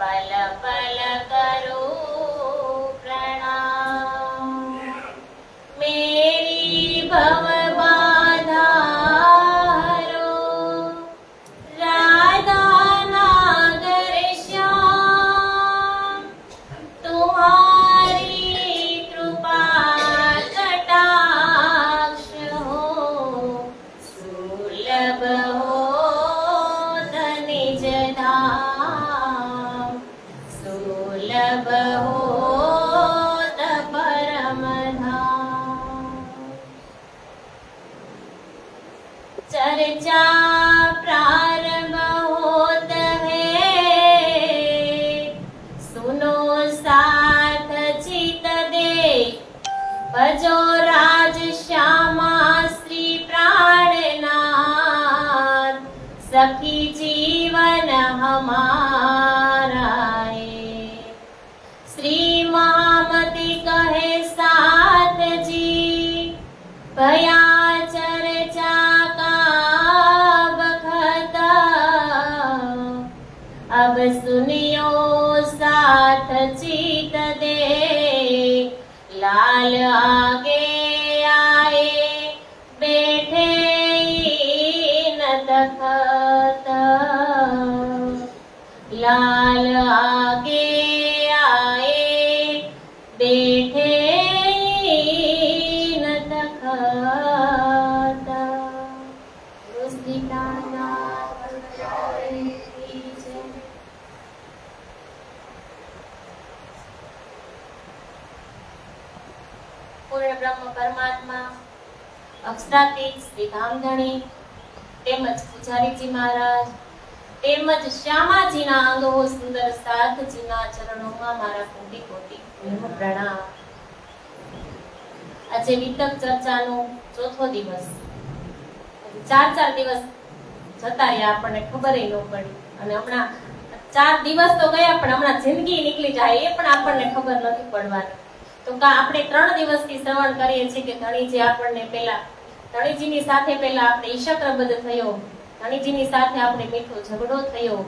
पल पल करो प्रणाम। मेरी भव बाधा हरो राधा नागर श्याम। तुम्हारी कृपा कटाक्ष हो सुलभ हो निज धाम। सुलभ हो परम धाम। चर्चा प्रारंभ होत है सुनो साथ चित दे। भजो राज श्यामा श्री प्राणनाथ। सखी जीवन हमारा श्री महामति कहे साथ जी। भया चर्चा का बखता अब सुनियो साथ चित दे। लाल आगे आए बैठे न तखता। लाल आगे आए बैठे न तखता। પૂર્ણ બ્રહ્મ પરમાત્મા અક્ષરાતીત શ્રી ધામધણી તેમજ પૂજારીજી મહારાજ તેમજ શ્યામાજીના અંગો સુંદર સાધજીના ચરણોમાં મારા કોટી કોટી પ્રણામ। આજે વિતક ચર્ચાનો ચોથો દિવસ। 4 દિવસ જતા રહ્યા આપણને ખબર ન પડી અને હમણાં 4 દિવસ તો ગયા પણ હમણાં જિંદગી નીકળી જાય એ પણ આપણને ખબર નથી પડવાની। તો આપણે 3 દિવસથી શ્રવણ કરીએ છીએ કે ધણીજી આપણને પહેલા ધણીજીની સાથે પહેલા આપણે ઈશક્રબદ્ધ થયો। ધણીજીની સાથે આપણે મીઠો ઝઘડો થયો।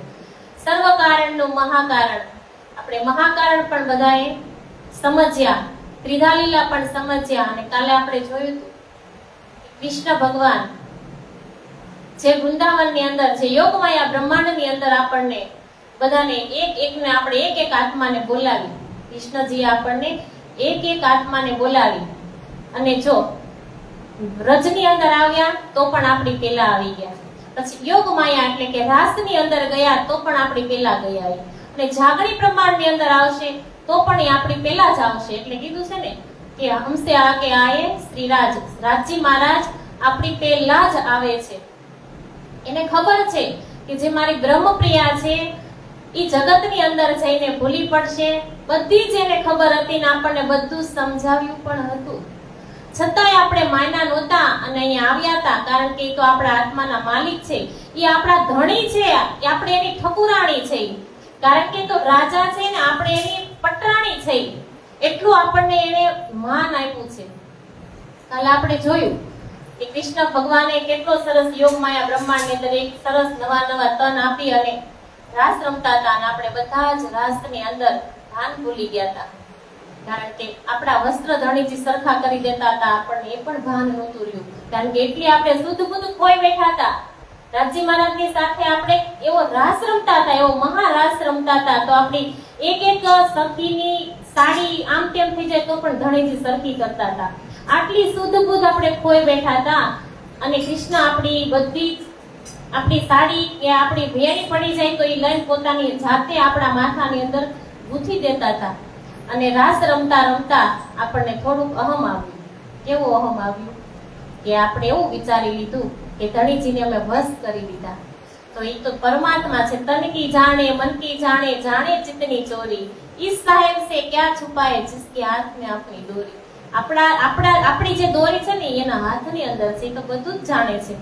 સર્વ કારણનું મહાકારણ આપણે મહાકારણ પણ બધાએ સમજ્યા। ત્રિધા લીલા પણ સમજ્યા અને કાલે આપણે જોયું કૃષ્ણ ભગવાન જે વૃંદાવનની અંદર જે યોગમાયા બ્રહ્માંડની અંદર આપણને બધાને એકને આપણે એક આત્માને બોલાવી। કૃષ્ણજી આપણને એક આત્માને બોલાવી અને જો રજની અંદર આવ્યા તો પણ આપણી પહેલા આવી ગયા। પછી યોગ માયા એટલે કે રાસની અંદર ગયા તો પણ આપણી પહેલા ગયા અને જાગણી પ્રમાણની અંદર આવશે તો પણ એ આપણી પહેલા જ આવશે। એટલે કીધું છે ને કે હમસે આકે આયે શ્રી રાજજી મહારાજ આપણી પહેલા જ આવે છે। એને ખબર છે કે જે મારી બ્રહ્મપ્રિયા છે ઈ જગતની અંદર જઈને ભૂલી પડશે। બધી જ એને ખબર હતી ને આપણને બધું સમજાવ્યું પણ હતું છતાંય આપણે માયના નહોતા અને અહીંયા આવ્યા હતા કારણ કે એ તો આપણા આત્માના માલિક છે। એ આપણા ધણી છે એ આપણે એની ઠકુરાણી છે કારણ કે તો રાજા છે ને આપણે એની પટરાણી છે। એટલું આપણને એને માન આપ્યું છે। કાલે આપણે જોયું કે કૃષ્ણ ભગવાને કેટલો સરસ યોગ માયા બ્રહ્માંડની અંદર એક સરસ નવા તન આપી અને રાસ રમતા હતા અને આપણે બધા જ રાસની અંદર ભાન ભૂલી ગયા હતા કારણ કે આપણા વસ્ત્ર ધણીજી સરખા કરી દેતા હતા આપણને એ પણ ભાન નહોતું રહ્યું કારણ કે એટલી આપણે શુદ્ધ બુદ્ધ ખોઈ બેઠા હતા। રાજી મહારાજની સાથે આપણે એવો રાસ રમતા હતા એવો મહારાસ રમતા હતા તો આપણી એક સખીની સાડી આમ તેમ થઈ જાય તો પણ ધણીજી સરખી કરતા હતા। આટલી શુદ્ધ બુદ્ધ આપણે ખોઈ બેઠા હતા અને કૃષ્ણ આપણી બધી આપણી સાડી કે આપણી ભેળી પડી જાય તો એ લઈને પોતાની જાતે આપણા માથાની અંદર ગૂંથી દેતા હતા અને રાસ રમતા રમતા આપણને થોડુંક અહમ આવ્યું। કેવું અહમ આવ્યું કે આપણે એવું વિચારી લીધું કે ધણીજીને અમે વશ કરી લીધા। તો એ તો પરમાત્મા છે। તન કી જાણે મન કી જાણે જાણે ચિત્તની ચોરી। ઈસ સાહેબ સે ક્યાં છુપાય જિસકે હાથ में अपनी डोरी। આપણી જે દોરી છે ને એના હાથની અંદર છે તો બધું જ જાણે છે।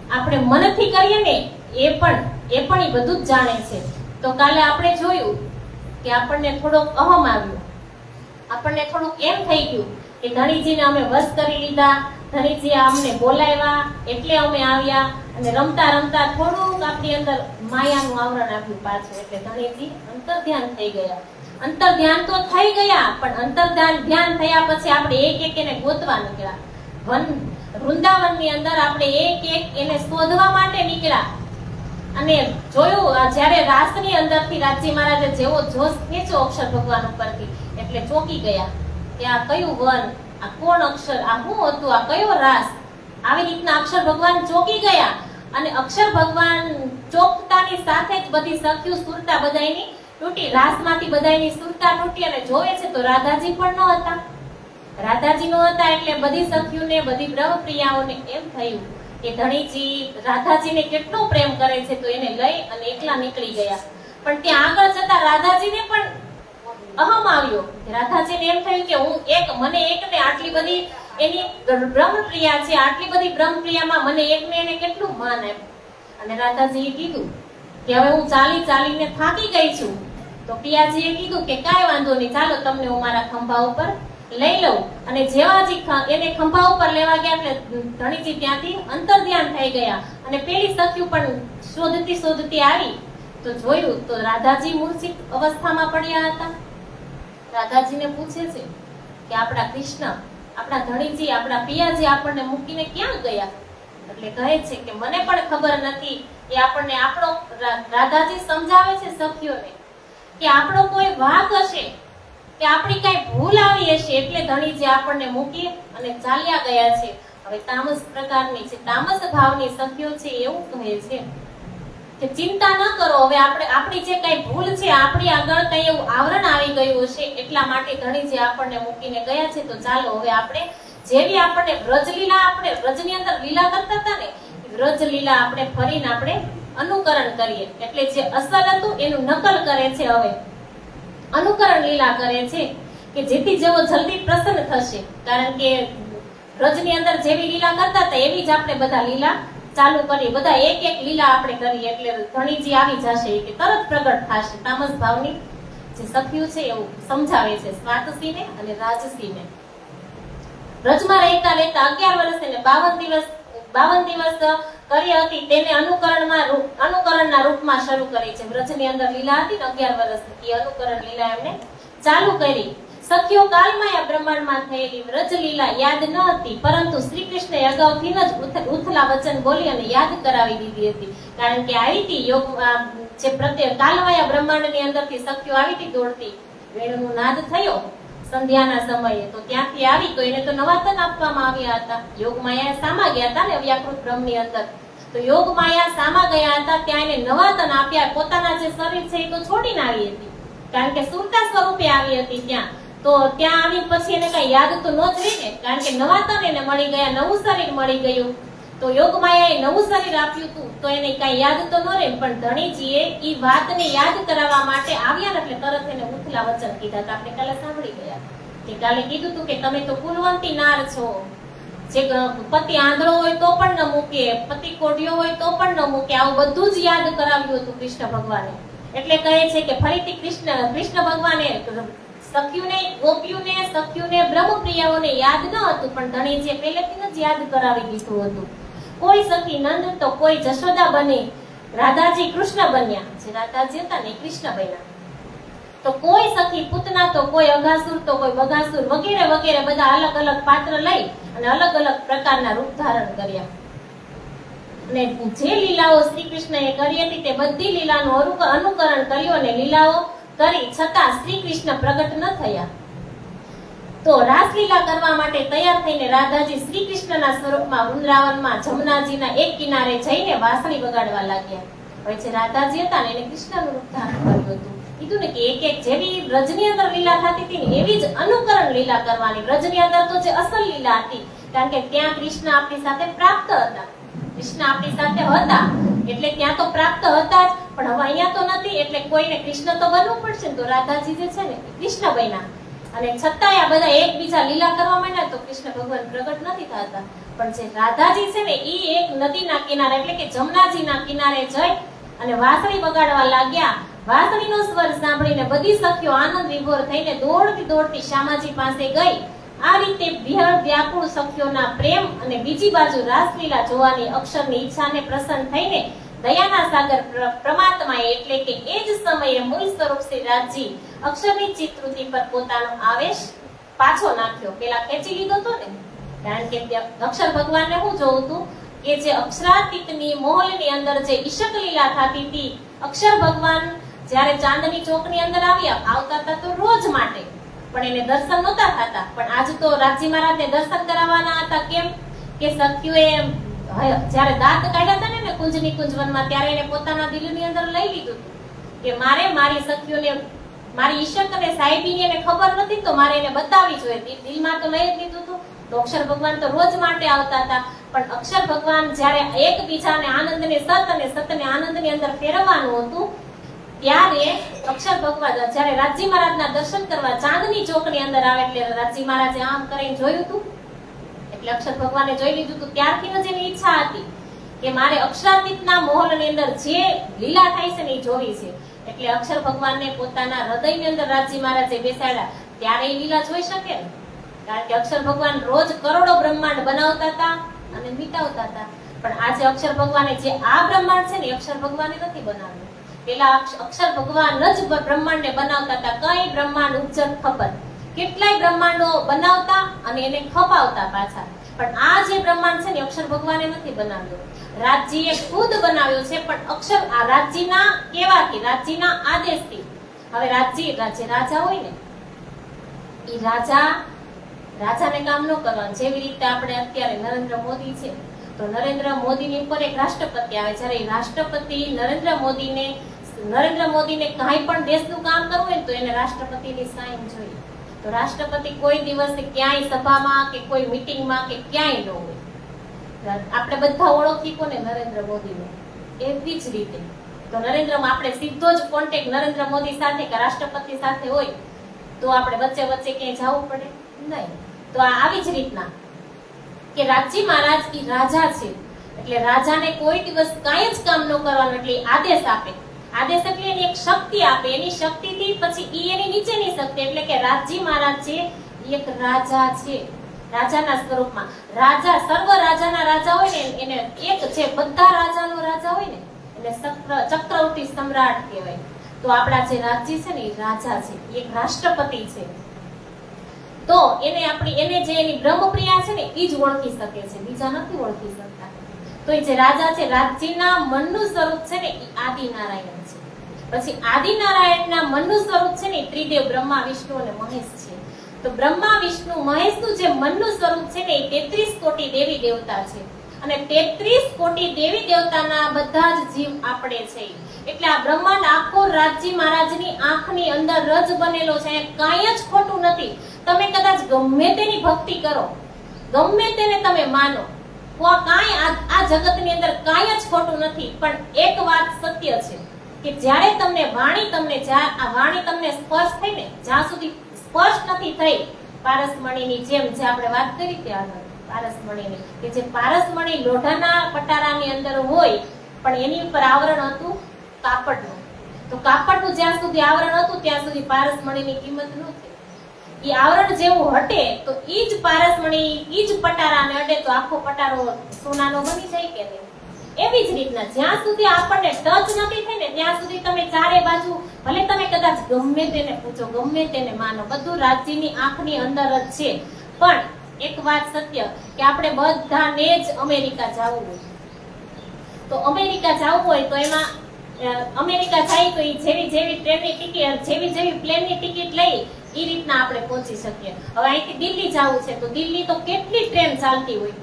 આપણે મનથી કરીએ ને એ પણ એ બધું જ જાણે છે। તો કાલે આપણે જોયું કે આપણને થોડોક અહમ આવ્યો। આપણને થોડુંક એમ થઈ ગયું કે ધણીજીને અમે વશ કરી લીધા। ધણીજીએ અમને બોલાવ્યા એટલે અમે આવ્યા, અને રમતા રમતા થોડુંક આપણી અંદર માયાનું આવરણ આપ્યું પાછું, એટલે ધણીજી અંતર્ધ્યાન થઈ ગયા. અંતર્ધ્યાન તો થઈ ગયા, પણ અંતર્ધ્યાન ધ્યાન થયા પછી આપણે એક એક એને ગોતવા નીકળ્યા. વૃંદાવનની અંદર આપણે એક એક એને શોધવા માટે નીકળ્યા, અને જોયું જ્યારે રાસની અંદરથી રાજી મહારાજે જેવો જોશ ખેંચ્યો અક્ષર ભગવાન ઉપરથી, એટલે ચોંકી ગયા કે આ કયું વન, આ કોણ અક્ષર, આ શું હતું, આ કયો રાસ. આવી રીતના અક્ષર ભગવાન ચોંકી ગયા, અને અક્ષર ભગવાન ચોંકતાની સાથે જ બધી સખ્યું સુરતા બધાયની તૂટી, રાસમાંથી બધાયની સુરતા તૂટી, અને જોવે છે તો રાધાજી પણ ન હતા. રાધાજી નો હતા એટલે બધી સખ્યુને, બધી બ્રહ્મપ્રિયાઓને એમ થયું કે ધણીજી રાધાજીને કેટલો પ્રેમ કરે છે, તો એને લઈ અને એકલા નીકળી ગયા. પણ ત્યાં આગળ જતા રાધાજીને પણ અહમ આવ્યો. રાધાજીને એમ થયું કે મને એકને આટલી બધી એની બ્રહ્મપ્રિયા છે, આટલી બધી બ્રહ્મપ્રિયામાં મને એકને એને કેટલું માન આપ્યું. અને રાધાજીએ કીધું કે હવે હું ચાલીને થાકી ગઈ છું. તો પિયાજીએ કીધું કે કાંઈ વાંધો નહીં, ચાલો તમને હું મારા ખંભા ઉપર લઈ લઉં. અને જેવાજી એને ખંભા ઉપર લેવા ગયા એટલે ધણીજી ત્યાંથી અંતર્ધ્યાન થઈ ગયા, અને પેલી સખ્યું પણ શોધતી આવી તો જોયું તો રાધાજી મૂર્છિત અવસ્થામાં પડ્યા હતા. રાધાજીને પૂછે છે કે આપણા કૃષ્ણ, આપણા ધણીજી, આપણા પિયાજી આપણને મૂકીને ક્યાં ગયા? એટલે કહે છે કે મને પણ ખબર નથી. એ આપણને આપણો રાધાજી સમજાવે છે સખીઓને કે આપણો કોઈ વાંક હશે, કે આપણી કઈ ભૂલ આવી હશે, એટલે ધણીજી આપણને મૂકી અને ચાલ્યા ગયા છે. હવે તામસ પ્રકારની છે, તામસ ભાવની સખીઓ છે એવું કહે છે કે ચિંતા ન કરો, હવે આપણી જે કઈ ભૂલ છે, આપણી આગળ કઈ એવું આવરણ આવી ગયું હશે, એટલા માટે ધણીજી આપણને મૂકીને ગયા છે. તો ચાલો હવે આપણે જેવી આપણને વ્રજલીલા, આપણે વ્રજની અંદર લીલા કરતા હતા ને, વ્રજ લીલા આપણે ફરીને આપણે અનુકરણ કરીએ. એટલે જે અસલ હતું એનું નકલ કરે છે, હવે અનુકરણ લીલા કરે છે કે જેથી જેવો જલ્દી પ્રસન્ન થશે. કારણ કે વ્રજની અંદર જેવી લીલા કરતા હતા એવી જ આપણે બધા લીલા ચાલુ કરીએ, બધા એક એક લીલા આપણે કરીએ, એટલે ધણીજી આવી જશે કે તરત પ્રગટ થશે. તામસ ભાવની જે સખ્યું છે એવું સમજાવે છે સ્વાતસીને અને રાજસીને. વ્રજમાં રહેતા 11 વર્ષ અને 52 દિવસ કરી હતી, તેને અનુકરણના રૂપમાં શરૂ કરી છે. વ્રજની અંદર લીલા હતી ને 11 વર્ષની, એ અનુકરણ લીલા એમને ચાલુ કરી. સખ્યો કાલમાયા બ્રહ્માંડમાં થયેલી વ્રજ લીલા યાદ ન હતી, પરંતુ શ્રી કૃષ્ણએ અગાઉથી જ ઉથલા વચન બોલી અને યાદ કરાવી દીધી હતી. કારણ કે આવી હતી યોગ જે પ્રત્યે કાલમાયા બ્રહ્માંડની અંદરથી સખ્યો આવી હતી દોડતી, વેણુનો નાદ થયો સંધ્યાના સમયે, તો ત્યાંથી આવી તો એને તો નવાતન આપવામાં આવ્યા હતા. યોગ માયા સામા ગયા હતા ને વ્યાકૃત બ્રહ્મની અંદર, તો યોગ માયા સામા ગયા હતા, ત્યાં એને નવાતન આપ્યા. પોતાના જે શરીર છે એ તો છોડીને આવી હતી, કારણ કે સુરતા સ્વરૂપે આવી હતી ત્યાં. તો ત્યાં આવી પછી એને કઈ યાદ તો ન જ રહી ને, કારણ કે નવાતન એને મળી ગયા, નવું શરીર મળી ગયું. તો યોગ માયાએ નવું શરીર આપ્યું હતું, તો એને કઈ યાદ તો ન રહે. પણ ધણીજીએ એ વાતને યાદ કરાવવા માટે આવ્યા, એટલે તરત એને ઉથલા વચન કીધા હતા. આપણે કાલે સાંભળી ગયા કે કાલે કીધું હતું કે તમે તો કુલવંતી નાર છો, જે પતિ આંધળો હોય તો પણ ન મૂકે, પતિ કોઢિયો હોય તો પણ ન મૂકે. આવું બધું જ યાદ કરાવ્યું હતું કૃષ્ણ ભગવાને. એટલે કહે છે કે ફરીથી કૃષ્ણ ભગવાને સખ્યુને, ગોપીઓને, સખ્યુને, બ્રહ્મપ્રિયાઓને યાદ ન હતું, પણ ધણીજીએ પહેલેથી જ યાદ કરાવી દીધું હતું. કોઈ સખી નંદ તો કોઈ જશોદા બની, રાધાજી કૃષ્ણ બન્યા. જે રાધાજી હતા ને કૃષ્ણ બન્યા. તો કોઈ સખી પૂતના, તો કોઈ અઘાસુર, તો કોઈ બગાસુર, વગેરે વગેરે બધા અલગ અલગ પાત્ર લઈ અને અલગ અલગ પ્રકારના રૂપ ધારણ કર્યા. અને જે લીલાઓ શ્રી કૃષ્ણએ કરી હતી તે બધી લીલાનું અનુકરણ કર્યું, અને લીલાઓ કરી છતાં શ્રી કૃષ્ણ પ્રગટ ન થયા. તો રાસલીલા કરવા માટે તૈયાર થઈને રાધાજી શ્રી કૃષ્ણના સ્વરૂપમાં વૃંદાવનમાં જમનાજીના એક કિનારે જઈને વાંસળી વગાડવા લાગ્યા. હવે જે રાધાજી હતા ને એને કૃષ્ણનું રૂપ ધારણ કર્યું હતું. કીધું ને કે એક એક જેવી વ્રજની અંદર લીલા થતી હતી ને એવી જ અનુકરણ લીલા કરવાની. વ્રજની અંદર તો જે અસલ લીલા હતી, કારણ કે ત્યાં કૃષ્ણ આપણી સાથે પ્રાપ્ત હતા, કૃષ્ણ આપણી સાથે હતા એટલે ત્યાં તો પ્રાપ્ત હતા જ. પણ હવે અહીંયા તો નથી, એટલે કોઈને કૃષ્ણ તો બનવું પડશે ને. તો રાધાજી જે છે ને કૃષ્ણ બન્યા, અને છતાંય આ બધા એકબીજા લીલા કરવા માંડ્યા તો કૃષ્ણ ભગવાન પ્રગટ નથી થતા. પણ જે રાધાજી છે ને એ એક નદીના કિનારે એટલે કે જમનાજીના કિનારે જઈ અને વાંસળી વગાડવા લાગ્યા. વાંસળીનો સ્વર સાંભળીને બધી સખીઓ આનંદ વિભોર થઈને દોડતી શ્યામાજી પાસે ગઈ આ રીતે વિહળ વ્યાકુળ સખીઓના પ્રેમ અને બીજી બાજુ રાસલીલા જોવાની અક્ષરની ઈચ્છાને પ્રસન્ન થઈને દયાના સાગર પરમાત્માએ એટલે કે એ જ સમયે મૂળ સ્વરૂપ શ્રી રાજજી અક્ષરની ચિત્રવૃત્તિ પર પોતાનો આવેશ પાછો નાખ્યો. પેલા ખેંચી લીધો હતો ને, કારણ કે અક્ષર ભગવાનને હું જોઉં હતું કે જે અક્ષરાતીતની મોહલની અંદર જે ઈશક લીલા થતી હતી, અક્ષર ભગવાન જ્યારે ચાંદની ચોકની અંદર આવતા હતા તો રોજ માટે, પણ એને દર્શન નહોતા થતા. પણ આજ તો રાજજી મહારાજને દર્શન કરાવવાના હતા. કેમ કે સખીઓએ જ્યારે દાંત કાઢ્યા હતા ને કુંજની કુંજવનમાં, ત્યારે એને પોતાના દિલની અંદર લઈ લીધું હતું કે મારે મારી સખીઓને, મારી ઈશક અને સાહેબીની એને ખબર નથી તો મારે એને બતાવવી જોઈએ. દિલમાં તો લઈ જ લીધું હતું. તો અક્ષર ભગવાન તો રોજ માટે આવતા હતા, પણ અક્ષર ભગવાન જ્યારે એકબીજાને આનંદને સત અને સતને આનંદની અંદર ફેરવવાનું હતું, ત્યારે અક્ષર ભગવાન જ્યારે રાજજી મહારાજના દર્શન કરવા ચાંદની ચોકની અંદર આવે, એટલે રાજજી મહારાજે આમ કરીને જોયું હતું, એટલે અક્ષર ભગવાને જોઈ લીધું હતું. ત્યારથી જ એની ઈચ્છા હતી કે મારે અક્ષરાતીતના મોહલની અંદર જે લીલા થાય છે ને એ જોવી છે. એટલે અક્ષર ભગવાનને પોતાના હૃદયની અંદર રાજજી મહારાજે બેસાડ્યા, ત્યારે એ લીલા જોઈ શકે ને, કારણ કે અક્ષર ભગવાન રોજ કરોડો બ્રહ્માંડ બનાવતા હતા અને મિટાવતા હતા. પણ આજે અક્ષર ભગવાને જે આ બ્રહ્માંડ છે ને, અક્ષર ભગવાને નથી બનાવ્યું. પેલા અક્ષર ભગવાન જ બ્રહ્માંડને બનાવતા હતા. કઈ બ્રહ્માંડ ઉપજત ખબર, કેટલાય બ્રહ્માંડો બનાવતા અને એને ખપાવતા પાછા. પણ આ જે બ્રહ્માંડ છે ને, અક્ષર ભગવાને નથી બનાવ્યો, રાજજીએ ખુદ બનાવ્યો છે. પણ અક્ષર આ રાજજીના કેવાથી, રાજજીના આદેશથી. હવે રાજજી જે રાજા હોય ને, એ રાજાને કામ ન કરવાનું. જેવી રીતે આપણે અત્યારે નરેન્દ્ર મોદી છે, તો નરેન્દ્ર મોદીની ઉપર એક રાષ્ટ્રપતિ આવે. જ્યારે એ રાષ્ટ્રપતિ નરેન્દ્ર મોદીને કાંઈ પણ દેશનું કામ કરવું હોય ને, તો એને રાષ્ટ્રપતિની સાઈન જોઈએ. તો રાષ્ટ્રપતિ કોઈ દિવસ ક્યાંય સભામાં કે કોઈ મીટિંગમાં કે ક્યાંય ન હોય. આપણે બધા ઓળખી કોને? નરેન્દ્ર મોદીને. એવી જ રીતે તો આપણે સીધો જ કોન્ટેક્ટ નરેન્દ્ર મોદી સાથે કે રાષ્ટ્રપતિ સાથે હોય, તો આપણે વચ્ચે ક્યાંય જવું પડે નહીં. તો આવી જ રીતના કે રાજજી મહારાજ એ રાજા છે, એટલે રાજાને કોઈ દિવસ કાંઈ જ કામ ન કરવાનું, એટલે આદેશ આપે. આદેશ એટલે એની એક શક્તિ આપે. એની શક્તિથી પછી એની નીચેની શક્તિ, એટલે કે રાજજી મહારાજ છે એક રાજા છે, રાજાના સ્વરૂપમાં. રાજા સર્વ રાજાના રાજા હોય ને, એને એક છે, બધા રાજાનો રાજા હોય ને, એટલે ચક્રવર્તી સમ્રાટ કહેવાય. તો આપણા જે રાજજી છે ને, એ રાજા છે, એક રાષ્ટ્રપતિ છે. તો એને જે એની બ્રહ્મપ્રિયા છે ને, એ જ ઓળખી શકે છે, બીજા નથી ઓળખી શકતા. તો એ જે રાજા છે, રાજજીના મનનું સ્વરૂપ છે ને, એ આદિનારાયણ છે. પછી આદિનારાયણના મનનું સ્વરૂપ છે ને, ત્રિદેવ બ્રહ્મા, વિષ્ણુ અને મહેશ છે. તો બ્રહ્મા, વિષ્ણુ, મહેશનું જે મનનું સ્વરૂપ છે ને, એ 33 કોટી દેવી દેવતા છે. અને 33 કોટી દેવી દેવતાના બધા જ જીવ આપણે છે. એટલે આ બ્રહ્માંડ આખો રાજજી મહારાજની આંખની અંદર રજ બનેલો છે. કાંઈ જ ખોટું નથી. તમે કદાચ ગમે તેની ભક્તિ કરો, ગમે તેને તમે માનો, કાંઈ આ જગતની અંદર કાંઈ જ ખોટું નથી. પણ એક વાત સત્ય છે કે જ્યારે તમને વાણી તમને સ્પર્શ થઈ ને, જ્યાં સુધી સ્પર્શ નથી થઈ, પારસમણીની જેમ જે આપણે વાત કરી હતી આગળ, પારસમણીની, કે જે પારસમણી લોઢાના પટારાની અંદર હોય, પણ એની ઉપર આવરણ હતું કાપડનું. તો કાપડનું જ્યાં સુધી આવરણ હતું, ત્યાં સુધી પારસમણીની કિંમત નહોતી. એ આવરણ જેવું હટે તો ઈ જ પારસમણી, ઈ જ પટારાને અડે તો આખો પટારો સોનાનો બની જાય કે નહીં? એવી જ રીતના જ્યાં સુધી આપણને ટચ નથી થઈ ને, ત્યાં સુધી તમે ચારે બાજુ ભલે તમે કદાચ ગમે તેને પૂછો, ગમે તેને માનો, બધું રાજ્યની આંખની અંદર જ છે. પણ એક વાત સત્ય કે આપણે બધાને જ અમેરિકા જવું હોય, તો અમેરિકા જવું હોય તો એમાં અમેરિકા જાય તો જેવી ટ્રેનની ટિકિટ, જેવી પ્લેનની ટિકિટ લઈ, એ રીતના આપણે પહોંચી શકીએ. હવે અહીંથી દિલ્હી જવું છે, તો દિલ્હી તો કેટલી ટ્રેન ચાલતી હોય.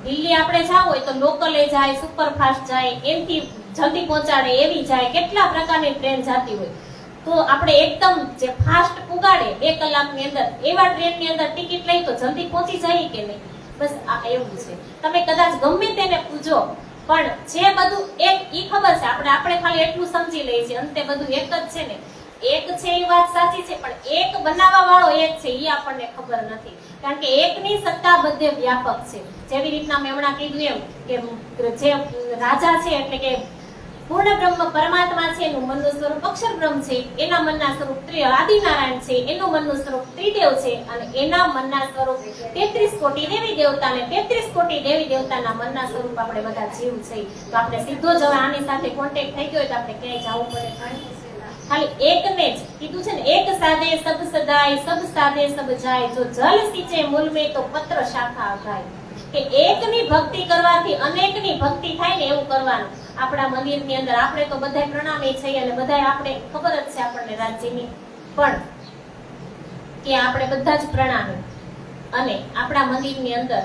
દિલ્હી આપણે જવું હોય તો લોકલે જાય, સુપરફાસ્ટ જાય, એમથી જલ્દી પહોંચાડે એવી જાય, કેટલા પ્રકારની ટ્રેન જતી હોય. તો આપણે એકદમ જે ફાસ્ટ પુગાડે 2 કલાકની અંદર, એવા ટ્રેનની અંદર ટિકિટ લઈ તો જલ્દી પહોંચી જાય કે નહીં? બસ આ એવું છે. તમે કદાચ ગમે તેને પૂછો, પણ જે બધું એક ઈ ખબર છે, આપણે ખાલી એટલું સમજી લઈએ છીએ, અંતે બધું એક જ છે ને. એક છે એ વાત સાચી છે, પણ એક બનાવવા વાળો એક છે એ આપણને ખબર નથી. કારણ કે એકની સત્તા બધે વ્યાપક છે. જેવી રીતના મેં હમણાં કીધું એમ કે જે રાજા છે, એટલે કે પૂર્ણ બ્રહ્મ પરમાત્મા છે, એનું મનનું સ્વરૂપ અક્ષર બ્રહ્મ છે, એના મનના સ્વરૂપ આદિનારાયણ છે, એનું મનનું સ્વરૂપ ત્રિદેવ છે, અને એના મનના સ્વરૂપ 33 કોટી દેવી દેવતા ને 33 કોટી દેવી દેવતાના મનના સ્વરૂપ આપણે બધા જીવ છે. તો આપણે સીધો જ હવે આની સાથે કોન્ટેક્ટ થઈ ગયો તો આપણે ક્યાંય જવું પડે ખાલી એકને જ કીધું છે ને, એક સાધે સબ સદાય, સબ સાધે સબ જાય, જો જલ સિંચે મૂલ में તો પત્ર શાખા અગાય. કે એકની ભક્તિ કરવાથી અનેકની ભક્તિ થાય ને એવું કરવાનું. આપણા મંદિરની અંદર આપણે તો બધાય પ્રણામી છીએ અને બધાય આપણે ખબર જ છે આપણને રાજ્યની, પણ કે આપણે બધા જ પ્રણામી અને આપણા મંદિરની અંદર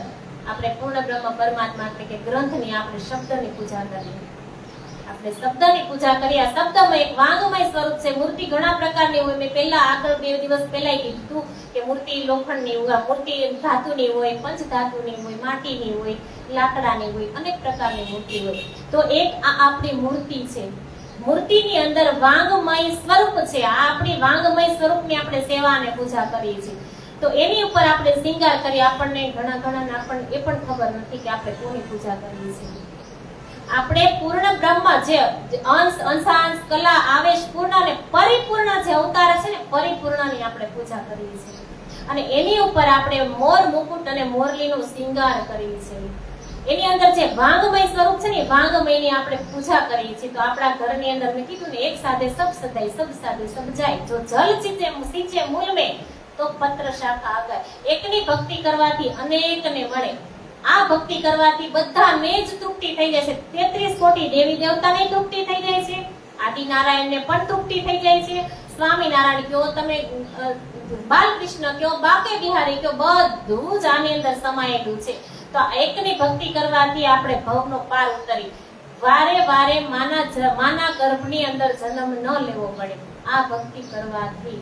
આપણે પૂર્ણ બ્રહ્મ પરમાત્મા એટલે કે ગ્રંથની આપણે શબ્દની પૂજા કરીએ. આપણે શબ્દની પૂજા કરીએ. શબ્દમાં એક વાંગમય સ્વરૂપ છે. મૂર્તિ ઘણા પ્રકારની હોય. મેં પહેલા આગળ 2 દિવસ પહેલા કીધું કે મૂર્તિ લોખંડની હોય, મૂર્તિ ધાતુની હોય, પંચ ધાતુની હોય, માટીની હોય, લાકડાની હોય, અનેક પ્રકારની મૂર્તિ હોય. તો એક આ આપણી મૂર્તિ છે. મૂર્તિની અંદર વાંગમય સ્વરૂપ છે. આ આપણી વાંગમય સ્વરૂપની આપણે સેવા અને પૂજા કરીએ છીએ. તો એની ઉપર આપણે શૃંગાર કરીએ. આપણને ઘણા આપણને એ પણ ખબર નથી કે આપણે કોની પૂજા કરીએ છીએ. આપણે પૂર્ણ બ્રહ્મ જે અંશ અંશાંશ કલા આવેશ પૂર્ણ અને પરિપૂર્ણ જે અવતાર છે ને, પરિપૂર્ણની આપણે પૂજા કરીએ છીએ. અને એની ઉપર આપણે મોર મુકુટ અને મોરલીનો શૃંગાર કરીએ છીએ. એની અંદર જે વાંગમય સ્વરૂપ છે ને, વાંગમયની આપણે પૂજા કરીએ છીએ. તો આપણા ઘરની અંદર મેં કીધું ને, એક સાધે સબ સદાય, સબ સાધે સબ જાય, જો જલ સિંચે મૂલ में તો પત્ર શાખા અગાય. એકની ભક્તિ કરવાથી અનેકને મળે. આ ભક્તિ કરવાથી બધાને જ તૃપ્તિ થઈ જાય છે. 33 કોટી દેવી દેવતાને તૃપ્તિ થઈ જાય છે, આદિનારાયણને પણ તૃપ્તિ થઈ જાય છે, સ્વામિનારાયણ કયો, તમે બાલકૃષ્ણ કયો, બાકે બિહારી કયો, બધું જ આની અંદર સમાયેલું છે. તો એકની ભક્તિ કરવાથી આપણે ભવનો પાર ઉતરી વારે વારે માના ગર્ભની અંદર જન્મ ન લેવો પડે. આ ભક્તિ કરવાથી,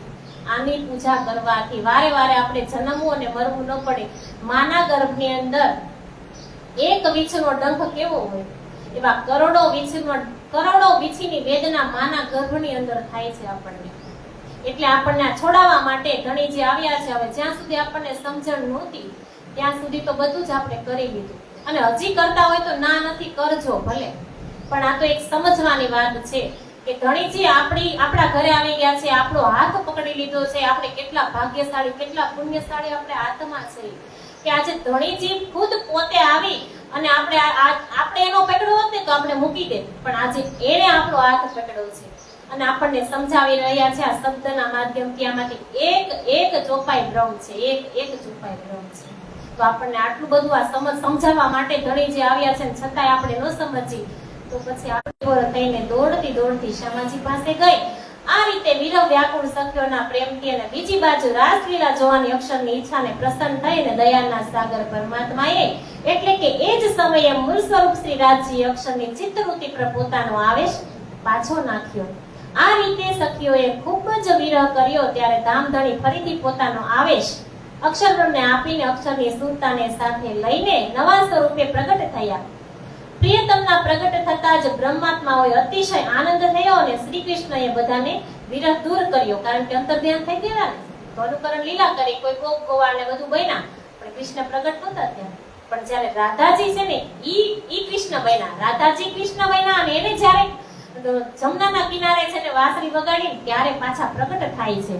આની પૂજા કરવાથી વારે વારે આપણે જન્મવું અને મરવું ન પડે. માના ગર્ભની અંદર એક વીછનો ડંખ કેવો હોય એવા કરોડો વીછીની વેદના માના ગર્ભની અંદર થાય છે આપણને. એટલે આપણને છોડાવવા માટે ધણીજી આવ્યા છે. હવે જ્યાં સુધી આપણને સમજણ નહોતી ત્યાં સુધી તો બધું જ આપણે કરી લીધું, અને હજી કરતા હોય તો ના નથી, કરજો ભલે, પણ આ તો એક સમજવાની વાત છે કે ધણીજી આપણા ઘરે આવી ગયા છે, આપણો હાથ પકડી લીધો છે. આપણે કેટલા ભાગ્યશાળી, કેટલા પુણ્યશાળી આપણે આત્મા છે કે આજે ધણીજી ખુદ પોતે આવી અને આપણે એનો પકડ્યો હોત ને તો આપણે મૂકી દે, પણ આજે એને આપણો હાથ પકડ્યો છે અને આપણને સમજાવી રહ્યા છે આ શબ્દના માધ્યમથી. આમાંથી એક ચોપાઈ બ્રહ્મ છે, એક ચોપાઈ બ્રહ્મ છે. તો આપણને આટલું બધું આ સમજાવવા માટે ધણીજી આવ્યા છે, છતાંય આપણે ન સમજી તો પછી આપણે થઈને દોડતી શામાજી પાસે ગઈ. આ રીતે વિરહ વ્યાકુળ સખ્યોના પ્રેમથી અને બીજી બાજુ રાસલીલા જોવાની અક્ષરની ઈચ્છાને પ્રસન્ન થઈને દયાના સાગર પરમાત્માએ એટલે કે એ જ સમયે મૂળ સ્વરૂપ શ્રી રાજજી અક્ષરની ચિત્તવૃત્તિ પર પોતાનો આવેશ પાછો નાખ્યો. આ રીતે સખીઓએ ખૂબ જ વિરહ કર્યો. ત્યારે ધામધણી ફરીથી પોતાનો આવેશ અક્ષરને આપીને અક્ષરની સુરતાને સાથે લઈને નવા સ્વરૂપે પ્રગટ થયા. પ્રિયતમના પ્રગટ થતા જ બ્રહ્માત્માઓએ અતિશય આનંદ થયો અને શ્રી કૃષ્ણએ બધાને વિરહ દૂર કર્યો. કારણ કે અંતર્ધ્યાન થઈ ગયા ને, તો અનુકરણ લીલા કરી, કોઈ ગોપ ગોવાળ ને બધું બન્યા, પણ કૃષ્ણ પ્રગટ નહોતા ત્યાં. પણ જ્યારે રાધાજી છે ને, ઈ કૃષ્ણ બન્યા, રાધાજી કૃષ્ણ બન્યા, અને એને જ્યારે જમનાના કિનારે છે ને વાંસળી વગાડી ત્યારે પાછા પ્રગટ થાય છે.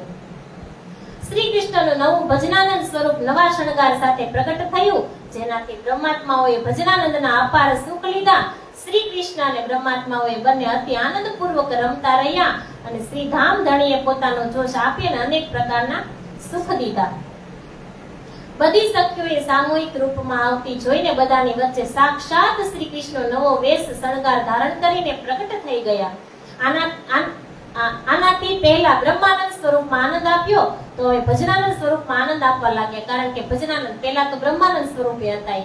શ્રી કૃષ્ણનું નવું ભજનાનંદ સ્વરૂપ નવા શણગાર સાથે પ્રગટ થયું, જેનાથી બ્રહ્માત્માઓએ ભજનાનંદના અપાર સુખ લીધા. શ્રી કૃષ્ણ અને બ્રહ્માત્માઓએ બંને અતિ આનંદપૂર્વક રમતા રહ્યા અને શ્રી ધામધણીએ પોતાનો જોશ આપી અને અનેક પ્રકારના સુખ દીધા. બધી સખીઓએ સામૂહિક રૂપમાં આવતી જોઈને બધાની વચ્ચે સાક્ષાત શ્રી કૃષ્ણ નવો વેશ શણગાર ધારણ કરીને પ્રગટ થઈ ગયા. આનાથી પહેલા બ્રહ્માનંદ સ્વરૂપમાં આનંદ આપ્યો, તો હવે ભજનાનંદ સ્વરૂપમાં આનંદ આપવા લાગ્યા. કારણ કે ભજનાનંદ પહેલા તો બ્રહ્માનંદ સ્વરૂપે હતા,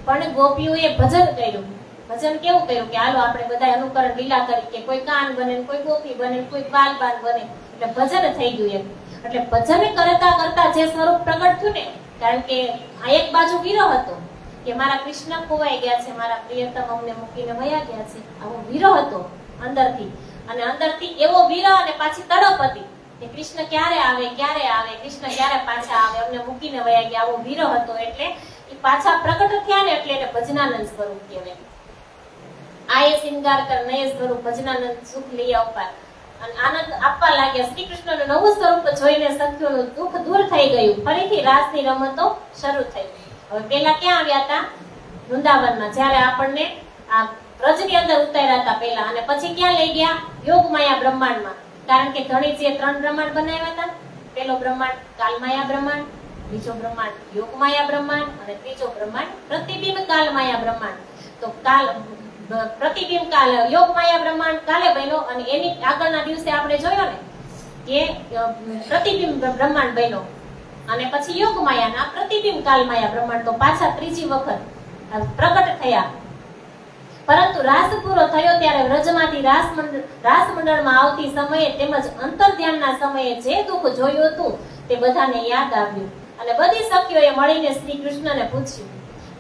પણ ગોપીઓએ ભજન કર્યું. ભજન કેવું કર્યું કે હાલો આપણે બધા અનુકરણ લીલા કરી, કે કોઈ કાન બને, કોઈ ગોપી બને, કોઈ બાલબાન બને, એટલે ભજન થઈ ગયું. એટલે ભજન કરતા કરતા જે સ્વરૂપ પ્રગટ થયું ને, કારણ કે આ એક બાજુ વિરહ હતો કે મારા કૃષ્ણ ખોવાઈ ગયા છે, મારા પ્રિયતમ અમને મૂકીને વયા ગયા છે, આવો વિરહ હતો અંદરથી. અને અંદરથી એવો વિરહ અને પાછી તડપ હતી કે કૃષ્ણ ક્યારે આવે, કૃષ્ણ ક્યારે પાછા આવે, અમને મૂકીને વયા ગયા, આવો વિરહ હતો. એટલે એ પાછા પ્રગટ થયા ને એટલે એને ભજનાનંદ સ્વરૂપ કહેવાય. આયે શિંગાર કર નયે સ્વરૂપ ભજનાનંદ સુખ લઈ અવતાર. અને આનંદ આપવા લાગ્યા. શ્રી કૃષ્ણનું નવું સ્વરૂપ જોઈને સખીઓનું દુઃખ દૂર થઈ ગયું. ફરીથી રાસની રમતો શરૂ થઈ. હવે પેલા ક્યાં આવ્યા હતા? વૃંદાવનમાં. જ્યારે આપણને આ વ્રજની અંદર ઉતાર્યા હતા પેલા, અને પછી ક્યાં લઈ ગયા? યોગમાયા બ્રહ્માંડમાં. કારણ કે ધણીજીએ 3 બ્રહ્માંડ બનાવ્યા હતા. પેલો બ્રહ્માંડ કાલમાયા બ્રહ્માંડ, બીજો બ્રહ્માંડ યોગમાયા બ્રહ્માંડ, અને ત્રીજો બ્રહ્માંડ પ્રતિબિંબ કાલમાયા બ્રહ્માંડ. તો પ્રતિબિંબ કાલ યોગમાયા બ્રહ્માંડ કાલે બન્યો, અને એની આગળના દિવસે આપણે જોયો ને કે પ્રતિબિંબ બ્રહ્માંડ બન્યો, અને પછી યોગમાયાના પ્રતિબિંબ કાલમાયા બ્રહ્માંડ તો પાછા ત્રીજી વખત પ્રગટ થયા. પરંતુ રાસ પૂરો થયો ત્યારે વ્રજમાંથી રાસ મંડળમાં આવતી સમયે તેમજ અંતર ધ્યાનના સમયે જે દુઃખ જોયું હતું તે બધાને યાદ આવ્યું, અને બધી સખીઓએ મળીને શ્રી કૃષ્ણને પૂછ્યું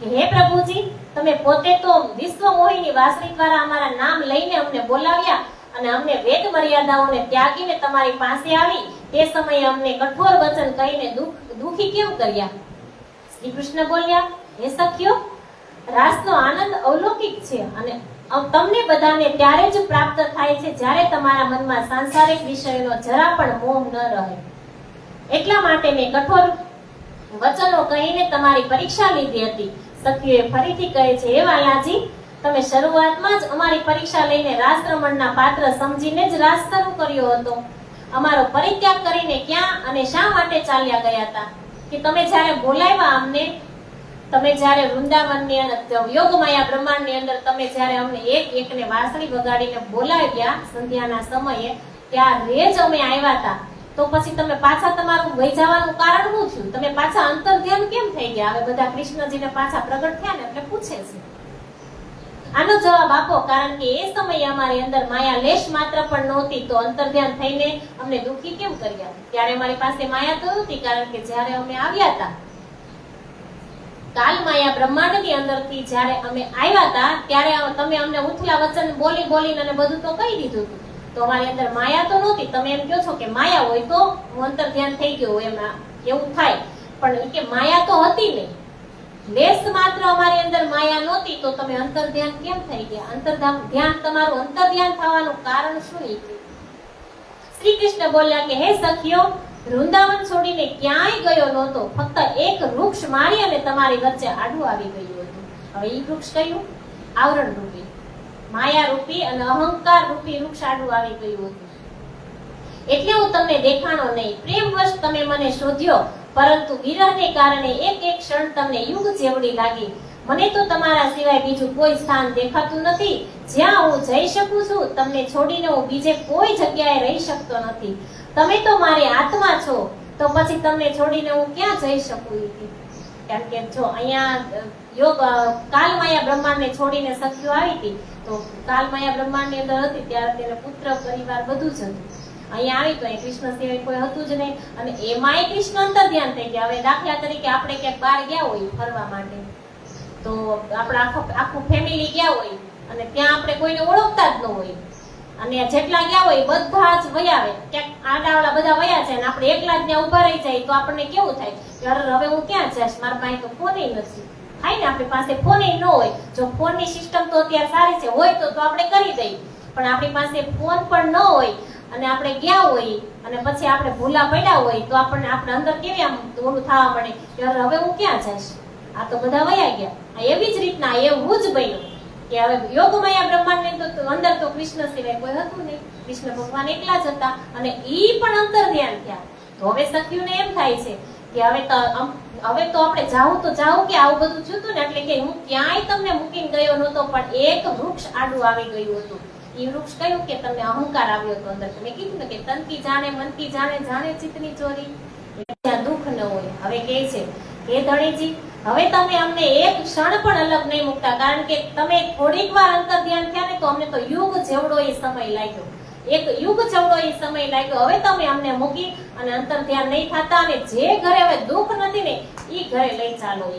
કે હે પ્રભુજી, તમે પોતે તો વિશ્વ મોહિની વાસળી દ્વારા અમારા નામ લઈને અમને બોલાવ્યા, અને અમને વેદ મર્યાદાઓને ત્યાગીને તમારી પાસે આવી, તે સમયે અમને કઠોર વચન કહીને દુઃખી કેમ કર્યા? શ્રી કૃષ્ણ બોલ્યા, હે સખીઓ, રાસનો આનંદ અવલૌકિક છે, અને તમને બધાને ત્યારે જ પ્રાપ્ત થાય છે જ્યારે તમારા મનમાં સાંસારિક વિષયોનો જરા પણ મોહ ન રહે. એટલા માટે મેં કઠોર વચનો કહીને તમારી પરીક્ષા લીધી હતી. સખીઓએ ફરીથી કહે છે, હે વાલાજી, તમે શરૂઆતમાં જ અમારી પરીક્ષા લઈને રાસ રમણના પાત્ર સમજીને જ રાસ શરૂ કર્યો હતો. અમારો પરિત્યાગ કરીને ક્યાં અને શા માટે ચાલ્યા ગયા હતા? કે તમે જ્યારે બોલાવ્યા અમને, તમે જ્યારે વૃંદાવનની અંદર યોગમાયા બ્રહ્માંડની અંદર તમે જ્યારે અમને એક એકને વાંસળી વગાડીને બોલાવ્યા સંધ્યાના સમયે, ત્યારે જ અમે આવ્યા હતા. તો પછી તમે પાછા તમારું વહી જવાનું કારણ શું થયું? તમે પાછા અંતર ધ્યાન કેમ થઈ ગયા? હવે બધા કૃષ્ણજીને પાછા પ્રગટ થયા ને એટલે પૂછે છે. આનો જવાબ આપો, કારણ કે એ સમયે અમારી અંદર માયા લેશ માત્ર પણ નહોતી, તો અંતર ધ્યાન થઈને અમને દુઃખી કેમ કર્યા? ત્યારે અમારી પાસે માયા તો નહોતી, કારણ કે જ્યારે અમે આવ્યા હતા કાલ માયા બ્રહ્માંડની અંદરથી જ્યારે અમે આવ્યા હતા ત્યારે તમે અમને ઉથલા વચન બોલીને અને બધું તો કહી દીધું હતું, તો અમારી અંદર માયા તો નહોતી. તમે એમ કહો છો કે માયા હોય તો અંતર ધ્યાન થઈ ગયું, એમાં એવું થાય, પણ કે માયા તો હતી નહીં, લેશ માત્ર અમારી અંદર માયા નહોતી, તો તમે અંતર ધ્યાન કેમ થઈ ગયા? અંતર ધ્યાન તમારું અંતર ધ્યાન થવાનું કારણ શું? શ્રી કૃષ્ણ બોલ્યા કે હે સખીઓ, વૃંદાવન છોડીને ક્યાંય ગયો નહોતો, ફક્ત એક વૃક્ષ મારી અને તમારી વચ્ચે આડું આવી ગયું હતું. હવે એ વૃક્ષ કયું? આવરણ રૂપી, માયા રૂપી અને અહંકાર રૂપી વૃક્ષ આડું આવી ગયું હતું. એટલે હું તમને દેખાણો નહીં. પ્રેમવશ તમે મને શોધ્યો, પરંતુ વિરહને કારણે એક એક ક્ષણ તમને યુગ જેવડી લાગી. મને તો તમારા સિવાય બીજું કોઈ સ્થાન દેખાતું નથી જ્યાં હું જઈ શકું છું. તમને છોડીને હું બીજે કોઈ જગ્યાએ રહી શકતો નથી. તમે તો મારી આત્મા છો, તો પછી તમને છોડીને હું ક્યાં જઈ શકું? કારણ કે જો અહીંયા યોગ કાલમાયા બ્રહ્માંડને છોડીને સખીઓ આવી હતી, તો કાલમાયા બ્રહ્માંડની અંદર હતી ત્યારે તેને પુત્ર પરિવાર બધું જ હતું. અહીંયા આવી તો અહીં કૃષ્ણ સિવાય કોઈ હતું જ નહીં, અને એમાંય કૃષ્ણ અંતર ધ્યાન થઈ ગયા. હવે દાખલા તરીકે આપણે ક્યાંક બહાર ગયા હોય ફરવા માટે, તો આપણે આખું ફેમિલી ગયા હોય અને ત્યાં આપણે કોઈને ઓળખતા જ ન હોય, અને જેટલા ગયા હોય બધા જ વયાવે, ક્યાંક આડાવાળા બધા વયા છે, અને આપણે એકલા જ ત્યાં ઉભા રહી જાય તો આપણને કેવું થાય કે અરે હવે હું ક્યાં જઈશ, મારા પાસે તો ફોન નથી. થાય ને, આપણી પાસે ફોન ન હોય. જો ફોનની સિસ્ટમ તો અત્યારે સારી છે, હોય તો આપણે કરી દઈએ, પણ આપણી પાસે ફોન પણ ન હોય અને આપણે ગયા હોય અને પછી આપણે ભૂલા પડ્યા હોય, તો આપણને આપણે અંદર કેવી આમ ઓલું થવા મળે કે અરે હવે હું ક્યાં જઈશ, આ તો બધા વયા ગયા. એવી જ રીતના એવું જ બન્યું કે હવે યોગમાયા બ્રહ્માંડની તો અંદર તો કૃષ્ણ સિવાય કોઈ હતું નહીં, કૃષ્ણ ભગવાન એકલા જ હતા, અને ઈ પણ અંતર ધ્યાન થયા. તો હવે સખીઓને એમ થાય છે કે હવે તો આપણે જાવું તો જાવું, કે આવું બધું થયું હતું ને, એટલે કે હું ક્યાંય તમને મૂકીને ગયો નહોતો, પણ એક વૃક્ષ આડું આવી ગયું હતું. એ વૃક્ષ કયું? કે તમને અહંકાર આવ્યો હતો અંદર. મેં કીધું ને કે તનકી જાણે મનકી જાણે, જાણે ચિત્તની ચોરી, ત્યાં દુઃખ ન હોય. હવે કહે છે હે ધણીજી, હવે તમે અમને એક ક્ષણ પણ અલગ નહીં મૂકતા, કારણ કે તમે થોડીક વાર અંતર ધ્યાન થયા ને તો અમને તો યુગ જેવડો એ સમય લાગ્યો, એક યુગ જેવડો એ સમય લાગ્યો. હવે તમે અમને મૂકી અને અંતર ધ્યાન નહીં થતા, અને જે ઘરે હવે દુઃખ નથી ને એ ઘરે લઈ ચાલો.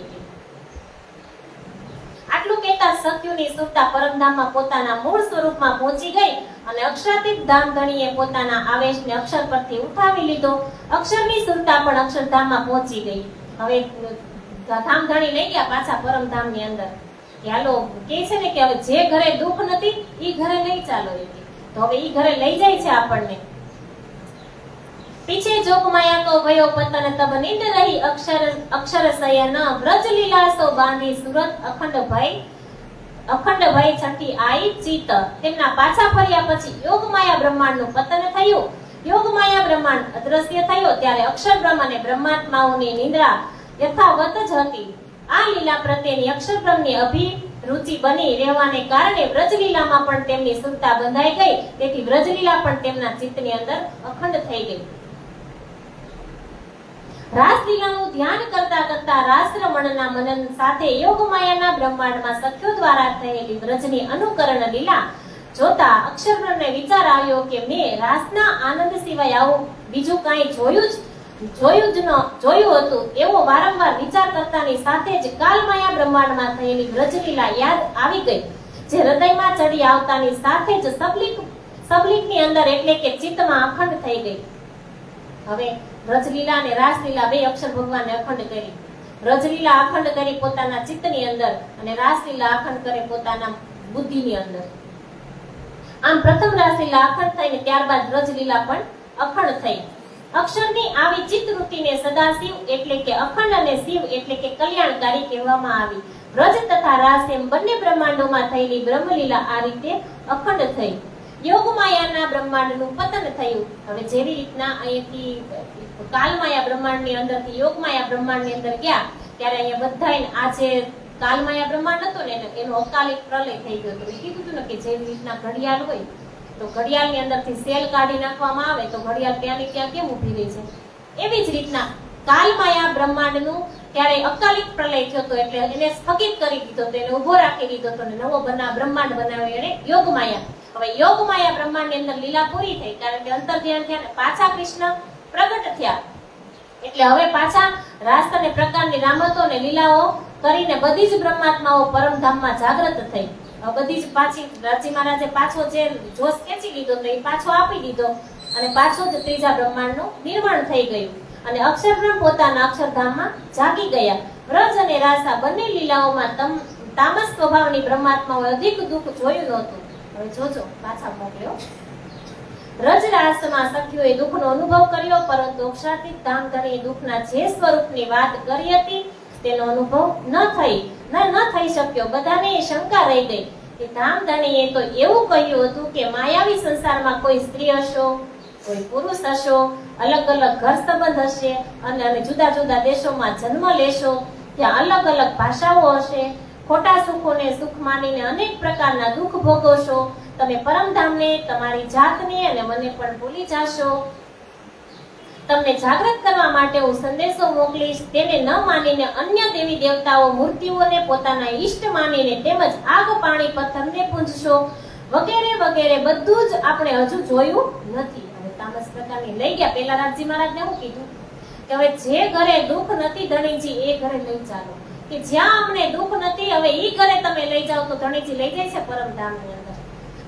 આટલું કહેતા સખીઓની સુરતા પરમધામમાં પોતાના મૂળ સ્વરૂપમાં પહોંચી ગઈ, અને અક્ષરાતીત ધામધણીએ પોતાના આવેશને અક્ષર પરથી ઉઠાવી લીધો. અક્ષરની સુરતા પણ અક્ષરધામમાં પહોંચી ગઈ. હવે ધામધણી લઈ ગયા પાછા પરમધામની અંદર. કે હાલો કે છે ને કે હવે જે ઘરે દુઃખ નથી ઈ ઘરે લઈ ચાલો એ કે. તો હવે ઈ ઘરે લઈ જાય છે આપણને. पीछे जोग माया को भयो पतन तब नींद रही अक्षर अक्षर शयन व्रज लीला सो बांधी सूरत अखंड भय छठी आई चीत. તેમના પાછા ફર્યા પછી યોગ માયા બ્રહ્માંડનું પતન થયું. યોગ માયા બ્રહ્માંડ અદ્રશ્ય થયો ત્યારે અક્ષર બ્રહ્મ અને બ્રહ્માત્માઓની નિંદ્રા યથાવત જ હતી. આ લીલા પ્રત્યેની અક્ષર બ્રહ્મની અભિરુચિ બની રહેવાને કારણે વ્રજલીલામાં પણ તેમની સુરતા બંધાઈ ગઈ. તેથી વ્રજલીલા પણ તેમના ચિત્તની અંદર અખંડ થઈ ગઈ. રાસલીલાનું ધ્યાન કરતા કરતા રાસરમણના મનન સાથે યોગમાયાના બ્રહ્માંડમાં સખ્યો દ્વારા થયેલી વ્રજની અનુકરણ લીલા જોતા અક્ષરબ્રહ્મને વિચાર આવ્યો કે મેં રાસના આનંદ સિવાય આવું બીજું કાંઈ જોયું હતું એવો વારંવાર વિચાર કરતાની સાથે જ કાલમાયા બ્રહ્માંડમાં થયેલી વ્રજલીલા યાદ આવી ગઈ, જે હૃદયમાં ચડી આવતાની સાથે જ સબલિકની અંદર એટલે કે ચિત્તમાં અખંડ થઈ ગઈ. હવે વ્રજલીલા અને રાસલીલા બે અક્ષર ભગવાને અખંડ કરી. વ્રજલીલા અખંડ કરી પોતાના ચિત્તની અંદર અને રાસલીલા અખંડ કરે પોતાના બુદ્ધિની અંદર. આમ પ્રથમ રાસલીલા અખંડ થઈને ત્યારબાદ વ્રજલીલા પણ અખંડ થઈ. અક્ષરની આવી ચિત્તવૃત્તિને સદાશિવ એટલે કે અખંડ અને શિવ એટલે કે કલ્યાણકારી કહેવામાં આવી. વ્રજ તથા રાસ એમ બંને બ્રહ્માંડોમાં થયેલી બ્રહ્મલીલા આ રીતે અખંડ થઈ. યોગમાયાના બ્રહ્માંડનું પતન થયું. હવે જેવી રીતના અહીંથી કાલમાયા બ્રહ્માંડની અંદરથી યોગમાયા બ્રહ્માંડની અંદર ગયા ત્યારે અહીંયા બધાય આ જે કાલમાયા બ્રહ્માંડ હતો ને એનો અકાલિક પ્રલય થઈ ગયો હતો. કીધું હતું ને કે જેવી રીતના ઘડિયાળ હોય તો ઘડિયાળની અંદરથી સેલ કાઢી નાખવામાં આવે તો ઘડિયાળ ત્યાંની ત્યાં કેમ ઊભી રહી છે, એવી જ રીતના કાલમાયા બ્રહ્માંડનું ત્યારે અકાલિક પ્રલય થયો હતો એટલે એને સ્થગિત કરી દીધો હતો, એને ઉભો રાખી દીધો હતો અને નવો બ્રહ્માંડ બનાવ્યો એને યોગમાયા. હવે યોગમાયા બ્રહ્માંડની અંદર લીલા પૂરી થઈ કારણ કે અંતર્ધ્યાન થયા ને પાછા કૃષ્ણ પ્રગટ થયા એટલે હવે પાછા રાસ અને પ્રકારની રામતો અને લીલાઓ કરીને બધી જ બ્રહ્માત્માઓ પરમધામમાં જાગૃત થઈ. બધી જ પાછી રાજી મહારાજે પાછો જે જોશ ખેંચી લીધો તો એ પાછો આપી દીધો અને પાછો જ ત્રીજા બ્રહ્માંડનું નિર્માણ થઈ ગયું અને અક્ષરબ્રહ્મ પોતાના અક્ષરધામમાં જાગી ગયા. વ્રજ અને રાસા બંને લીલાઓમાં તામસ સ્વભાવની બ્રહ્માત્માઓએ અધિક દુઃખ જોયું નહોતું. હવે જોજો પાછા મોકલ્યો. રજરાસમાં સખીઓએ દુઃખનો અનુભવ કર્યો પરંતુ અક્ષરાતીત ધામધણીએ દુઃખના જે સ્વરૂપની વાત કરી હતી તેનો અનુભવ ન થઈ શક્યો. બધાને શંકા રહી ગઈ કે ધામધણીએ તો એવું કહ્યું હતું કે માયાવી સંસારમાં કોઈ સ્ત્રી હશો, કોઈ પુરુષ હશો, અલગ અલગ ઘર સંબંધ હશે અને જુદા જુદા દેશોમાં જન્મ લેશો, ત્યાં અલગ અલગ ભાષાઓ હશે, ખોટા સુખોને સુખ માનીને અનેક પ્રકારના દુઃખ ભોગવશો, તમે પરમધામને, તમારી જાતને અને મને પણ ભૂલી જાશો. તમને જાગૃત કરવા માટે હું સંદેશો મોકલીશ. તેને ન માનીને અન્ય દેવી દેવતાઓ મૂર્તિઓને પોતાના ઈષ્ટ માનીને તેમજ આગ પાણી પથ્થરને પૂંજશો વગેરે વગેરે બધું જ આપણે હજુ જોયું નથી. હવે તામસ પ્રકારની લઈ ગયા. પેલા રાજી મહારાજને શું કીધું કે હવે જે ઘરે દુઃખ નથી ધણીજી એ ઘરે લઈ ચાલો, કે જ્યાં અમને દુઃખ નથી હવે ઈ ઘરે તમે લઈ જાઓ તો ધણીજી લઈ જાય છે પરમધામની અંદર.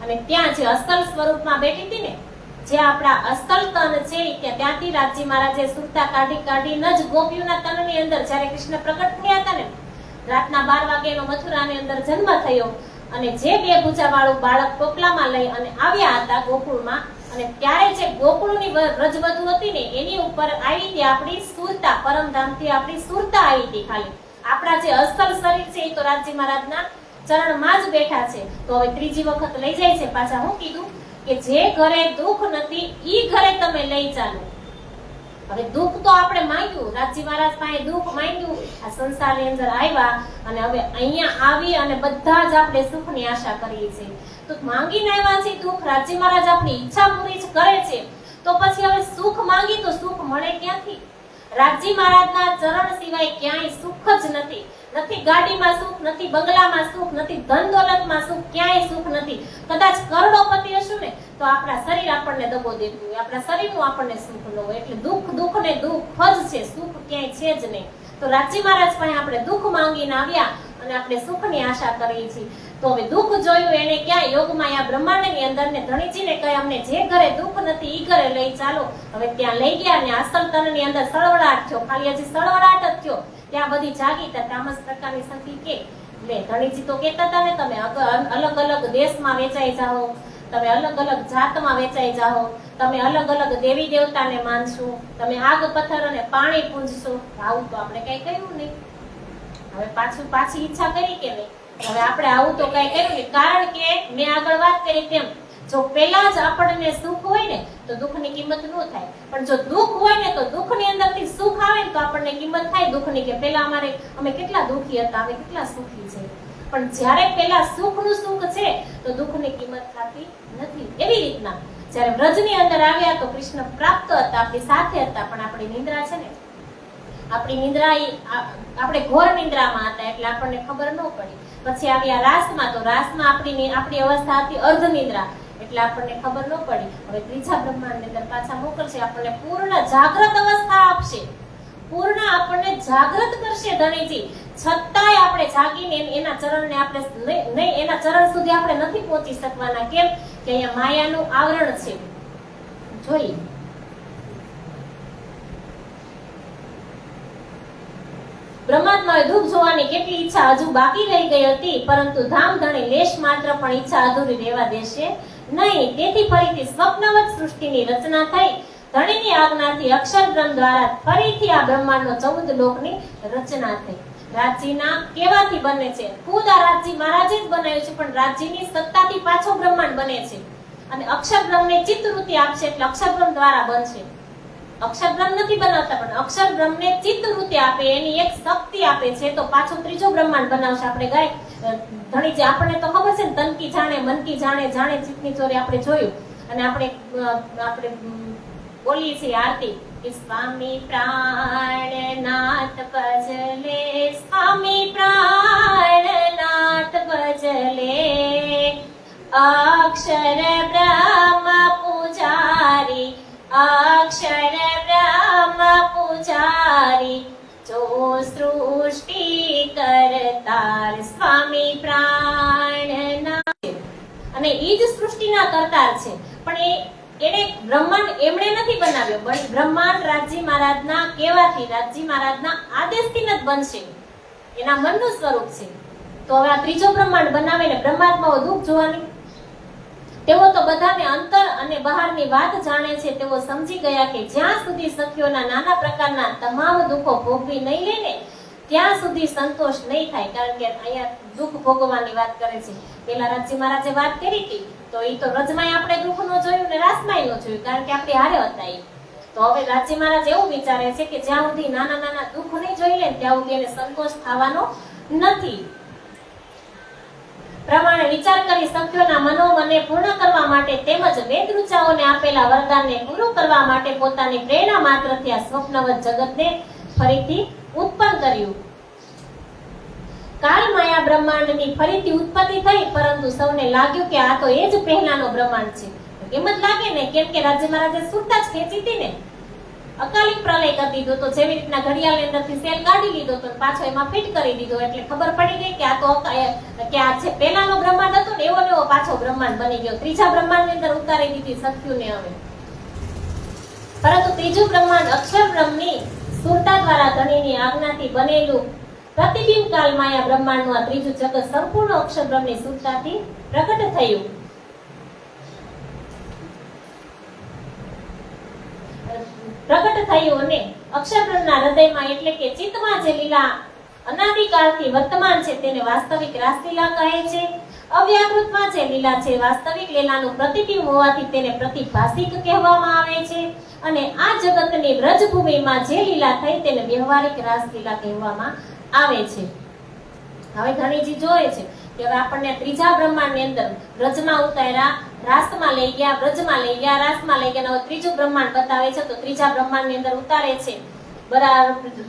અને ત્યાં જે અસલ સ્વરૂપમાં બેઠી હતી ને, જે આપણા અસલ તન છે ત્યાંથી રાજી મહારાજે સુરતા કાઢીને જ ગોપીઓના તનની અંદર જ્યારે કૃષ્ણ પ્રગટ થયા હતા ને રાતના 12 વાગ્યાનો મથુરાની અંદર જન્મ થયો અને જે 2 ભૂજા વાળું બાળક ટોપલામાં લઈ અને આવ્યા હતા ગોકુળમાં અને ત્યારે જે ગોકુળની વ્રજવધુ હતી ને એની ઉપર આવી હતી આપણી સુરતા, પરમધામથી આપણી સુરતા આવી હતી. ખાલી આપણા જે અસલ શરીર છે એ તો રાજી મહારાજના ચરણમાં જ બેઠા છે. તો હવે ત્રીજી વખત લઈ જાય છે પાછા. હું કીધું કે જે ઘરે દુઃખ નથી ઈ ઘરે તમે લઈ ચાલો. હવે દુઃખ તો આપણે માંગ્યું, રાજી મહારાજ પાસે દુઃખ માંગ્યું, આ સંસારની અંદર આવ્યા અને હવે અહીંયા આવી અને બધા જ આપણે સુખની આશા કરીએ છીએ. તો માંગીને આવ્યા છે દુઃખ, રાજી મહારાજ આપણી ઈચ્છા પૂરી જ કરે છે તો પછી હવે સુખ માંગી તો સુખ મળે ક્યાંથી? રાજી મહારાજના ચરણ સિવાય ક્યાંય સુખ જ નથી. નથી ગાડીમાં સુખ, નથી બંગલામાં સુખ, નથી ધન દોલતમાં સુખ, ક્યાંય સુખ નથી. કદાચ કરોડોપતિ હશું ને તો આપણા શરીર આપણને દબો દેતું હોય, આપણા શરીરનું આપણને સુખ ન હોય. એટલે દુઃખ ને દુઃખ જ છે, સુખ ક્યાંય છે જ નહીં. તો રાજી મહારાજ પાસે આપણે દુઃખ માંગીને આવ્યા અને આપણે સુખની આશા કરીએ છીએ. તો હવે દુઃખ જોયું એને ક્યાં? યોગમાયા બ્રહ્માંડની અંદર ને ધણીજીને કહે અમને જે ઘરે દુઃખ નથી ઈ ઘરે લઈ ચાલો. હવે ત્યાં લઈ ગયા અને અસલ તનની અંદર સળવળાટ થયો, ખાલી હજી સળવળાટ જ થયો. ત્યાં બધી જાગી. તામસ પ્રકારની સખી કે લે ધણીજી તો કહેતા હતા ને, તમે અલગ અલગ દેશમાં વેચાઈ જાઓ, તમે અલગ અલગ જાતમાં વેચાઈ જાઓ, તમે અલગ અલગ દેવી દેવતાને માનશો, તમે આગ પથ્થર અને પાણી પૂંજશો. આવું તો આપણે કઈ કર્યું નહીં. હવે પાછી ઈચ્છા કરી કે નહીં? હવે આપણે આવું તો કઈ કર્યું નહીં. કારણ કે મેં આગળ વાત કરી તેમ, જો પેલા જ આપણને સુખ હોય ને તો દુઃખની કિંમત ન થાય, પણ જો દુઃખ હોય ને તો દુઃખની અંદરથી સુખ આવે ને તો આપણને કિંમત થાય દુઃખની, કે પેલા અમે કેટલા દુઃખી હતા, હવે કેટલા સુખી છે. પણ જ્યારે પેલા સુખનું સુખ છે તો દુઃખની કિંમત થતી નથી. એવી રીતના જ્યારે વ્રજની અંદર આવ્યા તો કૃષ્ણ પ્રાપ્ત હતા, આપણી સાથે હતા, પણ આપણી નિંદ્રા છે ને, આપણી નિંદ્રા આપણે ઘોર નિંદ્રામાં હતા એટલે આપણને ખબર ન પડી. પછી આવ્યા રાસમાં, તો રાસમાં આપણી અવસ્થા હતી અર્ધ નિંદ્રા એટલે આપણને ખબર ન પડી. હવે ત્રીજા બ્રહ્માંડની અંદર પાછા મોકલશે, આપણને પૂર્ણ જાગ્રત અવસ્થા આપશે, પૂર્ણ આપણને જાગ્રત કરશે ધણીજી. છતાંય આપણે જાગીને એના ચરણને આપણે નહીં, એના ચરણ સુધી આપણે નથી પહોંચી શકવાના. કેમ કે અહીંયા માયાનું આવરણ છે. જોઈએ બ્રહ્માત્માએ દુઃખ જોવાની કેટલી ઈચ્છા હજુ બાકી રહી ગઈ હતી, પરંતુ ધામધણી લેશ માત્ર પણ ઈચ્છા અધૂરી રહેવા દેશે નહીં. તેથી ફરીથી સ્વપ્નવત સૃષ્ટિની રચના થઈ. ધણીની આજ્ઞાથી અક્ષર બ્રહ્મ દ્વારા ફરીથી આ બ્રહ્માંડનો 14 લોકની રચના થઈ. રાજ્યના કેવાથી બને છે? ખુદ આ રાજ્ય મહારાજે જ બનાવ્યું છે, પણ રાજ્યની સત્તાથી પાછો બ્રહ્માંડ બને છે. અને અક્ષર બ્રહ્મને ચિત્તવૃત્તિ આપશે એટલે અક્ષર બ્રહ્મ દ્વારા બનશે. અક્ષર બ્રહ્મ નથી બનાવતા, પણ અક્ષર બ્રહ્મને ચિત્તવૃત્તિ આપે, એની એક શક્તિ આપે છે, તો પાછો ત્રીજો બ્રહ્માંડ બનાવશે. આપણે ગાય ઘણી છે, આપણને તો ખબર છે ને, તનકી જાણે મનકી જાણે, જાણે ચિત્તની ચોરી આપણે જોયું. અને આપણે બોલીએ છીએ આરતી, સ્વામી પ્રાણનાથ ભજલે, સ્વામી પ્રાણનાથ ભજલે, અક્ષર બ્રહ્મ પૂજારી, અક્ષર બ્રહ્મ પૂજારી, જો સૃષ્ટિ કરતાર, સ્વામી પ્રાણનાથ. અને ઈ જ સૃષ્ટિના કરતાર છે, પણ એને બ્રહ્માંડ એમણે નથી બનાવ્યો, બ્રહ્માંડ રાજી મહારાજના કહેવાથી, રાજી મહારાજના આદેશથી જ બનશે, એના મનનું સ્વરૂપ છે. તો હવે આ ત્રીજો બ્રહ્માંડ બનાવે ને બ્રહ્માત્માઓ દુઃખ જોવાની, તેઓ તો બધાને અંતર અને બહારની વાત જાણે છે. તેઓ સમજી ગયા કે જ્યાં સુધી સખીઓના નાના પ્રકારના તમામ દુઃખો ભોગવી નહીં લે ને ત્યાં સુધી સંતોષ નહીં થાય. કારણ કે અહીંયા દુઃખ ભોગવવાની વાત કરે છે. પેલા રાજી મહારાજે વાત કરી હતી, તો એ તો રજમાય આપણે દુઃખ નો જોયું ને રાસમાય નો જોયું, કારણ કે આપણે હારે હતા એ. તો હવે રાજી મહારાજ એવું વિચારે છે કે જ્યાં સુધી નાના નાના દુઃખ નહીં જોઈ લે ત્યાં સુધી એને સંતોષ થવાનો નથી. પ્રમાણે વિચાર કરી સખીઓના મનોમનને પૂર્ણ કરવા માટે તેમજ વેદ ઋચાઓને આપેલા વરદાનને પૂરું કરવા માટે પોતાની પ્રેરણા માત્રથી આ સ્વપ્નવત જગતને ફરીથી ઉત્પન્ન કર્યું. કાલ માયા બ્રહ્માંડની ફરીથી ઉત્પત્તિ થઈ, પરંતુ સૌને લાગ્યું કે આ તો એ જ પહેલાનો બ્રહ્માંડ છે. એમ જ લાગે ને, કેમ કે રાજ્ય મહારાજે સુરતા જ ખેંચી હતી ને, અકાલિક પ્રલય કરી દીધો. તો જેવી રીતના ઘડિયાળની અંદરથી સેલ કાઢી લીધો તો પાછો એમાં ફિટ કરી દીધો, એટલે ખબર પડી ગઈ કે આ તો કે આ જે પહેલાનો બ્રહ્માંડ હતો ને એવો ને એવો પાછો બ્રહ્માંડ બની ગયો. ત્રીજા બ્રહ્માંડની અંદર ઉતારી દીધી સખીઓને હવે. પરંતુ ત્રીજું બ્રહ્માંડ અક્ષર બ્રહ્મની સુરતા દ્વારા ધણીની આજ્ઞાથી બનેલું પ્રતિબિંબ કાલ માયા બ્રહ્માંડનું આ ત્રીજું જગત સંપૂર્ણ અક્ષર બ્રહ્મની સુરતાથી પ્રગટ થયું. અને અક્ષર બ્રહ્મના હૃદયમાં એટલે કે ચિત્તમાં જે લીલા અનાદિકાળથી વર્તમાન છે તેને વાસ્તવિક રાસલીલા કહે છે. અવ્યાકૃતમાં જે લીલા છે વાસ્તવિક લીલાનું પ્રતિબિંબ હોવાથી તેને પ્રતિભાષિક કહેવામાં આવે છે. અને આ જગતની વ્રજભૂમિમાં જે લીલા થઈ તેને વ્યવહારિક રાસલીલા કહેવામાં આવે છે. હવે ધણીજી જોયે છે કે હવે આપણને ત્રીજા બ્રહ્માંડની અંદર વ્રજમાં ઉતાર્યા, રાસમાં લઈ ગયા, વ્રજમાં લઈ ગયા, રાસમાં લઈ ગયા. હવે ત્રીજું બ્રહ્માંડ બતાવે છે. તો ત્રીજા બ્રહ્માંડની અંદર ઉતારે છે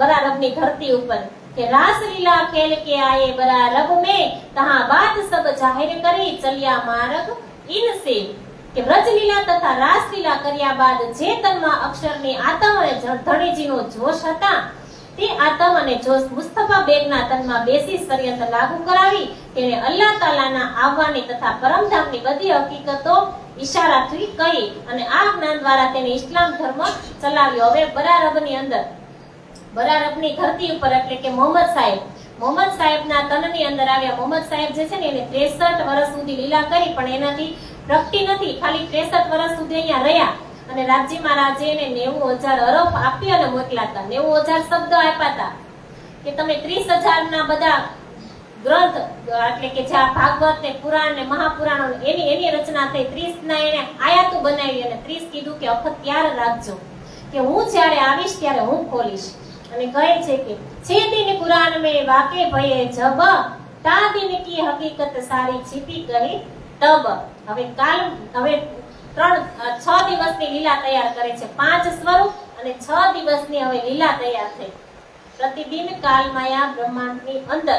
બરારબની ધરતી ઉપર કે રાસલીલા ખેલ કે આયે બરારબ में तहां बात सब जाहिर કરી ચલ્યા માર્ગ ઇનસે. કે વ્રજલીલા તથા રાસલીલા કર્યા બાદ જે તનમાં અક્ષરની આતમ અને ધણીજીનો જોશ હતા તે આતમ અને જોશ મુસ્તફા બેગના તનમાં બેસી ષડયંત્ર લાગુ કરાવી તેને અલ્લાહ તાલાના આવવાની તથા પરમધામની બધી હકીકતો ઈશારાથી કહી અને આ જ્ઞાન દ્વારા તેને ઇસ્લામ ધર્મ ચલાવ્યો. હવે બરારબની અંદર, બરારબની ધરતી ઉપર એટલે કે મોહમ્મદ સાહેબ મોહમ્મદ સાહેબના તનની અંદર આવ્યા. મોહમ્મદ સાહેબ જે છે ને એને 63 વર્ષ સુધી લીલા કરી, પણ એનાથી પ્રગટી નથી. ખાલી 63 વર્ષ સુધી અહીંયા રહ્યા અને રાજી મહારાજે એને 90,000 અરબ આપી અને મોકલ્યા હતા. 90,000 શબ્દો આપ્યા હતા કે તમે 30,000 ના બધા ગ્રંથ, એટલે કે જે ભાગવત ને પુરાણ ને મહાપુરાણો એની રચના થઈ. 30 ના એને આયાતો બનાવી અને 30 કીધું કે અખત ત્યાર રાખજો કે હું જ્યારે આવીશ ત્યારે હું ખોલીશ. અને કહે છે કે છે દિન કુરાન में वाके भये जब ता दिन की हकीकत सारी छिपी गई तब. હવે 6 દિવસની લીલા તૈયાર કરે છે. 5 સ્વરૂપ અને 6 દિવસની હવે લીલા તૈયાર થઈ. પ્રતિદિન કાલમાયા બ્રહ્માંડની અંદર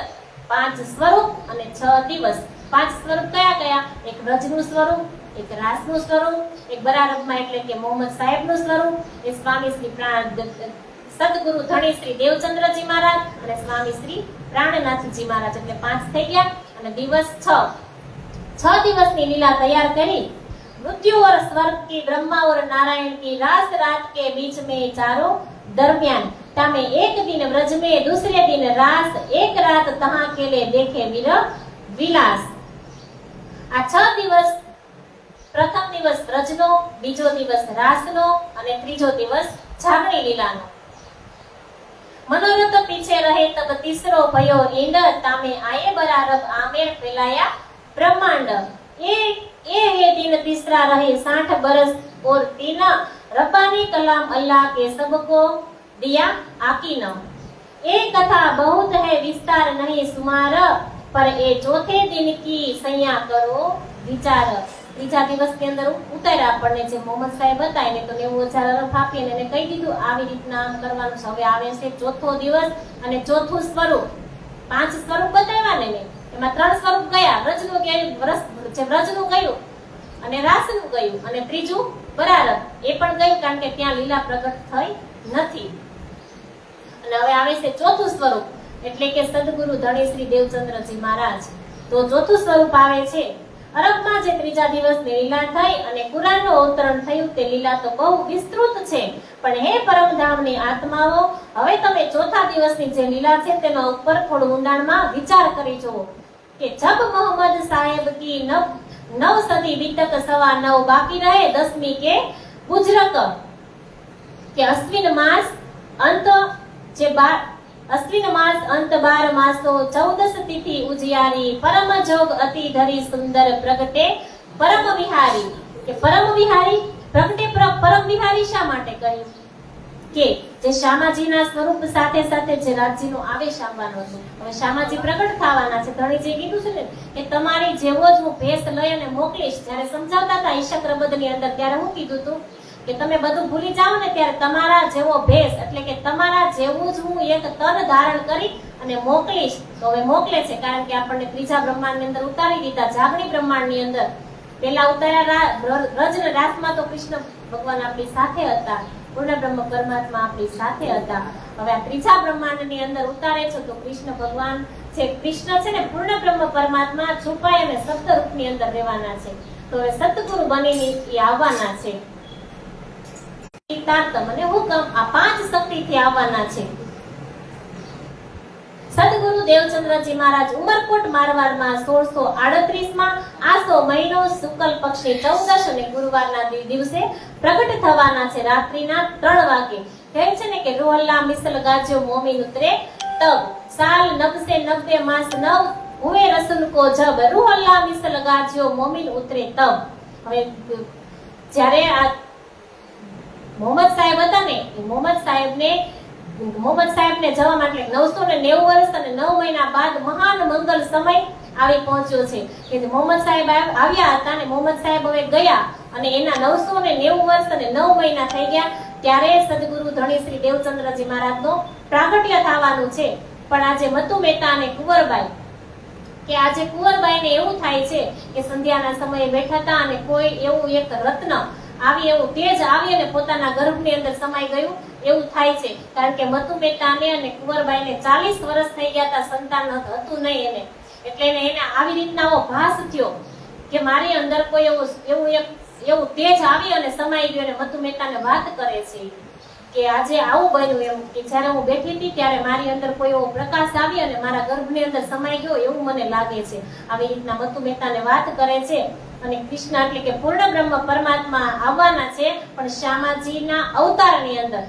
5 સ્વરૂપ અને 6 દિવસ. 5 સ્વરૂપ કયા કયા? એક વ્રજનું સ્વરૂપ, એક રાસનું સ્વરૂપ, એક બરારબમાં એટલે કે મોહમ્મદ સાહેબનું સ્વરૂપ, એ સ્વામી શ્રી સદગુરુ ધણી શ્રી દેવચંદ્રજી મહારાજ અને સ્વામી શ્રી પ્રાણનાથજી મહારાજ, એટલે 5 થઈ ગયા. અને દિવસ 6 દિવસની લીલા તૈયાર કરી. मृत्यु और स्वर्ग की ब्रह्मा और नारायण की रास रात के बीच में चारों दरमियान तामे एक दिन व्रज में दूसरे दिन रास एक रात तहाँ के लिए देखे विलास. આ 6 દિવસ, પ્રથમ દિવસ વ્રજનો, બીજો દિવસ રાસનો અને ત્રીજો દિવસ જાગણી લીલાનો. मनोरथ पीछे रहे तब तीसरो भयो इंड तामे आए बरारब आमेर फैलाया ब्रह्मांड. ये दिन तीसरा रहे 60 बरस और 3 रब्बानी कलाम अल्लाह के सबको दिया आकीन. ये कथा बहुत है विस्तार नहीं सुमार पर ये चौथे दिन की सैया करो विचार. ત્રીજા દિવસની અંદર ઉતાર્યા આપણને જે મોહમ્મદ સાહેબ હતા એને તો 90,000 અરબ આપીને એને કહી દીધું આવી રીતના આમ કરવાનું છે. હવે આવે છે ચોથો દિવસ અને ચોથું સ્વરૂપ. 5 સ્વરૂપ બતાવ્યા ને એમાં 3 સ્વરૂપ ગયા. વ્રજનું ગયું અને રાસનું ગયું અને ત્રીજું બરારબ એ પણ ગયું, કારણ કે ત્યાં લીલા પ્રગટ થઈ નથી. અને હવે આવે છે ચોથું સ્વરૂપ એટલે કે સદગુરુ ધણી શ્રી દેવચંદ્રજી મહારાજ. તો ચોથું સ્વરૂપ આવે છે અરબમાં જે ત્રીજા દિવસની લીલા થઈ અને કુરાનનું અવતરણ થયું. તે લીલા તો બહુ વિસ્તૃત છે, પણ હે પરમધામની આત્માઓ, હવે તમે ચોથા દિવસની જે લીલા છે તેના ઉપર થોડું ઊંડાણમાં વિચાર કરી જુઓ કે જબ મોહમ્મદ સાહેબ કી 9 સદી બીતક 9.25 બાકી રહે 10મી के गुजरक કે અશ્વિન માસ અંત 12 मासो 14 तिथि उजियारी परम जोग अति धरी सुंदर प्रगटे परम विहारी. કે પરમ વિહારી પ્રગટે પરમ વિહારી શા માટે કહ્યું? કે જે શામાજીના સ્વરૂપ સાથે સાથે જે રાજ્યનો આવેશ આવવાનો છે. હવે શામાજી પ્રગટ થવાના છે. ધણીજીએ કીધું છે ને કે તમારી જેવો જ હું ભેસ લઈ અને મોકલીશ. જ્યારે સમજાવતા હતા ઈશક્રબદની અંદર ત્યારે હું કીધું હતું કે તમે બધું ભૂલી જાઓ ને ત્યારે તમારા જેવો ભેસ એટલે કે તમારા જેવું જ હું એક તન ધારણ કરી અને મોકલીશ. તો હવે મોકલે છે, કારણ કે આપણને ત્રીજા બ્રહ્માંડની અંદર ઉતારી દીધા. જાગણી બ્રહ્માંડની અંદર પેલા ઉતાર્યા રજ ને રાસમાં તો કૃષ્ણ ભગવાન આપણી સાથે હતા, પૂર્ણ બ્રહ્મ પરમાત્મા આપણી સાથે હતા. હવે આ ત્રીજા બ્રહ્માંડની અંદર ઉતારે છે તો કૃષ્ણ ભગવાન છે, કૃષ્ણ છે ને પૂર્ણ બ્રહ્મ પરમાત્મા છુપાય અને શબ્દ રૂપની અંદર રહેવાના છે. તો હવે સતગુરુ બનીને આવવાના છે. મને હુકમ આ 5 શક્તિથી આવવાના છે. સદગુરુ દેવચંદ્રજી મહારાજ ઉમરકોટ મારવાડમાં 1638માં આસો મહિનો શુક્લ પક્ષની 14 અને ગુરુવારના દિવસે પ્રગટ થવાના છે. રાત્રિના 3 વાગે કહે છે ને કે રોહલ્લા મિસલ ગાજો મોમીન ઉતરે તબ સાલ 90 માસ 9 હુએ રસુલ કો જબ રોહલ્લા મિસલ ગાજો મોમીન ઉતરે તબ. હવે જ્યારે આ મોહમ્મદ સાહેબ હતા ને, મોહમ્મદ સાહેબને જવા માટે 990 વર્ષ અને 9 મહિના બાદ મહાન મંગલ સમય આવી પહોંચ્યો છે કે મોહમ્મદ સાહેબ આવ્યા હતા અને મોહમ્મદ સાહેબ હવે ગયા અને એના 990 વર્ષ અને 9 મહિના થઈ ગયા. ત્યારે સદગુરુ ધણી શ્રી દેવચંદ્રજી મહારાજનો પ્રાગટ્ય થવાનું છે. પણ આજે મતુ મહેતા અને કુંવરબાઈ કે આજે કુંવરબાઈને એવું થાય છે કે સંધ્યાના સમયે બેઠા હતા અને કોઈ એવું એક રત્ન આવી, એવું તેજ આવી અને પોતાના ગર્ભની અંદર સમાઈ ગયું એવું થાય છે. કારણ કે મતુ મહેતાને અને કુંવરબાઈને 40 વર્ષ થઈ ગયા હતા, સંતાન હતું નહીં એને. એટલે એને આવી રીતના ભાસ થયો કે મારી અંદર કોઈ એવું તેજ આવી અને સમાઈ ગયું અને મતુ મહેતાને વાત કરે છે કે આજે આવું બન્યું એમ કે જ્યારે હું બેઠી હતી ત્યારે મારી અંદર કોઈ એવો પ્રકાશ આવી અને મારા ગર્ભની અંદર સમાઈ ગયો એવું મને લાગે છે. આવી રીતના મતુ મહેતાને વાત કરે છે. અને કૃષ્ણ એટલે કે પૂર્ણ બ્રહ્મ પરમાત્મા આવવાના છે, પણ શ્યામાજીના અવતારની અંદર.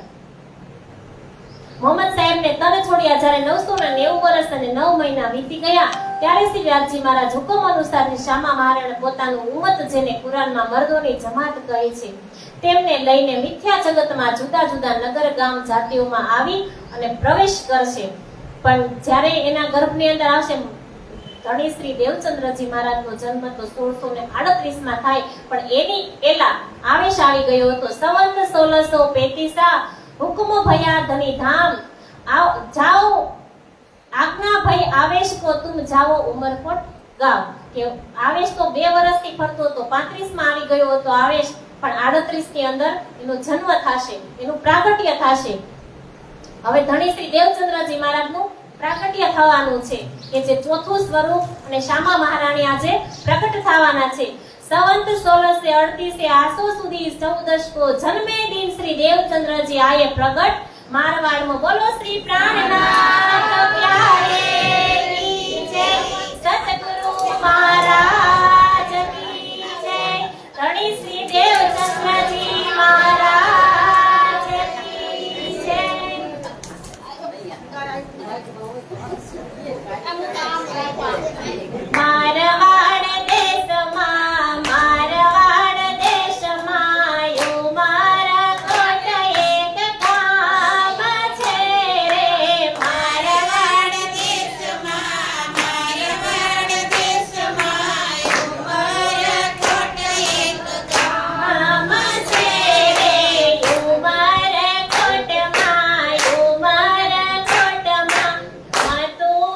મોહમ્મદ સાહેબને તન છોડ્યા જ્યારે 990 વર્ષ અને 9 મહિના વીતી ગયા ત્યારે શ્રી વ્યાસજી મહારાજ હુકમ અનુસાર શ્યામા મહારાણે પોતાનું ઉમ્મત જેને કુરાનમાં મર્દોની જમાત કહે છે તેમને લઈને મિથ્યા જગતમાં જુદા જુદા નગર ગામ જાતિઓમાં આવી અને પ્રવેશ કરશે. પણ જ્યારે એના ગર્ભની અંદર આવશે, ધણી શ્રી દેવચંદ્રજી મહારાજનો જન્મ તો 1638 માં થાય, પણ એની પહેલા આવેશ આવી ગયો હતો. સંવંત 1635 હુકમો ભયા ધની ધામ જાઓ આજ્ઞા ભય આવેશ કો તુમ જાઓ ઉમરકોટ ગાવ. કે આવેશ તો 2 વર્ષથી ફરતો હતો, 35 માં આવી ગયો હતો આવેશ, પણ 38 ની અંદર એનો જન્મ થશે, એનું પ્રાગટ્ય થશે. હવે ધણી શ્રી દેવચંદ્રજી મહારાજનું પ્રાગટ્ય થવાનું છે કે જે ચોથું સ્વરૂપ અને શ્યામા મહારાણી આજે પ્રકટ થવાના છે. સંવંત 1638 આસો સુધી 14 को जन्मे दिन श्री देवचंद्र जी आए प्रगट. मारवाड़ में बोलो श्री प्राणनाथ प्यारे की जय, सतगुरु महाराज की जय, धनी श्री देवचंद्र जी महाराज की जय. मारवाड़ देशમાં મારવાડ દેશમાં યો મારા કોટ એક ગામ છે રે. મારવાડ દેશમાં યો મારા કોટ એક ગામ છે રે. યો મારા કોટમાં તું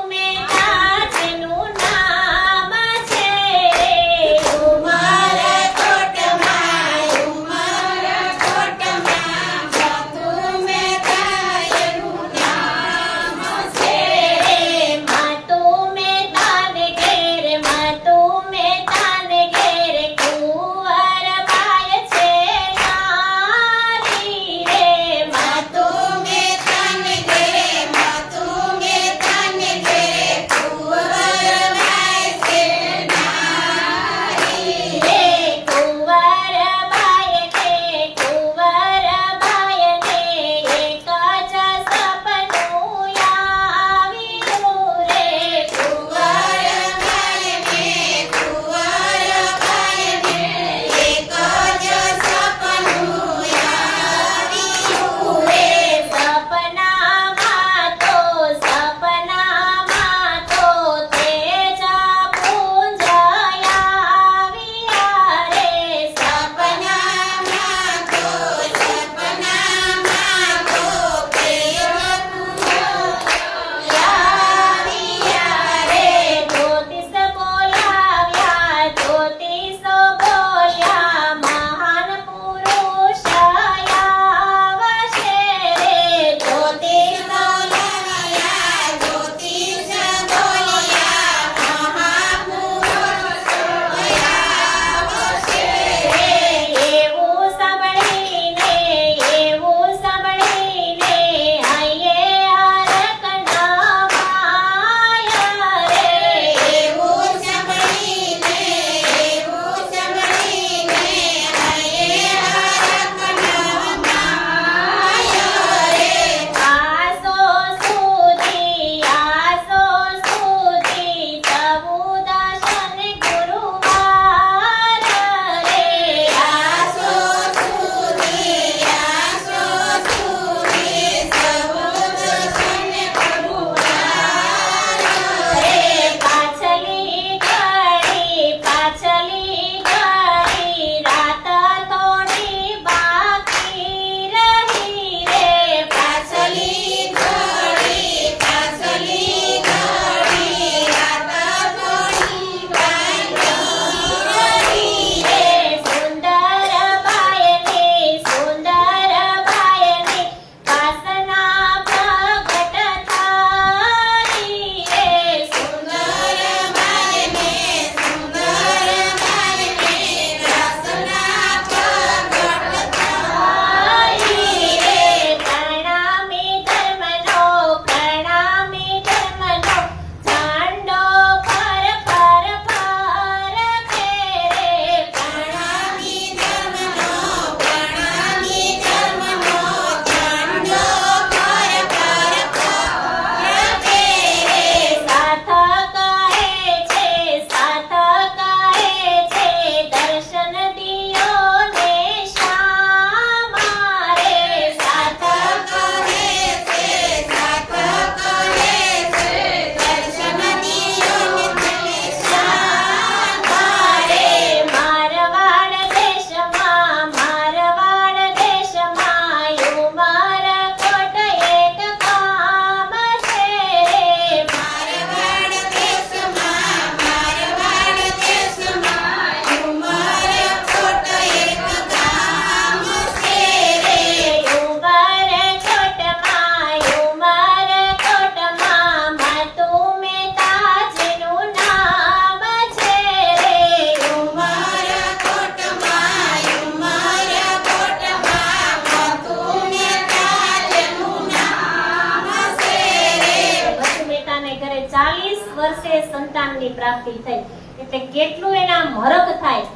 છે સંતાનની પ્રાપ્તિ થઈ. એટલે કેટલું એના હરખ થાય.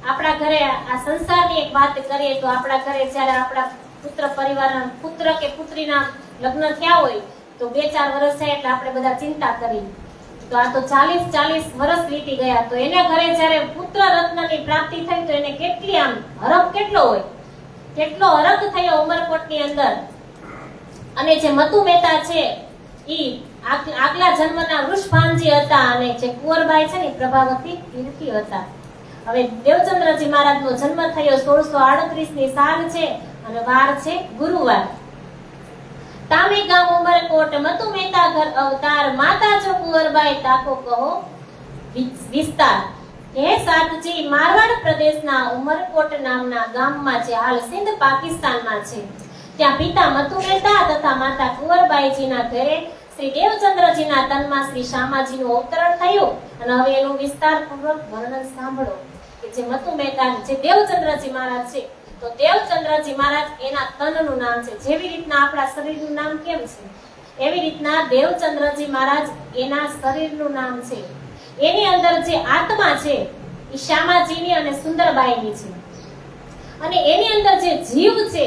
આપણા ઘરે આ સંસારની એક વાત કરીએ તો આપણા ઘરે જ્યારે આપણા પુત્ર પરિવારના પુત્ર કે પુત્રીના લગ્ન થયા હોય તો 2-4 વર્ષ થાય એટલે આપણે બધા ચિંતા કરી. તો આ તો 40 વર્ષ વીતી ગયા. તો એના ઘરે જ્યારે પુત્ર રત્નની પ્રાપ્તિ થઈ તો એને કેટલી આમ હરખ કેટલો હોય, કેટલો હરખ થયો ઉમરકોટની અંદર. અને જે મતુ મહેતા છે ઈ આગલા જન્મના વૃષભાનજી હતા અને જે કુંવરબાઈ છે ને પ્રભાવતી કીર્તિ હતા. હવે દેવચંદ્રજી મહારાજનો જન્મ થયો 1638 ની સાલ છે અને વાર છે ગુરુવાર. તામે ગામ ઉમરકોટ મતુ મહેતા ઘર અવતાર માતા જો કુંવરબાઈ તાકો કહો વિસ્તાર. હે સાતજી, મારવાડ પ્રદેશના ઉમરકોટ નામના ગામમાં જે હાલ સિંધ પાકિસ્તાનમાં છે ત્યાં પિતા મતુ મહેતા તથા માતા કુંવરબાઈજીના ઘરે શ્રી દેવચંદ્રજીના તનમાં શ્રી શામાજીનું અવતરણ થયું. અને હવે એનું વિસ્તારપૂર્વક વર્ણન સાંભળો કે જે મતુ મહેતા જે દેવચંદ્રજી મહારાજ છે તો દેવચંદ્રજી મહારાજ એના તનનું નામ છે. જેવી રીતના આપણા શરીરનું નામ કેમ છે એવી રીતના દેવચંદ્રજી મહારાજ એના શરીરનું નામ છે. એની અંદર જે આત્મા છે એ શ્યામાજીની અને સુંદરબાઈની છે. અને એની અંદર જે જીવ છે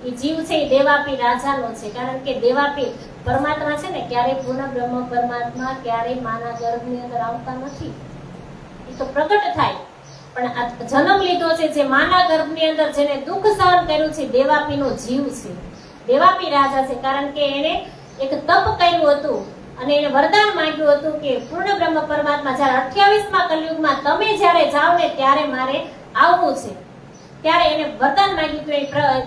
એ જીવ છે એ દેવાપી રાજાનો છે. કારણ કે દેવાપી પરમાત્મા છે ને ક્યારેય પૂર્ણ બ્રહ્મ પરમાત્મા ક્યારેય માના ગર્ભની અંદર આવતા નથી. એ તો પ્રગટ થાય પણ આ જન્મ લીધો છે જે માના ગર્ભની અંદર જેને દુઃખ સહન કર્યું છે દેવાપીનો જીવ છે, દેવાપી રાજા છે. કારણ કે એને એક તપ કર્યું હતું અને એને વરદાન માંગ્યું હતું કે પૂર્ણ બ્રહ્મ પરમાત્મા જ્યારે 28મા કલયુગમાં તમે જ્યારે જાઓ ને ત્યારે મારે આવવું છે. ત્યારે એને વરદાન માંગ્યું હતું.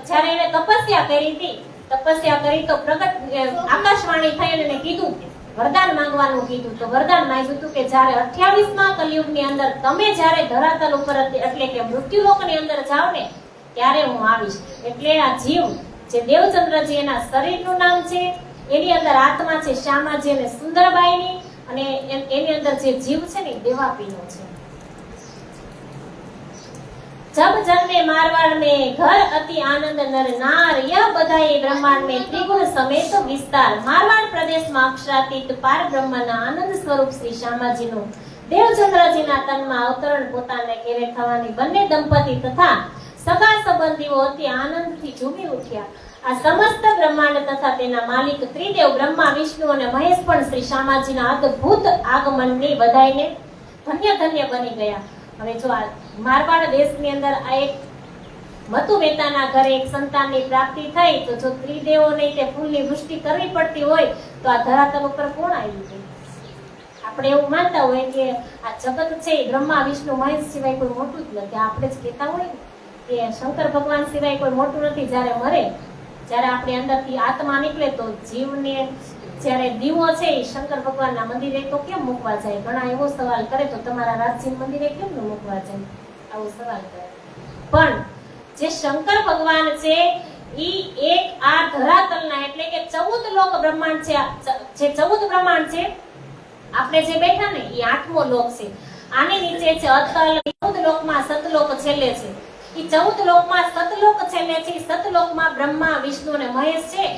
જ્યારે એને તપસ્યા કરી હતી, તપસ્યા કરી તો પ્રગટ આકાશવાણી થઈ અને એને કીધું વરદાન માંગવાનું કીધું. તો વરદાન માંગ્યું હતું કે જ્યારે 28મા કલયુગની અંદર તમે જ્યારે ધરાતલ ઉપર એટલે કે મૃત્યુલોકની અંદર જાઓ ને ત્યારે હું આવીશ. એટલે આ જીવ જે દેવચંદ્રજી એના શરીરનું નામ છે, એની અંદર આત્મા છે શ્યામાજી અને સુંદરબાઈની, અને એની અંદર જે જીવ છે ને દેવાપીનો છે. जब जन्मे मारवाड़ में घर अति आनंद नर नार यह बधाई ब्रह्मांड में त्रिगुण समेत विस्तार. मारवाड़ प्रदेश में अक्षरातीत पार ब्रह्मना आनंद स्वरूप श्री श्यामाजीનું દેવચંદ્રજીના તનમાં અવતરણ પોતાને ઘેરે થવાની બંને દંપતી તથા સગા સંબંધીઓ અતિ આનંદથી ઝૂમી ઉઠ્યા. આ સમસ્ત બ્રહ્માંડ તથા તેના માલિક ત્રિદેવ બ્રહ્મા વિષ્ણુ અને મહેશ પણ શ્રી શ્યામાજીના અદ્ભુત આગમનની બધાઈને ધન્ય ધન્ય બની ગયા. હવે જો આ મારવાડ દેશની અંદર આ એક મતુ મહેતાના ઘરે એક સંતાનની પ્રાપ્તિ થઈ તો જો ત્રિદેવોને તે ફૂલની વૃષ્ટિ કરવી પડતી હોય તો આ ધરાતલ ઉપર કોણ આવ્યું છે? આપણે એવું માનતા હોય કે આ જગત છે એ બ્રહ્મા વિષ્ણુ મહેશ સિવાય કોઈ મોટું જ નથી. આપણે જ કહેતા હોય કે શંકર ભગવાન સિવાય કોઈ મોટું નથી. જ્યારે મરે જ્યારે આપણે અંદરથી આત્મા નીકળે તો જીવને જ્યારે દીવો છે એ શંકર ભગવાનના મંદિરે તો કેમ મૂકવા જાય? ઘણા એવો સવાલ કરે તો તમારા રાજજી મંદિરે કેમ ન મૂકવા જાય? આવો સવાલ કરે. પણ જે શંકર ભગવાન છે ઈ એક આ ધરાતલના એટલે કે 14 લોક બ્રહ્માંડ છે. જે 14 બ્રહ્માંડ છે આપણે જે બેઠા ને એ 8મો લોક છે. આની નીચે છે અતલ. 14 લોકમાં સતલોક છેલ્લે છે. એ 14 લોકમાં સતલોક છેલ્લે છે. સતલોકમાં બ્રહ્મા વિષ્ણુ અને મહેશ છે.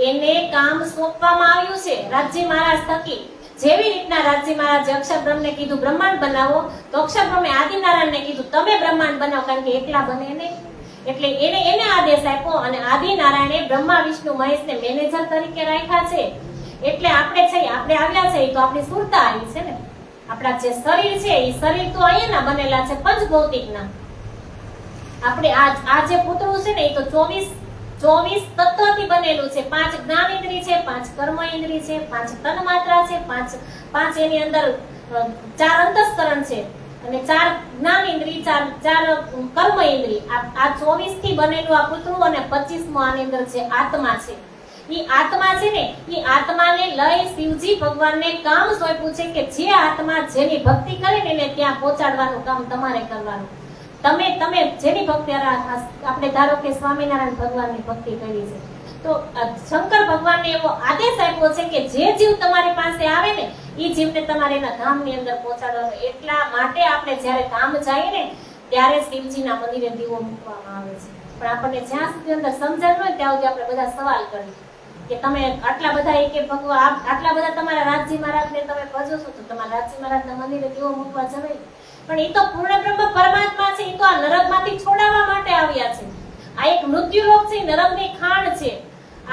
એને કામ સોંપવામાં આવ્યું છે રાજજી મહારાજ થકી. જેવી રીતના રાજજી મહારાજે અક્ષરબ્રહ્મને કીધું બ્રહ્માંડ બનાવો તો અક્ષરબ્રહ્મે આદિનારાયણને કીધું તમે બ્રહ્માંડ બનાવો, કારણ કે એકલા બને નહીં. એટલે એને આદેશ આપ્યો અને આદિનારાયણે બ્રહ્મા વિષ્ણુ મહેશને મેનેજર તરીકે રાખ્યા છે. એટલે આપણે આવ્યા છે તો આપણી સુરતા આવી છે ને. આપણા જે શરીર છે એ શરીર તો અહીંયાના બનેલા છે પંચભૌતિકના. આપણે આ જે પૂતળું છે ને એ તો 24 તત્વથી બનેલું છે. 5 જ્ઞાન ઇન્દ્રિય છે, 5 કર્મ ઇન્દ્રિય છે, 5 તન્માત્રા છે, 5 એની અંદર 4 અંતસ્કરણ છે અને 4 જ્ઞાન ઇન્દ્રિય, 4 કર્મ ઇન્દ્રિય. આ 24 થી બનેલું આ પૂતળું અને 25મો આની અંદર જે આત્મા છે એ આત્મા છે ને એ આત્માને લઈ શિવજી ભગવાનને કામ સોંપ્યું છે કે જે આત્મા જેની ભક્તિ કરે ને એને ત્યાં પહોંચાડવાનું કામ તમારે કરવાનું. તમે જેની ભક્તિ, આપણે ધારો કે સ્વામિનારાયણ ભગવાનની ભક્તિ કરી છે તો શંકર ભગવાનને એવો આદેશ આપ્યો છે કે જે જીવ તમારી પાસે આવે ને એ જીવને તમારે એના ધામની અંદર પહોંચાડવાનો. એટલા માટે આપણે જ્યારે ધામ જઈએ ને ત્યારે શિવજીના મંદિરે દીવો મૂકવામાં આવે છે. પણ આપણને જ્યાં સુધી અંદર સમજણ હોય ત્યાં સુધી આપણે બધા સવાલ કરીએ કે તમે આટલા બધા કે ભગવાન આટલા બધા તમારા રાજજી મહારાજને તમે ભજો છો તો તમારા રાજજી મહારાજના મંદિરે દીવો મૂકવા જવાય, પણ એ તો પૂર્ણ બ્રહ્મ પરમાત્મા છે. એ તો આ નરકમાંથી છોડાવવા માટે આવ્યા છે. આ એક મૃત્યુલોક છે, નરકની ખાણ છે.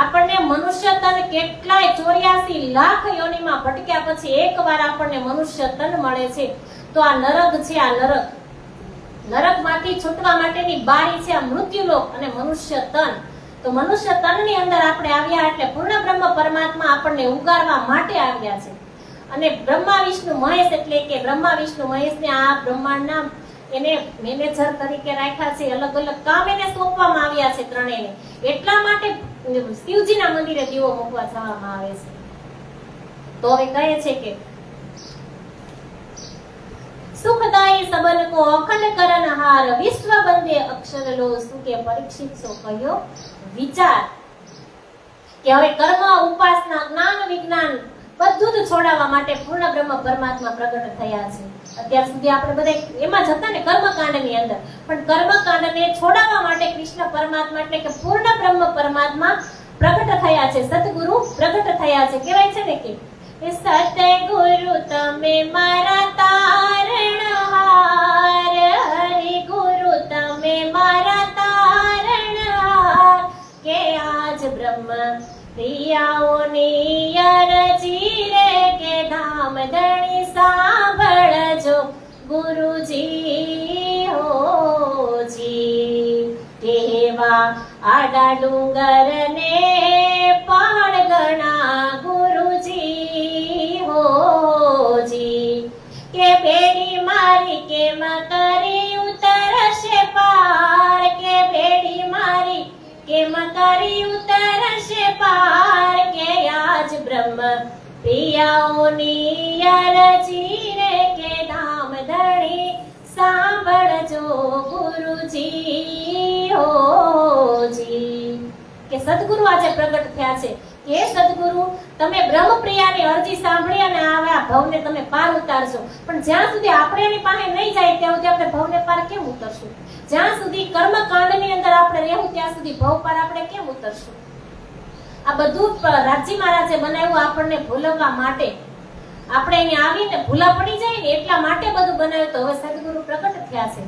આપણને મનુષ્ય તન કેટલાય 84 લાખ યોનિમાં ભટક્યા પછી એકવાર આપણને મનુષ્ય તન મળે છે. તો આ નરક છે, આ નરકમાંથી છૂટવા માટેની બારી છે આ મૃત્યુલોક અને મનુષ્ય તન. તો મનુષ્ય તનની અંદર આપણે આવ્યા એટલે પૂર્ણ બ્રહ્મ પરમાત્મા આપણને ઉગારવા માટે આવ્યા છે. અને બ્રહ્મા વિષ્ણુ મહેશ એટલે કે બ્રહ્મા વિષ્ણુ મહેશને આ બ્રહ્માંડના એને મેનેજર તરીકે રાખ્યા છે. અલગ અલગ કામ એને સોંપવામાં આવ્યા છે ત્રણેયને. એટલા માટે શિવજીના મંદિરે દીવો મૂકવા જવામાં આવે છે. તો હવે કહે છે કે સુખદાયી સબન કો અખંડ કરનહાર વિશ્વ બંદે અક્ષર લો સુકે પરીક્ષિત સો કહ્યો વિચાર. કે હવે કર્મ, ઉપાસના, જ્ઞાન, વિજ્ઞાન બધું જ છોડાવવા માટે પૂર્ણ બ્રહ્મ પરમાત્મા પ્રગટ થયા છે. અત્યાર સુધી આપણે બધા એમાં જ હતા ને કર્મકાંડની અંદર, પણ કર્મકાંડને છોડાવવા માટે કૃષ્ણ પરમાત્મા એટલે કે પૂર્ણ બ્રહ્મ પરમાત્મા પ્રગટ થયા છે, સતગુરુ પ્રગટ થયા છે. કહેવાય છે ને કે સતગુરુ તમે મારા તારણહાર, હરિ ગુરુ તમે મારા તારણહાર, કે આજ બ્રહ્મ પ્રિયાઓની અરજી રે કે ધામ ધણી સાંભળજો ગુરુજી હોજી. કેવા આડા ડુંગર ને પણ ગણા ગુરુજી હોજી. કે બેડી મારી કેમ કરી ઉતરશે પાર, કે બેડી મારી કેમ કરી ઉતરશે પાર, કે આજ બ્રહ્મ પ્રિયાઓની અરજી રે કે ધામ ધણી સાંભળજો ગુરુજી હોજી. કે સદગુરુ આજે પ્રગટ થયા છે. કે સદગુરુ તમે બ્રહ્મપ્રિયાની અરજી સાંભળી અને આવા ભવને તમે પાર ઉતારશો. પણ જ્યાં સુધી આપણે એની પાસે નહીં જાય ત્યાં સુધી આપણે ભવને પાર કેમ ઉતરશું? જ્યાં સુધી કર્મકાંડની અંદર આપણે રહેવું ત્યાં સુધી ભવ પાર આપણે કેમ ઉતરશું? આ બધું રાજજી મહારાજે બનાવ્યું આપણને ભૂલવવા માટે. આપણે અહીંયા આવીને ભૂલા પડી જાય ને એટલા માટે બધું બનાવ્યું. તો હવે સદગુરુ પ્રગટ થયા છે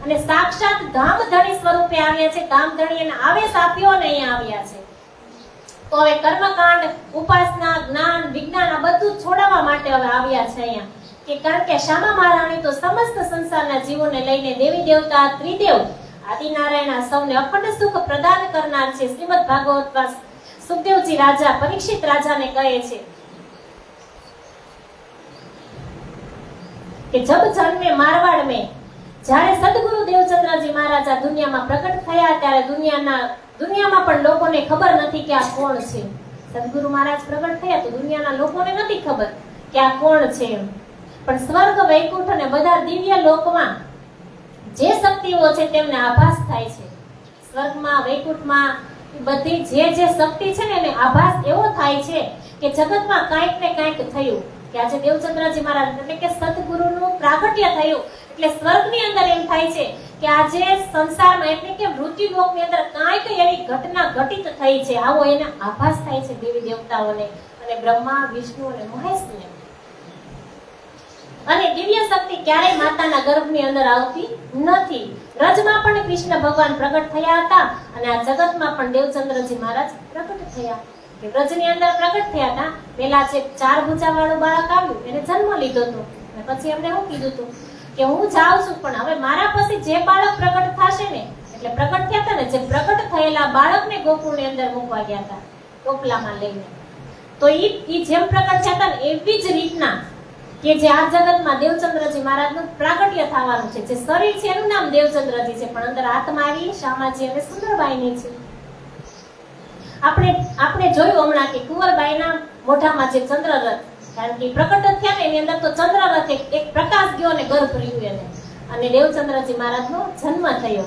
અને સાક્ષાત ધામધણી સ્વરૂપે આવ્યા છે. ધામધણી એને આવેશ આપ્યો અને અહીંયા આવ્યા છે. તો હવે કર્મકાંડ, ઉપાસના, જ્ઞાન, વિજ્ઞાન આ બધું છોડાવવા માટે હવે આવ્યા છે અહીંયા. કે કારણ કે શ્યામા મહારાણી તો સમસ્ત સંસારના જીવોને લઈને દેવી દેવતા ત્રિદેવ આદિનારાયણ સૌને અખંડ સુખ પ્રદાન કરનાર છે. શ્રીમદ ભાગવતમાં સુખદેવજી રાજા પરીક્ષિત રાજાને કહે છે કે જબ જન્મે મારવાડ में જ્યારે સદગુરુ દેવચંદ્રજી મહારાજ આ દુનિયામાં પ્રગટ થયા ત્યારે દુનિયામાં પણ લોકોને ખબર નથી કે આ કોણ છે. સદગુરુ મહારાજ પ્રગટ થયા તો દુનિયાના લોકોને નથી ખબર કે આ કોણ છે. પણ સ્વર્ગ, વૈકુંઠ અને બધા દિવ્ય લોકમાં જે શક્તિઓ છે તેમને આભાસ થાય છે. સ્વર્ગમાં, વૈકુંઠમાં બધી જે શક્તિ છે ને એને આભાસ એવો થાય છે કે જગતમાં કાંઈક ને કાંઈક થયું. કે આજે દેવચંદ્રજી મહારાજ એટલે કે સદગુરુનું પ્રાગટ્ય થયું એટલે સ્વર્ગની અંદર એમ થાય છે કે આજે સંસારમાં એટલે કે મૃત્યુલોકની અંદર કાંઈક એવી ઘટના ઘટિત થઈ છે. આવો એને આભાસ થાય છે દેવી દેવતાઓને અને બ્રહ્મા, વિષ્ણુ અને મહેશને. અને દિવ્ય શક્તિ ક્યારેય માતાના ગર્ભની અંદર આવતી નથી. વ્રજમાં પણ કૃષ્ણ ભગવાન પ્રગટ થયા હતા અને આ જગતમાં પણ દેવચંદ્રજી મહારાજ પ્રગટ થયા. કે વ્રજની અંદર પ્રગટ થયા હતા. પેલા જે 4 ભુજા વાળું બાળક આવ્યું એને જન્મ લીધો હતો અને પછી એમને શું કીધું હતું કે હું જાઉં છું પણ હવે મારા પછી જે બાળક પ્રગટ થશે ને એટલે પ્રગટ થયા હતા ને જે પ્રગટ થયેલા બાળકને ગોકુળની અંદર મૂકવા ગયા હતા ટોપલામાં લઈને. તો ઈ જેમ પ્રગટ થયા હતા ને એવી જ રીતના કે જે આ જગતમાં દેવચંદ્રજી મહારાજનું પ્રાગટ્ય થવાનું છે. જે શરીર છે એનું નામ દેવચંદ્રજી છે પણ અંદર આત્મા આવી શામાજી અને સુંદરબાઈની છે. આપણે જોયું હમણાં કે કુંવરબાઈના મોઢામાં જે ચંદ્રરથ કારણ કે પ્રકટ થયા ને એની અંદર તો ચંદ્રરથ એક પ્રકાશ ગયો અને ગર્ભ રહ્યું એને અને દેવચંદ્રજી મહારાજનો જન્મ થયો.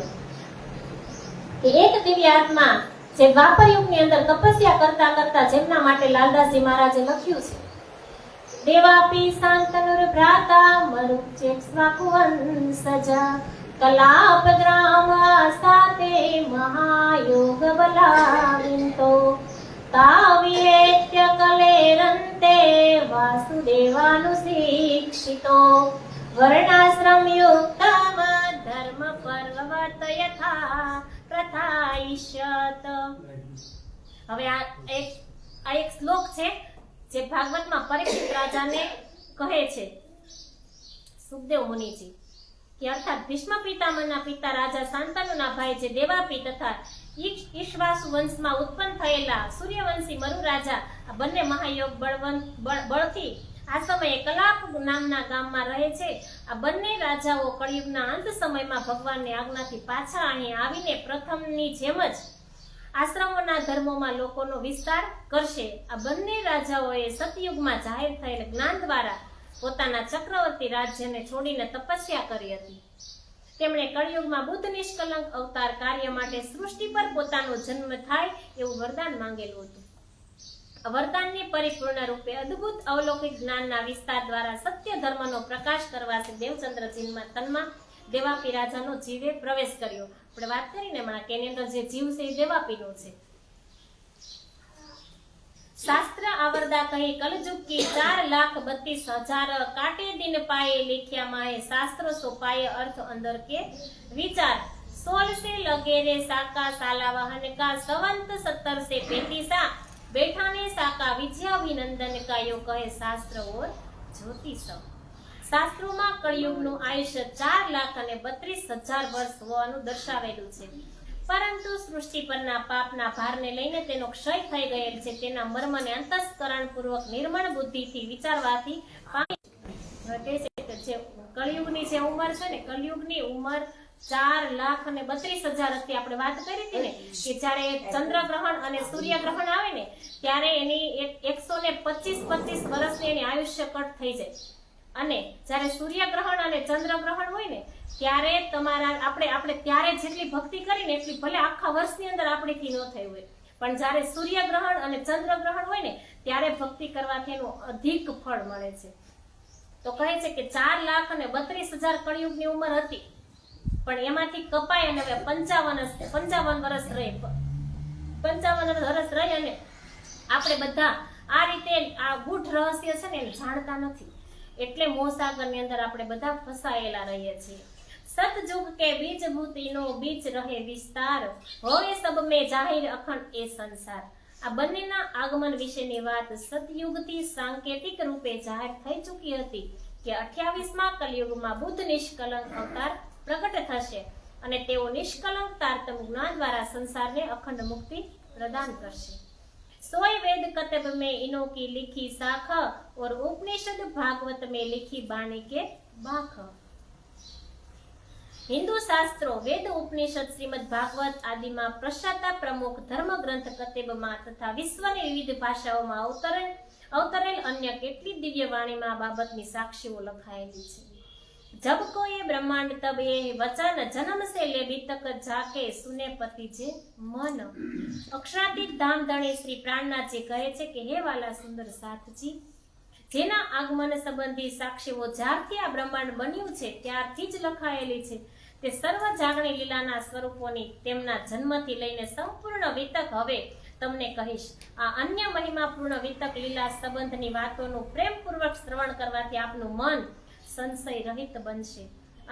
એક દિવ્ય આત્મા જે દ્વાપર યુગની અંદર તપસ્યા કરતા કરતા જેમના માટે લાલદાસજી મહારાજે લખ્યું છે દેવાપી શાંતનુર ભ્રાતા મરુચેક સ્વાકુવંસજા કલાપ ગ્રામ સાથે મહાયોગ બલાવિંતો તાવ્યેત્ય કલેરંતે વાસુદેવાનુશિક્ષિતો વર્ણાશ્રમ યુક્તમ ધર્મ પર્વવર્ત યથા પ્રથાઈષ્યત. હવે આ એક શ્લોક છે જે ભાગવતમાં પરીક્ષિત રાજાને કહે છે સુખદેવ મુનિજી કે અર્થાત ભીષ્મ પિતામહના પિતા રાજા શાંતનુના ભાઈ જે દેવાપી તથા ઈક્ષ્વાકુ વંશમાં ઉત્પન્ન થયેલા સૂર્યવંશી મરુ રાજા આ બંને મહાયોગ બળથી આ સમયે કલાપ નામના ગામમાં રહે છે. આ બંને રાજાઓ કળિયુગના અંત સમયમાં ભગવાનની આજ્ઞાથી પાછા અહીં આવીને પ્રથમની જેમ જ આશ્રમોના ધર્મોમાં લોકોનો વિસ્તાર કરશે. આ બંને રાજાઓએ સતયુગમાં જાહેર થયેલ જ્ઞાન દ્વારા પોતાના ચક્રવર્તી રાજ્યને છોડીને તપસ્યા કરી હતી. તેમણે કળિયુગમાં બુદ્ધ નિષ્કલંક અવતાર કાર્ય માટે સૃષ્ટિ પર પોતાનો જન્મ થાય એવું વરદાન માંગેલું હતું. વરદાનની પરિપૂર્ણ રૂપે અદ્ભુત અવલૌકિક જ્ઞાનના વિસ્તાર દ્વારા સત્ય ધર્મનો પ્રકાશ કરવાથી દેવચંદ્ર તનમાં દેવાપી રાજાનો જીવે પ્રવેશ કર્યો. આપણે વાત કરીને હમણાં કે એની અંદર જે જીવ છે એ દેવાપીનો છે. શાસ્ત્ર આવરદા કહી કલજુગ કી 4,32,000 કાटे दिन पाए लिखिया माए शास्त्र सो पाए अर्थ अंदर के विचार 16 से लगे रे साका साला वाहन का संवंत 17 से 35 बैठाने साका विजयाभिनंदन का यो कहे शास्त्र और ज्योतिष. શાસ્ત્રોમાં કળિયુગનું આયુષ્ય 4,32,000 વર્ષ હોવાનું દર્શાવેલું છે. પરંતુ સૃષ્ટિ પરના પાપના ભારને લઈને તેનો ક્ષય થઈ ગયેલ છે. તેના મર્મને અંતસ્કરણ પૂર્વક નિર્મળ બુદ્ધિથી વિચારવાથી કળિયુગની જે ઉંમર છે ને, કળિયુગની ઉંમર 4,32,000 હતી. આપણે વાત કરી હતી ને કે જ્યારે ચંદ્રગ્રહણ અને સૂર્યગ્રહણ આવે ને ત્યારે એની 125 વર્ષની એની આયુષ્ય કટ થઈ જાય. અને જ્યારે સૂર્યગ્રહણ અને ચંદ્રગ્રહણ હોય ને ત્યારે તમારા આપણે ત્યારે જેટલી ભક્તિ કરીને એટલી ભલે આખા વર્ષની અંદર આપણીથી ન થઈ હોય, પણ જ્યારે સૂર્યગ્રહણ અને ચંદ્રગ્રહણ હોય ને ત્યારે ભક્તિ કરવાથી એનું અધિક ફળ મળે છે. તો કહે છે કે 4,32,000 કળિયુગની ઉંમર હતી, પણ એમાંથી કપાય અને હવે 55 વર્ષ રહી. 55 વર્ષ રહી અને આપણે બધા આ રીતે આ ગૂઢ રહસ્ય છે ને એને જાણતા નથી. એટલે મોહસાગરની અંદર આપણે બધા ફસાયેલા રહીએ છીએ. સતયુગ કે બીજ ભૂતિનો બીજ રહે વિસ્તાર હોય સબ મેં જાહેર અખંડ એ સંસાર. આ બંનેના આગમન વિશેની વાત સતયુગથી સાંકેતિક રૂપે જાહેર થઈ ચૂકી હતી કે 28મા કલયુગમાં બુદ્ધ નિષ્કલંક અવતાર પ્રગટ થશે અને તેઓ નિષ્કલંક તારતમ જ્ઞાન દ્વારા સંસારને અખંડ મુક્તિ પ્રદાન કરશે. सोई वेद कतब में इनो की लिखी साख और उपनिषद भागवत में लिखी बाणी के बाख. हिंदू शास्त्रों वेद उपनिषद श्रीमद भागवत आदि में प्रशाता प्रमुख धर्म ग्रंथ कतेबમાં તથા વિશ્વની વિવિધ ભાષાઓમાં અવતરેલ અન્ય કેટલી દિવ્ય વાણીમાં આ બાબતની સાક્ષીઓ લખાયેલી છે. जब कोई ब्रह्मांड तब ये वचन जन्म से लेभी तक जाके सुने पति जे मन. अक्षरातीत धाम धणी श्री प्राणनाथ जी कहे छे कि हे वाला सुंदर साथजी, જેના આગમન સંબંધી સાક્ષીઓ જ્યારથી આ બ્રહ્માંડ બન્યું છે ત્યારથી જ લખાયેલી છે. તે સર્વ જાગણી લીલાના સ્વરૂપોની તેમના જન્મથી લઈને સંપૂર્ણ વિતક હવે તમને કહીશ. આ અન્ય મહિમાપૂર્ણ વિતક લીલા સંબંધની વાતોનું પ્રેમપૂર્વક શ્રવણ કરવાથી આપનું મન સંશય રહિત બનશે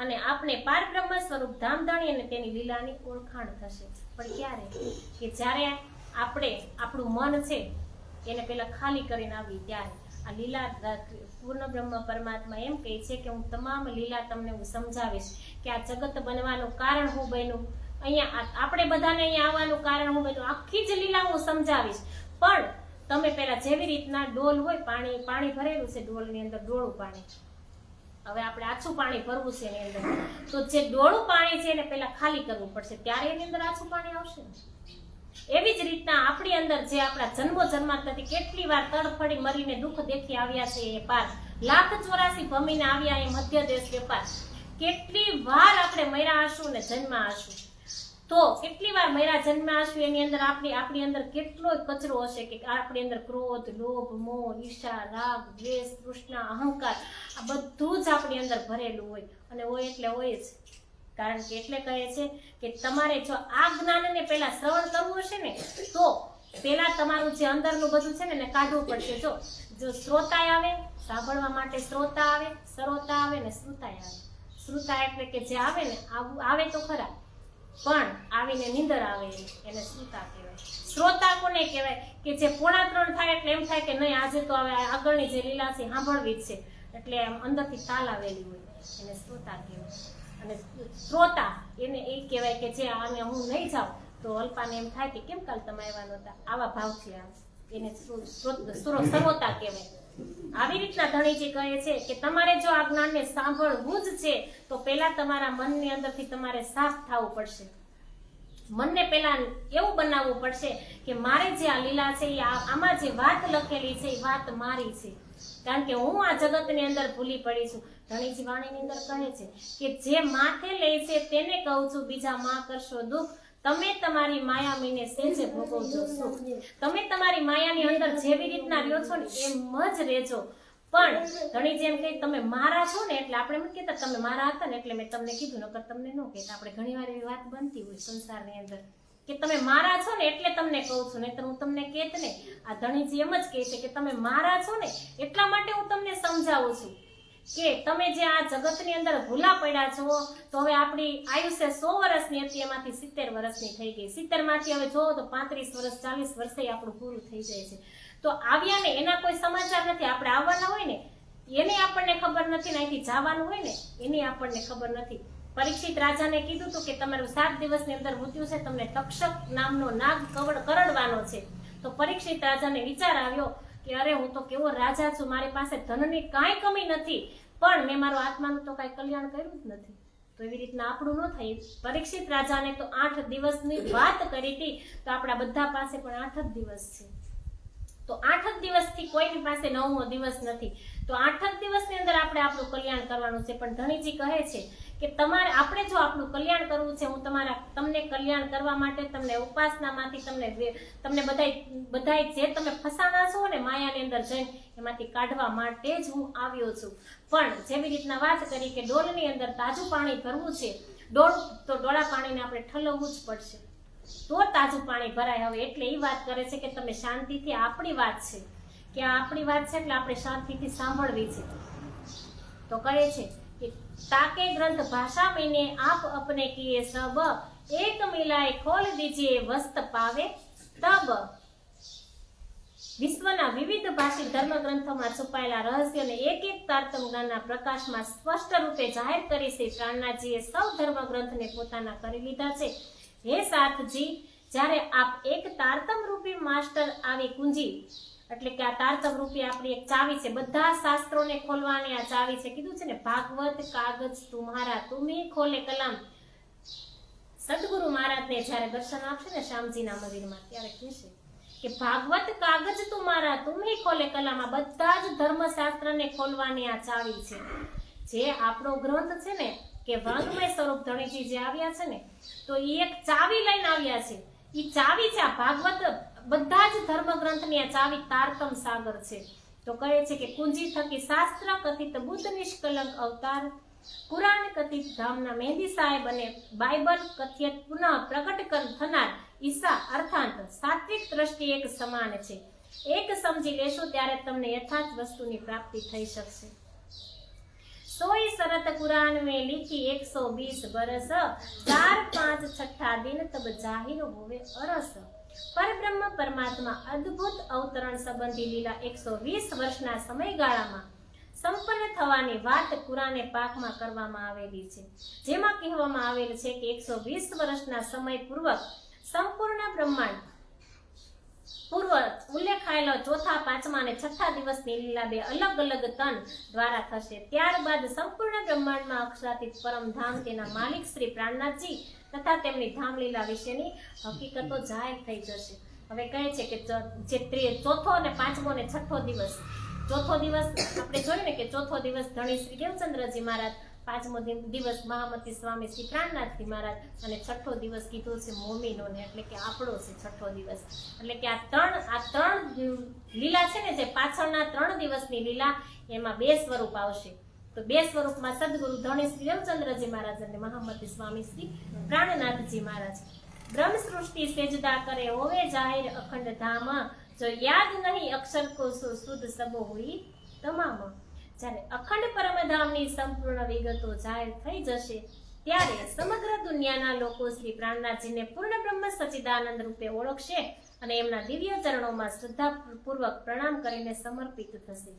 અને આપણે પારબ્રહ્મ સ્વરૂપ ધામધણી અને તેની લીલાની ઓળખાણ થશે. પણ ક્યારે? કે જ્યારે આપણે આપણું મન છે એને પેલા ખાલી કરીને આવી ત્યારે આ લીલા પૂર્ણ બ્રહ્મ પરમાત્મા એમ કહે છે કે હું તમામ લીલા તમને હું સમજાવીશ કે આ જગત બનવાનું કારણ હું બન્યું, અહીંયા આપણે બધાને અહીંયા આવવાનું કારણ હું બન્યું, આખી જ લીલા હું સમજાવીશ. પણ તમે પેલા જેવી રીતના ડોલ હોય, પાણી ભરેલું છે ડોલની અંદર, ડોળું પાણી, હવે આપણે આછું પાણી ભરવું છે એની અંદર, તો જે ડોળું પાણી છે એને પેલા ખાલી કરવું પડશે ત્યારે એની અંદર આછું પાણી આવશે. એવી જ રીતના આપણી અંદર જે આપણા જન્મો જન્માંતરથી કેટલી વાર તડફડી મરીને દુઃખ દેખી આવ્યા છે એ પાર, 1,84 ભમીને આવ્યા એ મધ્ય દેશ વેપાર, કેટલી વાર આપણે મર્યા હશું ને જન્મા હશું. તો કેટલી વાર મર્યા જન્મા હશું એની અંદર આપણી અંદર કેટલો કચરો હશે કે આપણી અંદર ક્રોધ, લોભ, મોહ, ઈર્ષા, રાગ, દ્વેષ, તૃષ્ણા, અહંકાર આ બધું જ આપણી અંદર ભરેલું હોય. અને હોય એટલે હોય જ, કારણ કે એટલે કહે છે કે તમારે જો આ જ્ઞાનને પહેલા શ્રવણ કરવું હશે ને તો પહેલા તમારું જે અંદરનું બધું છે ને એને કાઢવું પડશે. જો શ્રોતા આવે, સાંભળવા માટે શ્રોતા આવે, સરોતા આવે ને શ્રુતાય આવે. શ્રુતા એટલે કે જે આવે ને આવે તો ખરા પણ આવીને નીંદર આવે એને શ્રુતા કહેવાય. શ્રોતા કોને કહેવાય? કે જે 2:45 થાય એટલે એમ થાય કે નહીં આજે તો હવે આગળની જે લીલા છે સાંભળવી જ છે, એટલે આમ અંદરથી તાલ આવેલી હોય એને શ્રોતા કહેવાય. અને શ્રોતા એને એ કહેવાય કે જે આને હું નહીં જાઉં તો અલ્પાને એમ થાય કે કેમ કાલ તમે આવ્યા નહોતા, આવા ભાવથી આવે એને સરોતા કહેવાય. આવી રીતના ધણીજી કહે છે કે તમારે જો આ જ્ઞાનને સાંભળવું જ છે તો પહેલા તમારા મનની અંદરથી તમારે સાફ થવું પડશે. મનને પહેલા એવું બનાવવું પડશે કે મારે જે આ લીલા છે આમાં જે વાત લખેલી છે એ વાત મારી છે, કારણ કે હું આ જગતની અંદર ભૂલી પડી છું. ધણીજી વાણીની અંદર કહે છે કે જે માથે લે છે તેને કહું છું બીજા માં કરશો દુઃખ, તમે તમારી માયામીને સેજે ભોગવજો સુખ. તમે તમારી માયાની અંદર જેવી રીતના રહ્યો છો ને એમ જ રહેજો. પણ ધણીજી એમ કહે તમે મારા છો ને એટલે આપણે એમ કહેતા તમે મારા હતા ને એટલે મેં તમને કીધું, નકર તમને ન કહેતા. આપણે ઘણી વાર એવી વાત બનતી હોય સંસારની અંદર કે તમે મારા છો ને એટલે તમને કહું છું, નહીં તો હું તમને કહેત ને. આ ધણીજી એમ જ કહે છે કે તમે મારા છો ને એટલા માટે હું તમને સમજાવું છું કે તમે જે આ જગતની અંદર ભૂલા પડ્યા છો તો હવે આપણી આયુષ્ય 100 વર્ષની હતી એમાંથી 70 વર્ષની થઈ ગઈ. 70 માંથી હવે જોવો તો 35 વર્ષ 40 વર્ષે આપણું પૂરું થઈ જાય છે. તો આવ્યા ને એના કોઈ સમાચાર નથી. આપણે આવવાના હોય ને એને આપણને ખબર નથી, ને અહીંથી જવાનું હોય ને એની આપણને ખબર નથી. પરીક્ષિત રાજાને કીધું હતું કે તમારું 7 દિવસની અંદર મૃત્યુ છે, તમને તક્ષક નામનો નાગ કરડવાનો છે. તો પરીક્ષિત રાજાને વિચાર આવ્યો કે અરે હું તો કેવો રાજા છું, મારી પાસે ધનની કાંઈ કમી નથી, પણ મેં મારો આત્માનું તો કાંઈ કલ્યાણ કર્યું જ નથી. તો એવી રીતના આપણું ન થાય. પરીક્ષિત રાજાને તો 8 દિવસની વાત કરી હતી, તો આપણા બધા પાસે પણ 8 જ દિવસ છે. તો 8 જ દિવસથી કોઈની પાસે 9મો દિવસ નથી. તો 8 જ દિવસની અંદર આપણે આપણું કલ્યાણ કરવાનું છે. પણ ધણીજી કહે છે કે તમારે આપણે જો આપણું કલ્યાણ કરવું છે, હું તમને કલ્યાણ કરવા માટે તમને ઉપાસનામાંથી તમને બધાય જે તમે ફસાણા છો ને માયાની અંદર જઈને એમાંથી કાઢવા માટે જ હું આવ્યો છું. પણ જેવી રીતના વાત કરી કે ડોલની અંદર તાજું પાણી ભરવું છે, ડોળા પાણીને આપણે ઠલવવું જ પડશે તો તાજું પાણી ભરાય. હવે એટલે એ વાત કરે છે કે તમે શાંતિથી, આપણી વાત છે કે આપણી વાત છે એટલે આપણે શાંતિથી સાંભળવી છે. તો કહે છે કે તાકે ગ્રંથ ભાષા મહિને આપ અપને કિએ સબ, એક મિલાए खोल दीजिए वस्त पावे तब. વિશ્વના વિવિધ ભાષિક ધર્મ ગ્રંથોમાં છુપાયેલા રહસ્યોને એક તારતમ જ્ઞાનના પ્રકાશમાં સ્પષ્ટ રૂપે જાહેર કરી શ્રી પ્રાણનાથજીએ સૌ ધર્મ ગ્રંથને પોતાના કરી લીધા છે. હે સાથજી, જ્યારે આપ એક તારતમ રૂપી માસ્ટર આવી કુંજી, એટલે કે આ તારતમ રૂપી આપણી એક ચાવી છે, બધા શાસ્ત્રોને ખોલવાની આ ચાવી છે. કીધું છે ને ભાગવત કાગજ તુમ્હારા તુમી ખોલે કલમ. સદગુરુ મહારાજને જ્યારે દર્શન આપશે ને શ્યામજીના મંદિરમાં ત્યારે કહેશે કે ભાગવત કાગજ તુમ્હારા તુમી ખોલે કલમ. આ બધા જ ધર્મશાસ્ત્રને ખોલવાની આ ચાવી છે. જે આપણો ગ્રંથ છે ને કે વાંગમય સ્વરૂપ ધણીજી જે આવ્યા છે ને તો એ એક ચાવી લઈને આવ્યા છે. એ ચાવી છે આ ભાગવત, બધા જ ધર્મ ગ્રંથની આ ચાવી તારતમ સાગર છે. તો કહે છે કે કુંજી થકી શાસ્ત્ર કથિત બુદ્ધ નિષ્કલંક અવતાર, કુરાન કથિત ધામના મહેંદી સાહેબ અને બાઇબલ કથિત પુનઃ પ્રગટ થનાર ઈસા અર્થાંત સાત્વિક દ્રષ્ટિ એક સમાન છે. એક સમજી લેશો ત્યારે તમને યથાર્થ વસ્તુની પ્રાપ્તિ થઈ શકશે. सोई शरत कुरान में लिखी 120 बरस, 4-5 छठा दिन तब जाहिर होवे अरस. परब्रह्म परमात्मा अद्भुत अवतरण संबंधी લીલા 120 વર્ષના સમયગાળામાં સંપન્ન થવાની વાત કુરાને પાકમાં કરવામાં આવેલી છે. જેમાં કહેવામાં આવેલ છે કે 120 વર્ષના સમય પૂર્વક સંપૂર્ણ બ્રહ્માંડ પૂર્વ ઉલ્લેખાયેલો ચોથા, પાંચમા અને છઠ્ઠા દિવસની લીલા બે અલગ અલગ તન દ્વારા થશે. ત્યારબાદ સંપૂર્ણ બ્રહ્માંડમાં અક્ષરાતીત પરમધામ તેના માલિક શ્રી પ્રાણનાથજી તથા તેમની ધામ લીલા વિશેની હકીકતો જાહેર થઈ જશે. હવે કહે છે કે જે ચોથો અને પાંચમો અને છઠ્ઠો દિવસ, ચોથો દિવસ આપણે જોયું ને કે ચોથો દિવસ ધણી શ્રી દેવચંદ્રજી મહારાજ, પાંચમો દિવસ મહામતી સ્વામી શ્રી પ્રાણનાથજી મહારાજ અને છઠ્ઠો દિવસ કીધો છે મોમીનોને, એટલે કે આપણો છે છઠ્ઠો દિવસ. એટલે કે આ ત્રણ લીલા છે ને જે પાછળના 3 દિવસની લીલા એમાં 2 સ્વરૂપ આવશે. તો તો બે સ્વરૂપમાં સદગુરુ ધણી શ્રી રવિચંદ્રજી મહારાજ અને મહામતી સ્વામી શ્રી પ્રાણનાથજી મહારાજ. બ્રહ્મ સૃષ્ટિ સેજદા કરે હોવે જાહેર અખંડ ધામ, જો યાદ નહીં અક્ષર કો સુધ સબો હોય તમામ. જ્યારે અખંડ પરમધામની સંપૂર્ણ વિગતો જાહેર થઈ જશે ત્યારે સમગ્ર દુનિયાના લોકો શ્રી પ્રાણનાથજીને પૂર્ણ બ્રહ્મ સચ્ચિદાનંદ રૂપે ઓળખશે અને એમના દિવ્ય ચરણોમાં શ્રદ્ધાપૂર્વક પ્રણામ કરીને સમર્પિત થશે.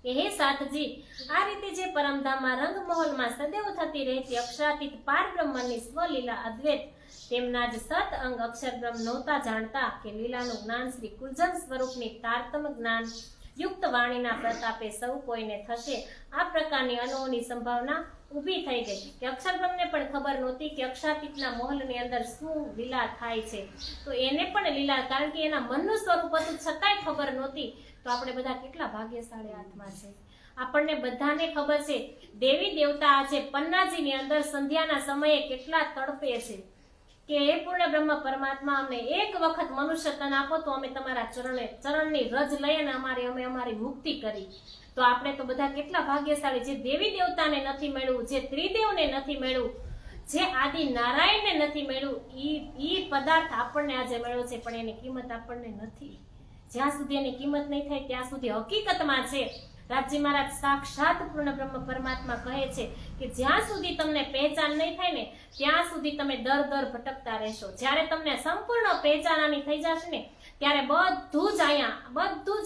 હે સાધજી, આ રીતે જે પરમધામમાં રંગમહોલમાં સદૈવ થતી રહેતી અક્ષરાતીત પાર બ્રહ્મની સ્વલીલા અદ્વૈત તેમના જ સત અંગ અક્ષર બ્રહ્મ નહોતા જાણતા કે લીલાનું જ્ઞાન શ્રી કુલજન સ્વરૂપની તારતમ જ્ઞાન યુક્ત વાણીના પ્રતાપે સૌ કોઈને થશે. આ પ્રકારની અનોની સંભાવના ઊભી થઈ ગઈ કે અક્ષર બ્રહ્મને પણ ખબર નહોતી કે અક્ષરાતીતના મહોલની અંદર શું લીલા થાય છે. તો એને પણ લીલા, કારણ કે એના મનનું સ્વરૂપ હતું છતાંય ખબર નહોતી. તો આપણે બધા કેટલા ભાગ્યશાળી આત્મા છે. આપણને બધાને ખબર છે દેવી દેવતા આજે પન્નાજીની અંદર સંધ્યાના સમયે કેટલા તડપે છે કે હે પૂર્ણ બ્રહ્મ પરમાત્મા, અમને એક વખત મનુષ્ય તન આપો તો અમે તમારા ચરણની રજ લઈને અમે અમારી મુક્તિ કરી. તો આપણે તો બધા કેટલા ભાગ્યશાળી, જે દેવી દેવતાને નથી મળ્યું, જે ત્રિદેવને નથી મળ્યું, જે આદિ નારાયણને નથી મળ્યું, ઈ પદાર્થ આપણને આજે મળ્યો છે, પણ એની કિંમત આપણને નથી. જ્યાં સુધી એની કિંમત નહીં થાય ત્યાં સુધી હકીકતમાં છે રાજજી મહારાજ સાક્ષાત પૂર્ણ બ્રહ્મ પરમાત્મા કહે છે કે જ્યાં સુધી તમને પહેચાન નહીં થાય ને ત્યાં સુધી તમે દર ભટકતા રહેશો. જ્યારે તમને સંપૂર્ણ પહેચાનાની થઈ જશે ને ત્યારે બધું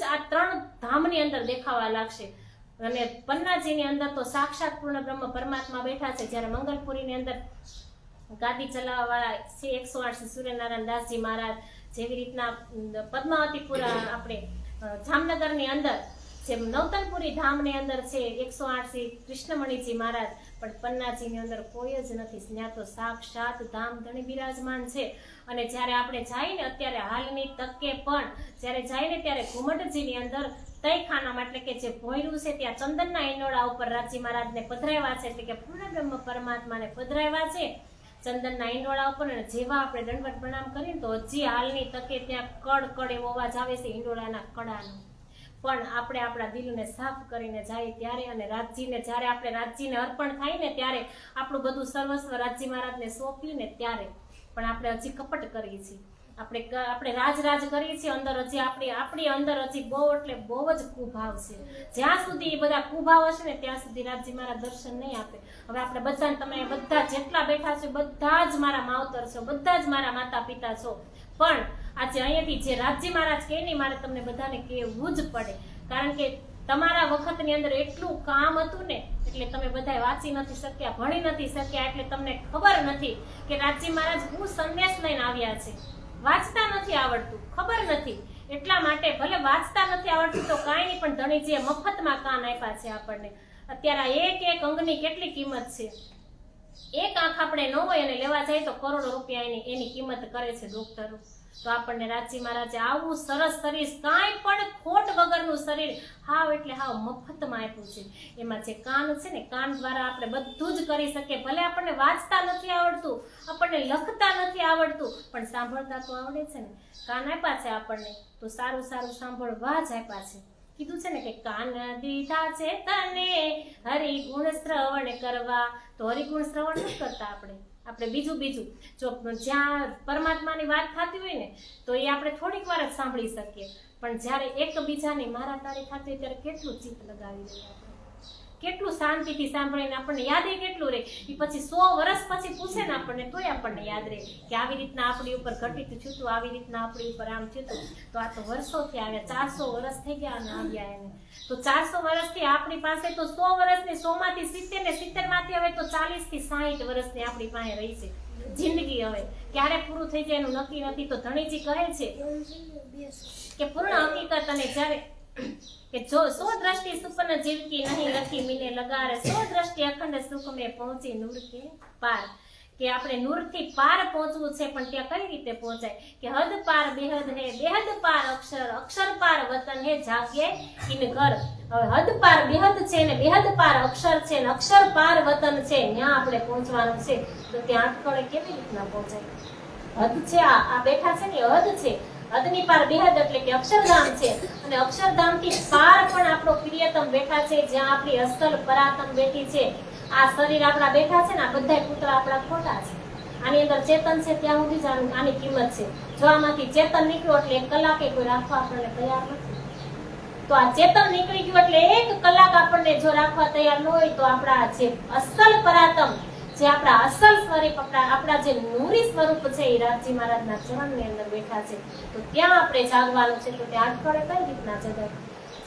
જ આ ત્રણ ધામની અંદર દેખાવા લાગશે. અને પન્નાજીની અંદર તો સાક્ષાત પૂર્ણ બ્રહ્મ પરમાત્મા બેઠા છે. જ્યારે મંગલપુરીની અંદર ગાદી ચલાવવા વાળા છે 108 સૂર્યનારાયણ દાસજી મહારાજ, જેવી રીતના પદ્માવતીપુરા આપણે જામનગરની અંદર જેમ નવતનપુરી ધામની અંદર છે 108 કૃષ્ણમણીજી મહારાજ, પણ પન્નાજીની અંદર કોઈ જ નથી. ત્યાં તો સાક્ષાત ધામ ધણી બિરાજમાન છે. અને જ્યારે આપણે જઈને અત્યારે હાલની તકે પણ જ્યારે જઈને ત્યારે ઘુમટજીની અંદર તયખાનામાં એટલે કે જે ભોયરું છે ત્યાં ચંદનના ઈંડોળા ઉપર રાજજી મહારાજને પધરાવ્યા છે, એટલે કે પૂર્ણ બ્રહ્મ પરમાત્માને પધરાવ્યા છે ચંદનના ઈંડોળા ઉપર. અને જેવા આપણે દંડવત પ્રણામ કરીએ તો હજી હાલની તકે ત્યાં કડ એવો અવાજ આવે છે ઈંડોળાના કડાનો. પણ આપણે આપણા દિલને સાફ કરીને જાય ત્યારે અને રાજજીને જ્યારે આપણે રાજજીને અર્પણ થાય ને ત્યારે આપણું બધું સર્વસ્વ રાજજી મહારાજને સોંપ્યું ને ત્યારે પણ આપણે હજી કપટ કરીએ છીએ. આપણે રાજ કરીએ છીએ અંદર હજી આપણી અંદર હજી બહુ એટલે બહુ જ કુભાવ છે. જ્યાં સુધી એ બધા કુભાવ હશે ને ત્યાં સુધી રાજજી મહારાજ દર્શન નહીં આપે. હવે આપણે બધાને, તમે બધા જેટલા બેઠા છો બધા જ મારા માવતર છો, બધા જ મારા માતા પિતા છો, પણ આજે અહીંયાથી જે રાજજી મહારાજ કહે ને મારે તમને બધાને કહેવું જ પડે. કારણ કે તમારા વખતની અંદર એટલું કામ હતું ને એટલે તમે બધા વાંચી નથી શક્યા, ભણી નથી શક્યા, એટલે તમને ખબર નથી કે રાજજી મહારાજ હું સંદેશ લઈને આવ્યા છે. વાંચતા નથી આવડતું, ખબર નથી, એટલા માટે ભલે વાંચતા નથી આવડતું તો કાંઈ નહીં, પણ ધણીજીએ મફતમાં કાન આપ્યા છે આપણને. અત્યારે એક અંગની કેટલી કિંમત છે. એક આંખ આપણે ન હોય અને લેવા જાય તો કરોડો રૂપિયા એની કિંમત કરે છે ડોક્ટરો. તો આપણને રાજજી મહારાજે આવું સરસ શરીર, કાંઈ પણ ખોટ વગરનું શરીર હાવ એટલે હાવ મફતમાં આપ્યું છે. એમાં જે કાન છે ને કાન દ્વારા આપણે બધું જ કરી શકીએ. ભલે આપણને વાંચતા નથી આવડતું, આપણને લખતા નથી આવડતું, પણ સાંભળતા તો આવડે છે ને. કાન આપ્યા છે આપણને તો સારું સાંભળવા જ આપ્યા છે. કીધું છે ને કે કાન દીધા છે તને હરિગુણ શ્રવણ કરવા. તો હરિગુણ શ્રવણ નથી કરતા આપણે બીજું જો જ્યાં પરમાત્માની વાત થતી હોય ને તો એ આપણે થોડીક વાર જ સાંભળી શકીએ, પણ જ્યારે એકબીજાની મારા તારી થતી હોય ત્યારે કેટલું ચિત્ત લગાવી દઈએ આપણે, કેટલું શાંતિથી સાંભળીને આપણને યાદ કેટલું રહે. એ પછી 100 વર્ષ પછી પૂછે ને આપણને તોય આપણને યાદ રહે કે આવી રીતના આપણી ઉપર ઘટિત થયું હતું, આવી રીતના આપણી ઉપર આમ થયું હતું. તો આ તો વર્ષોથી આવ્યા, 400 વર્ષ થઈ ગયા અને આવ્યા એને. તો 400 વર્ષથી આપણી પાસે તો 100 વર્ષની 100 માંથી 70 ને 70 માંથી હવે તો 40 થી 60 વર્ષની આપણી પાસે રહી છે જિંદગી. હવે ક્યારે પૂરું થઈ જાય એનું નક્કી નથી. તો ધણીજી કહે છે કે પૂર્ણ હકીકત અને જ્યારે કે જો 100 દ્રષ્ટિ સુપન જીવકી નહીં લખી મીને લગારે, 100 દ્રષ્ટિ અખંડ સુખ મેં પહોંચી નૂર કે પાર. કે આપણે નૂરથી પાર પહોંચવું છે, પણ ત્યાં કઈ રીતે પહોંચાય કે હદ પાર બેહદ હે, બેહદ પાર અક્ષર, અક્ષર પાર વતન હે, જાગે ઇન ઘર. હવે હદ પાર બેહદ છે ને બેહદ પાર અક્ષર છે ને અક્ષર પાર વતન છે, ત્યાં આપણે પહોંચવાનું છે. તો ત્યાં અટકળે કેવી રીતના પહોંચાય? હદ છે, આ બેઠા છે ને હદ છે, હદની પાર બેહદ એટલે કે અક્ષરધામ છે, અને અક્ષરધામથી પાર પણ આપણો પ્રિયતમ બેઠા છે, જ્યાં આપણી અસલ પરાતમ બેઠી છે. આ શરીર આપણા બેઠા છે ને, આ બધા પુત્ર આપણા ખોટા છે. આની અંદર ચેતન છે ત્યાં સુધી જ આની કિંમત છે. જો આમાંથી ચેતન નીકળ્યું એટલે 1 કલાકે કોઈ રાખવા આપણને તૈયાર નથી. તો આ ચેતન નીકળી ગયું એટલે 1 કલાક આપણને જો રાખવા તૈયાર ન હોય, તો આપણા જે અસલ પરાતમ, જે આપણા અસલ સ્વરૂપ, આપણા જે નૂરી સ્વરૂપ છે, એ રામજી મહારાજના ચરણની અંદર બેઠા છે. તો ત્યાં આપણે જાગવાનું છે. તો ત્યાં અટકળે કઈ રીતના જગાય?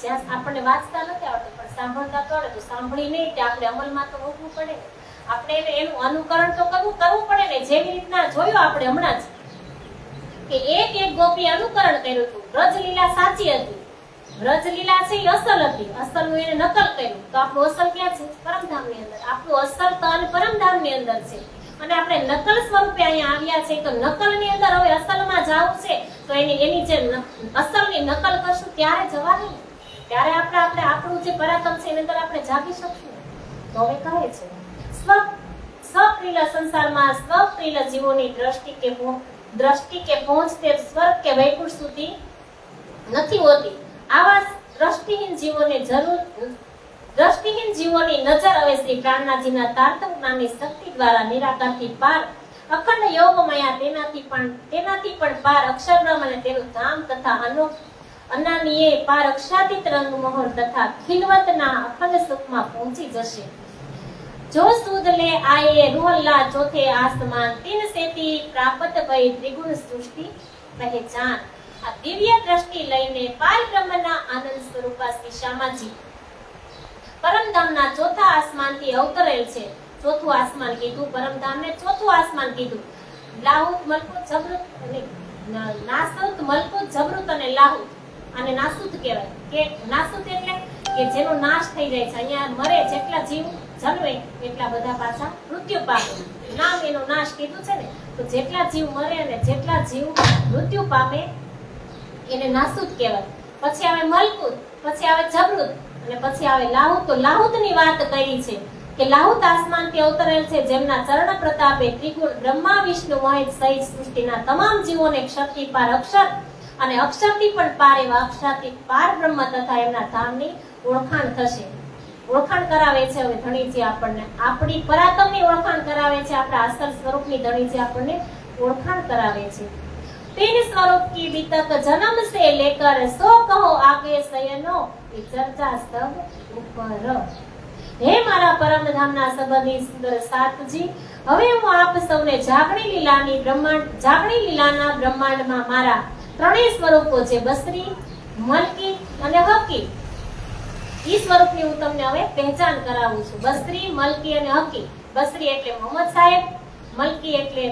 જ્યાં આપણને વાંચતા નથી આવડતું પણ સાંભળતા તો આવડે, તો સાંભળી નહીં તે આપણે અમલમાં તો મૂકવું પડે. આપણે એનું અનુકરણ તો કરવું પડે ને. જેવી રીતના જોયું આપણે હમણાં જ કે એક ગોપી અનુકરણ કર્યું હતું. વ્રજલીલા સાચી હતી, વ્રજલીલા છે એ અસલ હતી, અસલનું એને નકલ કર્યું. તો આપણું અસલ ક્યાં છે? પરમધામની અંદર. આપણું અસલ તન પરમધામની અંદર છે, અને આપણે નકલ સ્વરૂપે અહીંયા આવ્યા છે. તો નકલની અંદર હવે અસલમાં જવું છે, તો એની જે અસલની નકલ કરશું ત્યારે જવાનું, ત્યારે આપણે આપણું જે પરાતમ છે એની અંદર આપણે જાગી શકશું. તો હવે કહે છે સ્વપ્રિલ સંસારમાં સ્વપ્રિલ જીવોની દ્રષ્ટિ કે પહોંચતે સ્વર્ગ કે વૈકુંઠ સુધી નથી હોતી. આવા દ્રષ્ટિહીન જીવોની નજર હવે શ્રી પ્રાણનાથજીના તારતમ જ્ઞાનની શક્તિ દ્વારા નિરાકારથી પાર અખંડ યોગમયા, તેનાથી પણ પાર અક્ષરબ્રહ્મ અને તેનું ધામ તથા અનાનીએ પાર અક્ષાતીત રંગ મોહર તથા ખિલવતના અખંડ સુખમાં પહોંચી જશે. જો સુધ લે આયે રૂહલ્લા ચોથે આસમાન, તીન સેતી પ્રાપ્ત ભઈ ત્રિગુણ સૃષ્ટિ પહેચાન. આ દિવ્ય દ્રષ્ટિ લઈને પાર બ્રહ્મના આનંદ સ્વરૂપા શ્રી શ્યામાજી પરમધામના ચોથા આસમાનથી અવતરેલ છે. ચોથું આસમાન કીધું પરમધામને, ચોથું આસમાન કીધું લાહુત મલકુત જબરુત અને નાસુત મલકુત જબરુત અને લાહુત. અને નાસુત કહેવાય કે નાસુત એટલે કે જેનો નાશ થઈ જાય છે. અહીંયા મરે જેટલા જીવ જન્મે એટલા બધા પાછા મૃત્યુ પામે. નામ એનો નાશ કીધું છે ને, તો જેટલા જીવ મરે અને જેટલા જીવ મૃત્યુ પામે એને નાસુત કહેવાય. પછી આવે મલકુત, પછી આવે જબરુત અને પછી આવે લાહુત. તો લાહુતની વાત કરી છે કે લાહુત આસમાનથી અવતરેલ છે, જેમના ચરણ પ્રતાપે ત્રિગુણ બ્રહ્મા વિષ્ણુ મહેશ સહિત સૃષ્ટિના તમામ જીવોને ક્ષરથી પાર અક્ષર અને અક્ષરથી પણ પાર એવા અક્ષરાથી પાર બ્રહ્મ તથા એમના ધામની ઓળખાણ થશે. ઓળખાણ કરાવે છે હવે ધણીજી આપણને, આપણી પરાતમની ઓળખાણ કરાવે છે, આપણા અસલ સ્વરૂપની ધણીજી આપણને ઓળખાણ કરાવે છે. तीन स्वरूप की बीतक जन्म से लेकर सो कहो आगे सयनो ये चर्चा सब ऊपर. हे मारा परमधामना संबंधी सुंदर सातजी, હવે હું આપ સૌને જાગણી લીલાના બ્રહ્માંડમાં મારા ત્રણેય સ્વરૂપો છે, બસરી, મલકી અને હકી. ઈ સ્વરૂપની હું તમને હવે પહેચાન કરાવું છું. બસરી, મલકી અને હકી. બસરી એટલે મોહમ્મદ સાહેબ, મલકી એટલે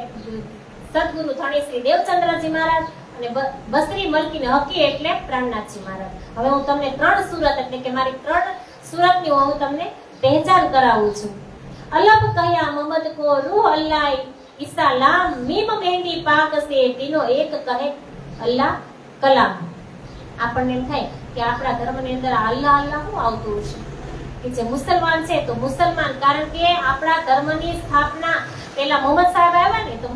સદગુરુ ધણી શ્રી દેવચંદ્રજી મહારાજ, અને બસરી, મલકી ને હકી એટલે પ્રાણનાથજી મહારાજ. હવે હું તમને 3 સુરત એટલે કે મારી 3 સુરતની હું તમને પહેચાન કરાવું છું. અલબ કહ્યા મમદ કો રૂહ અલ્લાહ ઈસા લામ મીમ મહેંદી પાક સે તીનો એક કહે અલ્લાહ કલામ. આપણને એમ થાય કે આપણા ધર્મની અંદર અલ્લાહ અલ્લાહ શું આવતું હશે, કે જે મુસલમાન છે તો મુસલમાન, કારણ કે આપણા ધર્મની સ્થાપના પેલા મોહમ્મદ સાહેબ આવ્યા ને, તો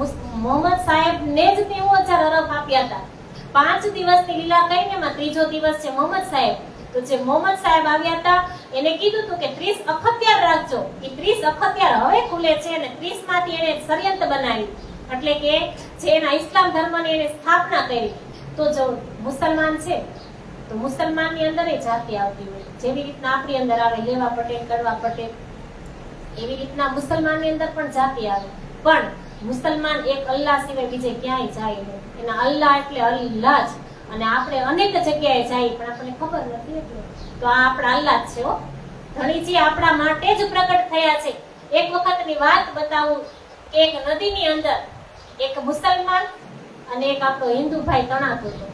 મોહમ્મદ સાહેબ ને જ 90,000 અરબ આપ્યા હતા. 5 દિવસની લીલા કહીને એમાં 3જો દિવસ છે મોહમ્મદ સાહેબ. તો જે મોહમ્મદ સાહેબ આવ્યા હતા એને કીધું હતું કે 30 અખત્યાર રાખજો. એ 30 અખત્યાર હવે ખુલે છે અને 30 માંથી એને ષડયંત્ર બનાવી, એટલે કે જે એના ઇસ્લામ ધર્મની એને સ્થાપના કરી. તો જો મુસલમાન છે તો મુસલમાનની અંદર એ જાતિ આવતી હોય, જેવી રીતના આપણી અંદર આવે લેવા પટેલ, કડવા પટેલ, એવી રીતના મુસલમાનની અંદર પણ જાતિ આવે. પણ મુસલમાન એક અલ્લાહ સિવાય બીજે ક્યાંય જાય નહીં. એના અલ્લાહ એટલે અલ્લાહ જ. અને આપણે અનેક જગ્યાએ જઈએ પણ આપણને ખબર નથી. એટલે તો આ આપણા અલ્લાહ જ છે. ધણીજી આપણા માટે જ પ્રગટ થયા છે. એક વખતની વાત બતાવું કે એક નદીની અંદર એક મુસલમાન અને એક આપણો હિન્દુભાઈ તણાતો હતો.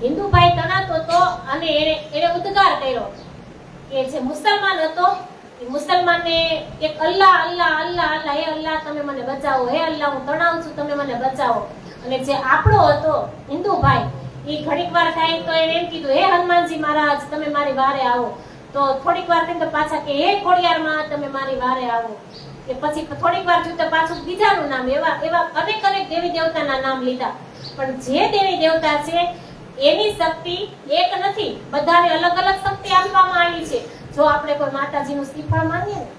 હિન્દુભાઈ તણાતો હતો અને એને ઉદ્ગાર કર્યો કે જે મુસલમાન હતો એ મુસલમાનને એક અલ્લાહ અલ્લાહ અલ્લાહ અલ્લાહ, હે અલ્લાહ તમે મને બચાવો, હે અલ્લાહ હું તણાવું છું તમે મને બચાવો. અને જે આપણો હતો હિન્દુભાઈ એ ઘડીક વાર થાય તો એને એમ કીધું, હે હનુમાનજી મહારાજ તમે મારી વારે આવો. તો થોડીક વાર થઈને પાછા કે હે ખોડિયાર માં તમે મારી વારે આવો. કે પછી થોડીક વાર જોતા પાછું બીજાનું નામ, એવા એવા અનેક અનેક દેવી દેવતાના નામ લીધા. પણ જે દેવી દેવતા છે એની શક્તિ એક નથી, બધાને અલગ અલગ શક્તિ આપવામાં આવી છે. જો આપણે કોઈ માતાજીનું શ્રીફળ માંગીએ ને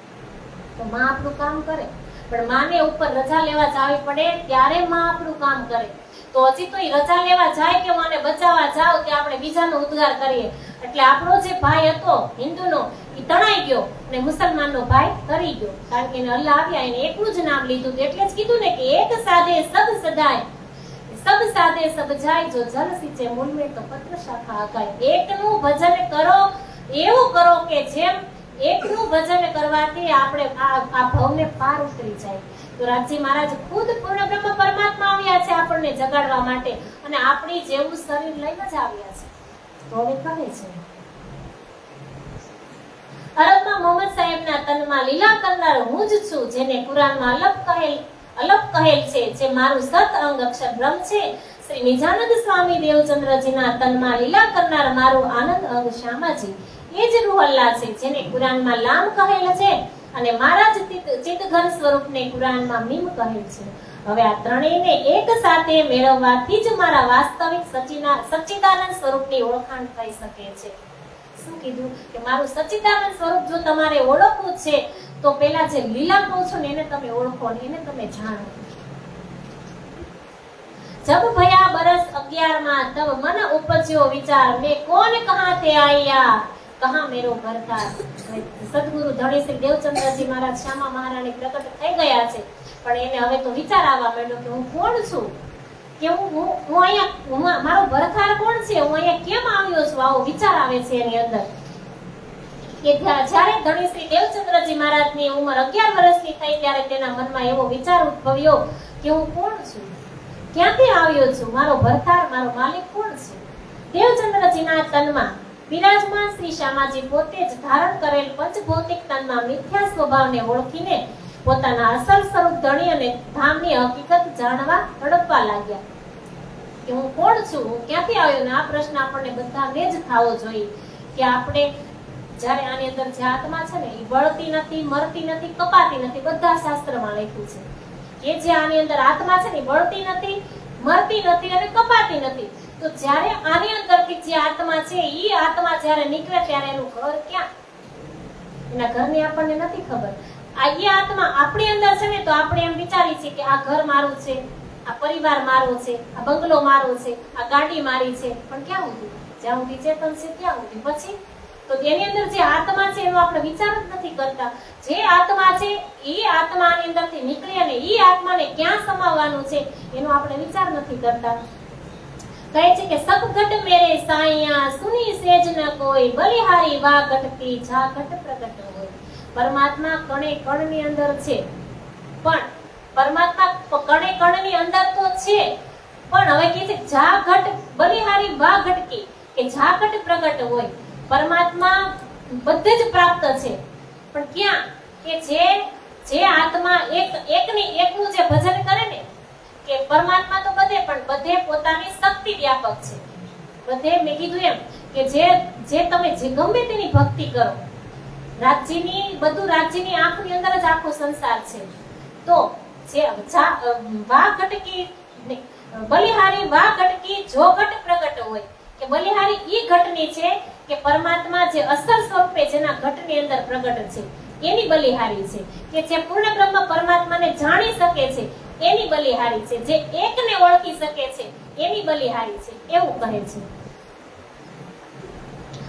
તો માં આપણું કામ કરે, પણ માને ઉપર રજા લેવા જાવી પડે ત્યારે માં આપણું કામ કરે. તો હજી તો એ રજા લેવા જાય કે હું આને બચાવવા જાઉં કે આપણે બીજાનો ઉદ્ધાર કરીએ. એટલે આપણો જે ભાઈ હતો હિન્દુનો એ તણાઈ ગયો અને મુસલમાનનો ભાઈ તરી ગયો, કારણ કે એને અલ્લાહ આવ્યા એને એકનું જ નામ લીધું. એટલે જ કીધું ને કે એક સાધે સબ સદાય, સબ સાધે સબ જાય, જો જલ સિંચે મૂળ में તો પત્ર શાખા અગાય. એકનું ભજન કરો, એવું કરો કે જેમ એકનું ભજન કરવાથી આપણે આ ભવને પાર ઉતરી જાય. તો રાજી મહારાજ ખુદ પૂર્ણ બ્રહ્મ પરમાત્મા આવ્યા છે આપણને જગાડવા માટે, અને આપણી જેવું શરીર લઈને જ આવ્યા છે. તો હવે કહે છે અરબમાં મોહમ્મદ સાહેબના તનમાં લીલા કરનાર હું જ છું, જેને કુરાનમાં અલગ કહેલ છે, જે મારું સત અંગ અક્ષર બ્રહ્મ છે. શ્રી નિજાનંદ સ્વામી દેવચંદ્રજીના તનમાં લીલા કરનાર મારું આનંદ અંગ શ્યામાજી, એ જ રૂહ અલ્લાહ છે, જેને કુરાનમાં લામ કહેલ છે, અને મારા જ ચિત્તઘન સ્વરૂપને કુરાનમાં મીમ કહેલ છે. હવે આ ત્રણેયને એક સાથે મેળવવાથી જ મારા વાસ્તવિક સચ્ચિદાનંદ સ્વરૂપની ઓળખાણ થઈ શકે છે. શું કીધું કે મારું સચ્ચિદાનંદ સ્વરૂપ જો તમારે ઓળખવું છે તો પેલા જે લીલા કહું છું ને એને તમે ઓળખો, એને તમે જાણો. जब भया बरस 11 માં तब मन उपज्यो विचार, मैं कौन कहां ते आया, कहां मेरो घर था. સદગુરુ ધણી શ્રી દેવચંદ્રજી મહારાજ શ્યામા મહારાણી પ્રગટ થઈ ગયા છે, પણ એને હવે તો વિચાર આવવા માંડ્યો કે હું કોણ છું, કે હું અહીંયા મારો ભરથાર કોણ છે, હું અહીંયા કેમ આવ્યો છું, આવો વિચાર આવે છે એની અંદર. કે જ્યારે ધણી શ્રી દેવચંદ્રજી મહારાજની ઉંમર 11 વર્ષની થઈ ત્યારે તેના મનમાં એવો વિચાર ઉદ્ભવ્યો કે હું કોણ છું, ક્યાંથી આવ્યો છું, મારો ભરથાર મારો માલિક કોણ છે. દેવચંદ્રજીના તનમાં વિરાજમાન શ્રી શ્યામાજી પોતે જ ધારણ કરેલ પંચભૌતિક તનમાં મિથ્યા સ્વભાવને ઓળખીને પોતાના અસલ સ્વરૂપ ધણી અને ધામની હકીકત જાણવા તડપવા લાગ્યા કે હું કોણ છું, હું ક્યાંથી આવ્યો. ને આ પ્રશ્ન આપણને બધાને જ થવો જોઈએ કે આપણે જ્યારે આની અંદર જે આત્મા છે ને એ બળતી નથી, મરતી નથી, કપાતી નથી. બધા શાસ્ત્રમાં લખ્યું છે કે જે આની અંદર આત્મા છે ને બળતી નથી, મરતી નથી અને કપાતી નથી. તો જ્યારે આની અંદરથી જે આત્મા છે ઈ આત્મા જ્યારે નીકળે ત્યારે એનું ઘર ક્યાં, એના ઘરની આપણને નથી ખબર. આ ઈ આત્મા આપણી અંદર છે ને તો આપણે એમ વિચારી છીએ કે આ ઘર મારું છે, આ પરિવાર મારો છે, આ બંગલો મારો છે, આ ગાડી મારી છે. પણ ક્યાં સુધી? જ્યાં સુધી ચેતન છે ત્યાં સુધી. પછી તો તેની અંદર જે આત્મા છે એનો આપણે વિચાર જ નથી કરતા. જે આત્મા છે ઈ આત્માની અંદરથી નીકળી અને ઈ આત્માને ક્યાં સમાવવાનું છે એનો આપણે વિચાર નથી કરતા. કહે છે કે સબઘટ મેરે સાયા સુની સેજ ન કોઈ, બલિહારી વા ઘટતી જા ઘટ પ્રગટ હોય. પરમાત્મા કણે કણની અંદર છે, પણ પરમાત્મા કણે કણની અંદર તો છે, પણ હવે કે છે જા ઘટ બલિહારી વા ઘટકી, કે જા ઘટ પ્રગટ હોય. પરમાત્મા બધે જ પ્રાપ્ત છે, પણ ક્યાં કે જે આત્મા એકનું જે ભજન કરે ને, કે પરમાત્મા તો બધે, પણ બધે પોતાની શક્તિ વ્યાપક છે. બધે મેં કીધું એમ કે જે તમે જે ગમે તેની ભક્તિ કરો, રાજ્યની આંખની અંદર જ આખો સંસાર છે. તો જે વા ઘટકી બલિહારી વા ઘટકી જો ઘટ પ્રગટ હોય, કે બલિહારી ઈ ઘટની છે કે પરમાત્મા જે અસલ સ્વરૂપે જેના ઘટની અંદર પ્રગટ છે એની બલિહારી છે, કે જે પૂર્ણ બ્રહ્મ પરમાત્માને જાણી શકે છે એની બલિહારી છે, જે એકને ઓળખી શકે છે એની બલિહારી છે, એવું કહે છે.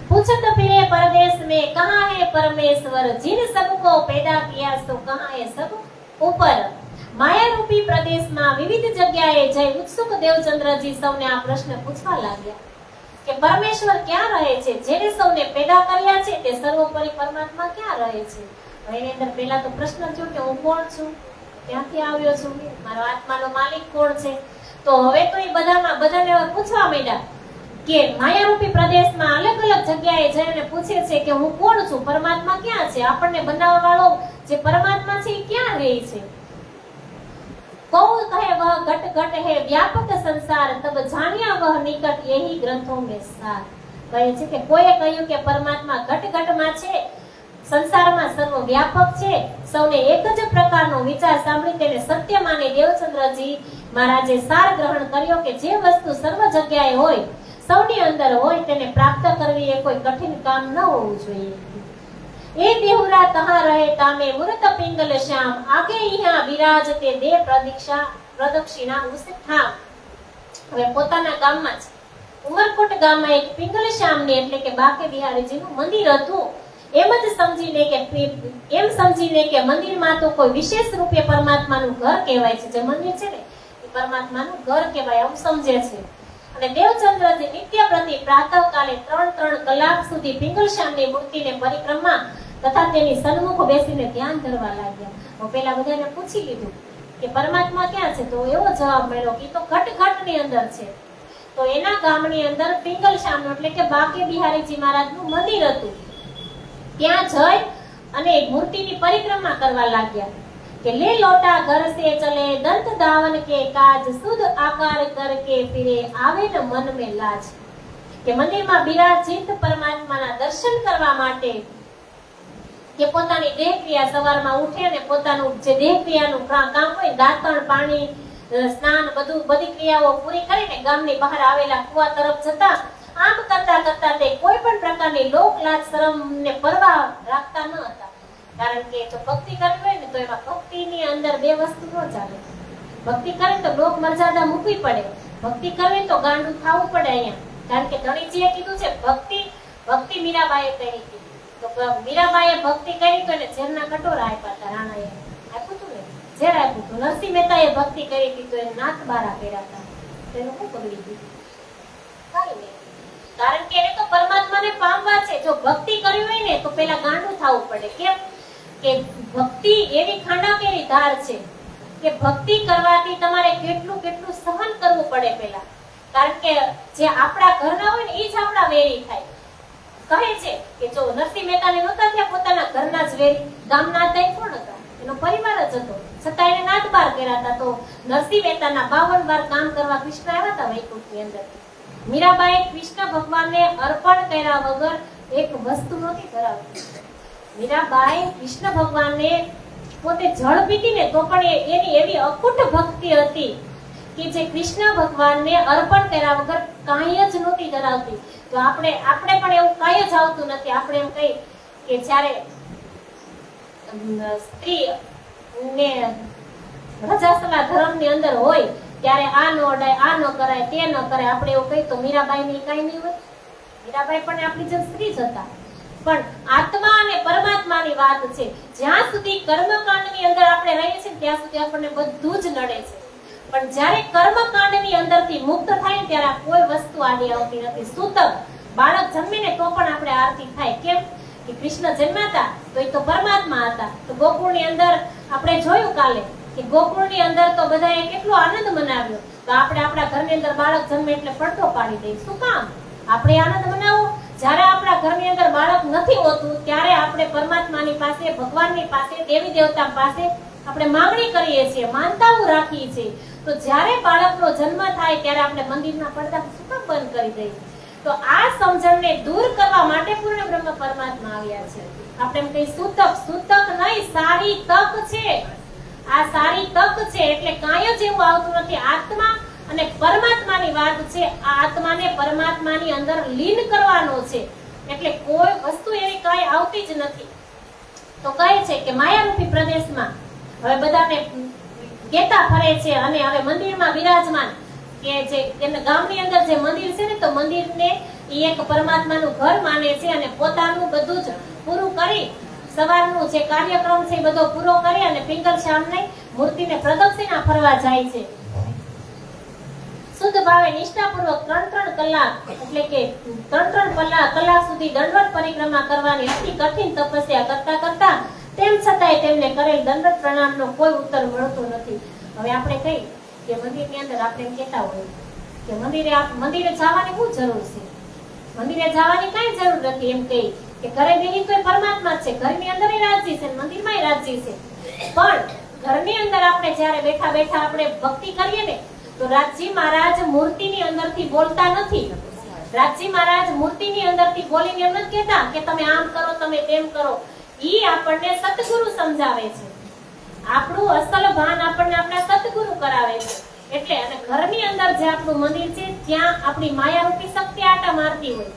પૂછત ફિરે પરદેશ में कहाँ है परमेश्वर, जिन सबको पैदा किया सो कहाँ है सब ऊपर. માયારૂપી પ્રદેશમાં વિવિધ જગ્યાએ જઈ ઉત્સુક દેવચંદ્રજી સૌને આ પ્રશ્ન પૂછવા લાગ્યા કે પરમેશ્વર ક્યાં રહે છે, જેને સૌને પેદા કર્યા છે તે સર્વોપરી પરમાત્મા ક્યાં રહે છે. એની અંદર પહેલા તો પ્રશ્ન થયો કે હું કોણ છું, ક્યાંથી આવ્યો છું, મારો આત્માનો માલિક કોણ છે. તો હવે તો એ બધાને પૂછવા માંડ્યા કે માયારૂપી પ્રદેશમાં અલગ અલગ જગ્યાએ જઈને પૂછે છે કે હું કોણ છું, પરમાત્મા ક્યાં છે, આપણને બનાવવા વાળો જે પરમાત્મા છે એ ક્યાં રહે છે. कौन कहे वह घट घट है व्यापक संसार, तब जानिया वह निकट यही ग्रंथों में सार. કહે છે કે કોઈએ કહ્યું કે પરમાત્મા ઘટ ઘટમાં છે, સંસારમાં સર્વવ્યાપક છે, સૌને એક જ પ્રકારનો વિચાર સાંભળી તેને સત્ય માની દેવચંદ્રજી મહારાજે સાર ગ્રહણ કર્યો કે જે વસ્તુ સર્વ જગ્યાએ હોય, સૌની અંદર હોય, તેને પ્રાપ્ત કરવી એ કોઈ કઠિન કામ ન હોવું જોઈએ. એ દેહુરા તહા રહે તામે મૂર્ત પિંગલ શ્યામ, આગે અહીંયા વિરાજતે દેહ પ્રદક્ષિણા ઉસઠામ. હવે પોતાના ગામમાં જ ઉમરકોટ ગામમાં એક પિંગલ શ્યામની એટલે કે બાકે બિહારીજીનું મંદિર હતું. એમ સમજીને કે મંદિરમાં તો કોઈ વિશેષ રૂપે પરમાત્માનું ઘર કહેવાય છે. જે મંદિર છે ને એ પરમાત્માનું ઘર કહેવાય એવું સમજે છે. અને દેવચંદ્રજી નિત્ય પ્રતિ પ્રાતઃકાલે 3 કલાક સુધી પિંગલ શ્યામની મૂર્તિને પરિક્રમા તથા તેની સન્મુખ બેસીને ધ્યાન ધરવા લાગ્યા. હું પેલા બધાને પૂછી લીધું કે પરમાત્મા ક્યાં છે, તો એવો જવાબ મળ્યો કે તો ઘટની અંદર છે. તો એના ગામની અંદર પિંગલ શ્યામનું એટલે કે બાકે બિહારીજી મહારાજનું મંદિર હતું. ત્યાં જઈ અને મૂર્તિની પરિક્રમા કરવા લાગ્યા કે લે લોટા ઘર સે ચલે દંત દાવન કે કાજ સુધ આકાર કર કે ફિરે આવે ન મન મે લાજ. કે મંદિરમાં બિરાજિત પરમાત્માના દર્શન કરવા માટે કે પોતાની દેહ ક્રિયા સવારમાં ઉઠે અને પોતાનું જે દેહ ક્રિયાનું કામ હોય, દાંતણ, પાણી, સ્નાન, બધી ક્રિયાઓ પૂરી કરીને ગામની બહાર આવેલા કુવા તરફ જતા આમ કરતા તે કોઈ પણ પ્રકારની લોક લાજ શરમ ને પરવા રાખતા ન હતા. કારણ કે જો ભક્તિ કરવી હોય ને તો એમાં ભક્તિની અંદર બે વસ્તુ ન ચાલે. ભક્તિ કરે તો લોક મર્યાદા મૂકવી પડે, ભક્તિ કરવી તો ગાંડું ખાવું પડે અહીંયા. કારણ કે ધણીજીએ કીધું છે ભક્તિ મીરાબાઈએ કરી હતી. તો મીરાબાઈએ ભક્તિ કરી તો એને ઝેરના કટોરા આપ્યા હતા. રાણાએ આપ્યું હતું ને, ઝેર આપ્યું હતું. નરસિંહ મહેતાએ ભક્તિ કરી હતી તો એને નાથ બારા કર્યા હતા. તેનું શું પગડી ગયું? કાંઈ નહીં. કારણ કે એને તો પરમાત્માને પામવા છે. જો ભક્તિ કરવી હોય ને તો પેલા ગાંડું થવું પડે. કેમ કે ભક્તિ એવી ખાંડાકેરી ધાર છે કે ભક્તિ કરવાથી તમારે કેટલું સહન કરવું પડે પેલા. કારણ કે જે આપણા ઘરના હોય ને એ જ આપણા વેરી થાય. કહે છે કે જો નરસિંહ મહેતાને નહોતા ત્યાં પોતાના ઘરના જ વેરી, ગામના હતા કોણ હતા? એનો પરિવાર જ હતો. છતાં એને નાથ બાર કર્યા હતા. તો નરસિંહ મહેતાના 52 વાર કામ કરવા કૃષ્ણ આવ્યા હતા વૈકુંઠની અંદર. મીરાબાઈ કૃષ્ણ ભગવાનને અર્પણ કર્યા વગર એક વસ્તુ નહોતી ધરાવતી. મીરાબાઈ કૃષ્ણ ભગવાનને પોતે જળ પીતી ને તો પણ એની એવી અકૂટ ભક્તિ હતી કે જે કૃષ્ણ ભગવાનને અર્પણ કર્યા વગર કાંઈ જ નહોતી ધરાવતી. તો આપણે પણ એવું કાંઈ જ આવતું નથી. આપણે એમ કહી કે જ્યારે સ્ત્રી ને રજાસલા ધર્મની અંદર હોય ત્યારે આ ન અડાય, આ ન કરાય, તે ન કરાય. આપણે એવું કહી તો મીરાબાઈ ની કઈ નહીં હોય. મીરાબાઈ પણ આપણી જેમ સ્ત્રી જ હતા. પણ આત્મા અને પરમાત્માની વાત છે. જ્યાં સુધી કર્મકાંડની અંદર આપણે રહીએ છીએ ત્યાં સુધી આપણને બધું જ નડે છે. પણ જ્યારે કર્મકાંડની અંદરથી મુક્ત થાય ત્યારે આ કોઈ વસ્તુ આડી આવતી નથી. સૂતક બાળક જન્મીને તો પણ આપણે આરતી થાય. કેમ કે કૃષ્ણ જન્મ્યા તો એ તો પરમાત્મા હતા. તો ગોકુળની અંદર આપણે જોયું કાલે કે ગોકુળની અંદર તો બધાએ કેટલો આનંદ મનાવ્યો. તો આપણે આપણા ઘરની અંદર બાળક જન્મે એટલે પડતો પાડી દઈએ. શું કામ? આપણે આનંદ મનાવો. જ્યારે આપણા ઘરની અંદર બાળક નથી હોતું ત્યારે આપણે પરમાત્માની પાસે, ભગવાનની પાસે, દેવી દેવતા પાસે આપણે માંગણી કરીએ છીએ, માનતાઓ રાખીએ છીએ. તો જ્યારે બાળકનો જન્મ થાય ત્યારે આપણે મંદિરના પડદા શું કામ બંધ કરી દઈએ? તો આ સમજણને દૂર કરવા માટે પૂર્ણ બ્રહ્મ પરમાત્મા આવ્યા છે. આપણે એમ કહીએ સૂતક નહીં, સારી તક છે. આ સારી તક છે એટલે કાંઈ જ એવું આવતું નથી. આત્મા અને પરમાત્માની વાત છે. આ આત્માને પરમાત્માની અંદર લીન કરવાનો છે. એટલે કોઈ વસ્તુ એવી કાંઈ આવતી જ નથી. તો કહે છે કે માયારૂપી પ્રદેશમાં હવે બધાને કેતા ફરે છે અને હવે મંદિરમાં બિરાજમાન કે જે ગામની અંદર જે મંદિર છે ને તો મંદિરને એક પરમાત્માનું ઘર માને છે અને પોતાનું બધું જ પૂરું કરી સવારનું જે કાર્યક્રમ છે એ બધો પૂરો કરી અને પિંગલ શ્યામની મૂર્તિને પ્રદક્ષિણા ફરવા જાય છે. શુદ્ધ ભાવે નિષ્ઠાપૂર્વક 3 કલાક એટલે કે 3 કલાક સુધી દંડવત પરિક્રમા કરવાની અતિ કઠિન તપસ્યા કરતા તેમ છતાંય તેમને કરેલ દંડવત પ્રણામનો કોઈ ઉત્તર મળતો નથી. હવે આપણે કહી કે મંદિરની અંદર આપણે કહેતા હોય કે મંદિરે જવાની શું જરૂર છે? મંદિરે જવાની કાંઈ જરૂર નથી. એમ કહી કે ઘરે બેહી તો પરમાત્મા છે, ઘરની અંદર રાજી છે, મંદિરમાં રાજી છે. પણ ઘરની અંદર આપણે જ્યારે બેઠા બેઠા આપણે ભક્તિ કરીએ ને તો રાજજી મહારાજ મૂર્તિની અંદરથી બોલતા નથી. રાજજી મહારાજ મૂર્તિની અંદરથી બોલીને એમ નથી કહેતા કે તમે આમ કરો, તમે તેમ કરો. ઈ આપણને સતગુરુ સમજાવે છે. આપણું અસલ ભાન આપણને આપણા સતગુરુ કરાવે છે. એટલે અને ઘરની અંદર જે આપણું મંદિર છે ત્યાં આપણી માયારૂપી શક્તિ આટા મારતી હોય,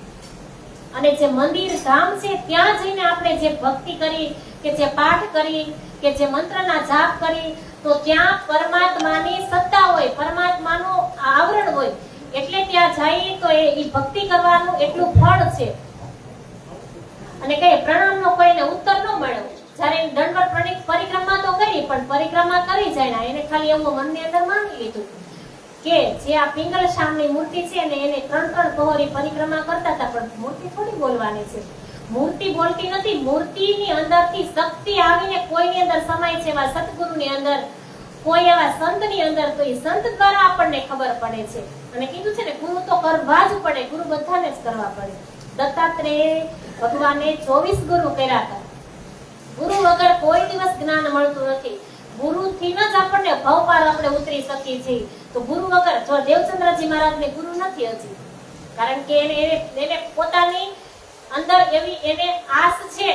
અને જે મંદિર ધામ છે ત્યાં જઈને આપણે જે ભક્તિ કરી કે જે પાઠ કરી કે જે મંત્રના જાપ કરી, તો ત્યાં પરમાત્માની સત્તા હોય, પરમાત્માનું આવરણ હોય. એટલે ત્યાં જઈએ તો એ ભક્તિ કરવાનું એટલું ફળ છે. અને કઈ પ્રણામનો કોઈને ઉત્તર ન મળ્યો. જ્યારે દંડવત પરિક્રમા તો કરી, પણ પરિક્રમા કરી જાય ને એને ખાલી એવું મનની અંદર માની લીધું કે જે આ પિંગલ શામની મૂર્તિ છે ને એને 3 પહોરી પરિક્રમા કરતા હતા, પણ મૂર્તિ થોડી બોલવાની છે. મૂર્તિ બોલતી નથી. મૂર્તિની અંદરથી શક્તિ આવીને કોઈની અંદર સમાય છે. એવા સતગુરુની અંદર, કોઈ એવા સંતની અંદર, તો એ સંત દ્વારા આપણને ખબર પડે છે. અને કીધું છે ને ગુરુ તો કરવા જ પડે, ગુરુ બધાને જ કરવા પડે. દત્તાત્રેય ભગવાને 24 ગુરુ કર્યા હતા. ગુરુ વગર કોઈ દિવસ જ્ઞાન મળતું નથી. ગુરુથી જ આપણને ભવપાર આપણે ઉતરી શકીએ છીએ. તો ગુરુ વગર, જો દેવચંદ્રજી મહારાજને ગુરુ નથી હજી, કારણ કે એને પોતાની અંદર એવી એને આસ છે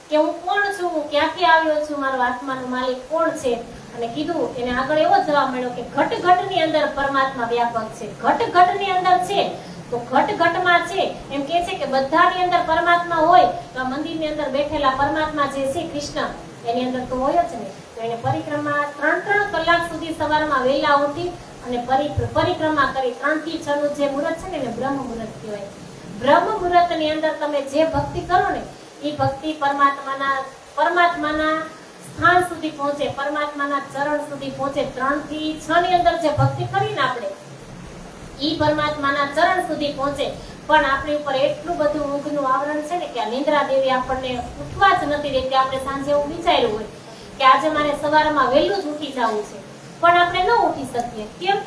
કે હું કોણ છું, હું ક્યાંથી આવ્યો છું, મારો આત્માનો માલિક કોણ છે. અને કીધું એને આગળ એવો જવાબ મળ્યો કે ઘટ ઘટની અંદર પરમાત્મા વ્યાપક છે. ઘટ ઘટની અંદર છે તો ઘટ ઘટમાં છે. એમ કે છે કે બધાની અંદર પરમાત્મા હોય તો આ મંદિરની અંદર બેઠેલા પરમાત્મા જે છે કૃષ્ણ, એની અંદર તો હોય જ ને. તો એને પરિક્રમા 3 કલાક સુધી સવારમાં વહેલા ઉઠી અને પરિક્રમા કરી. 3 થી 6 નું જે મુહૂર્ત છે ને એને બ્રહ્મ મુહૂર્ત કહેવાય. બ્રહ્મ મુહૂર્તની અંદર તમે જે ભક્તિ કરો ને એ ભક્તિ પરમાત્માના સ્થાન સુધી પહોંચે, પરમાત્માના ચરણ સુધી પહોંચે. 3 થી 6 ની અંદર જે ભક્તિ કરીને આપણે ઈ પરમાત્માના ચરણ સુધી પહોંચે. પણ આપણી ઉપર એટલું બધું ઊંઘનું આવરણ છે ને કે આ નિંદ્રા દેવી આપણને ઉઠવા જ નથી દેતી. આપણે સાંજે એવું વિચાર્યું હોય કે આજે મારે સવારમાં વહેલું જ ઉઠી જવું છે, પણ આપણે ન ઉઠી શકીએ. કેમ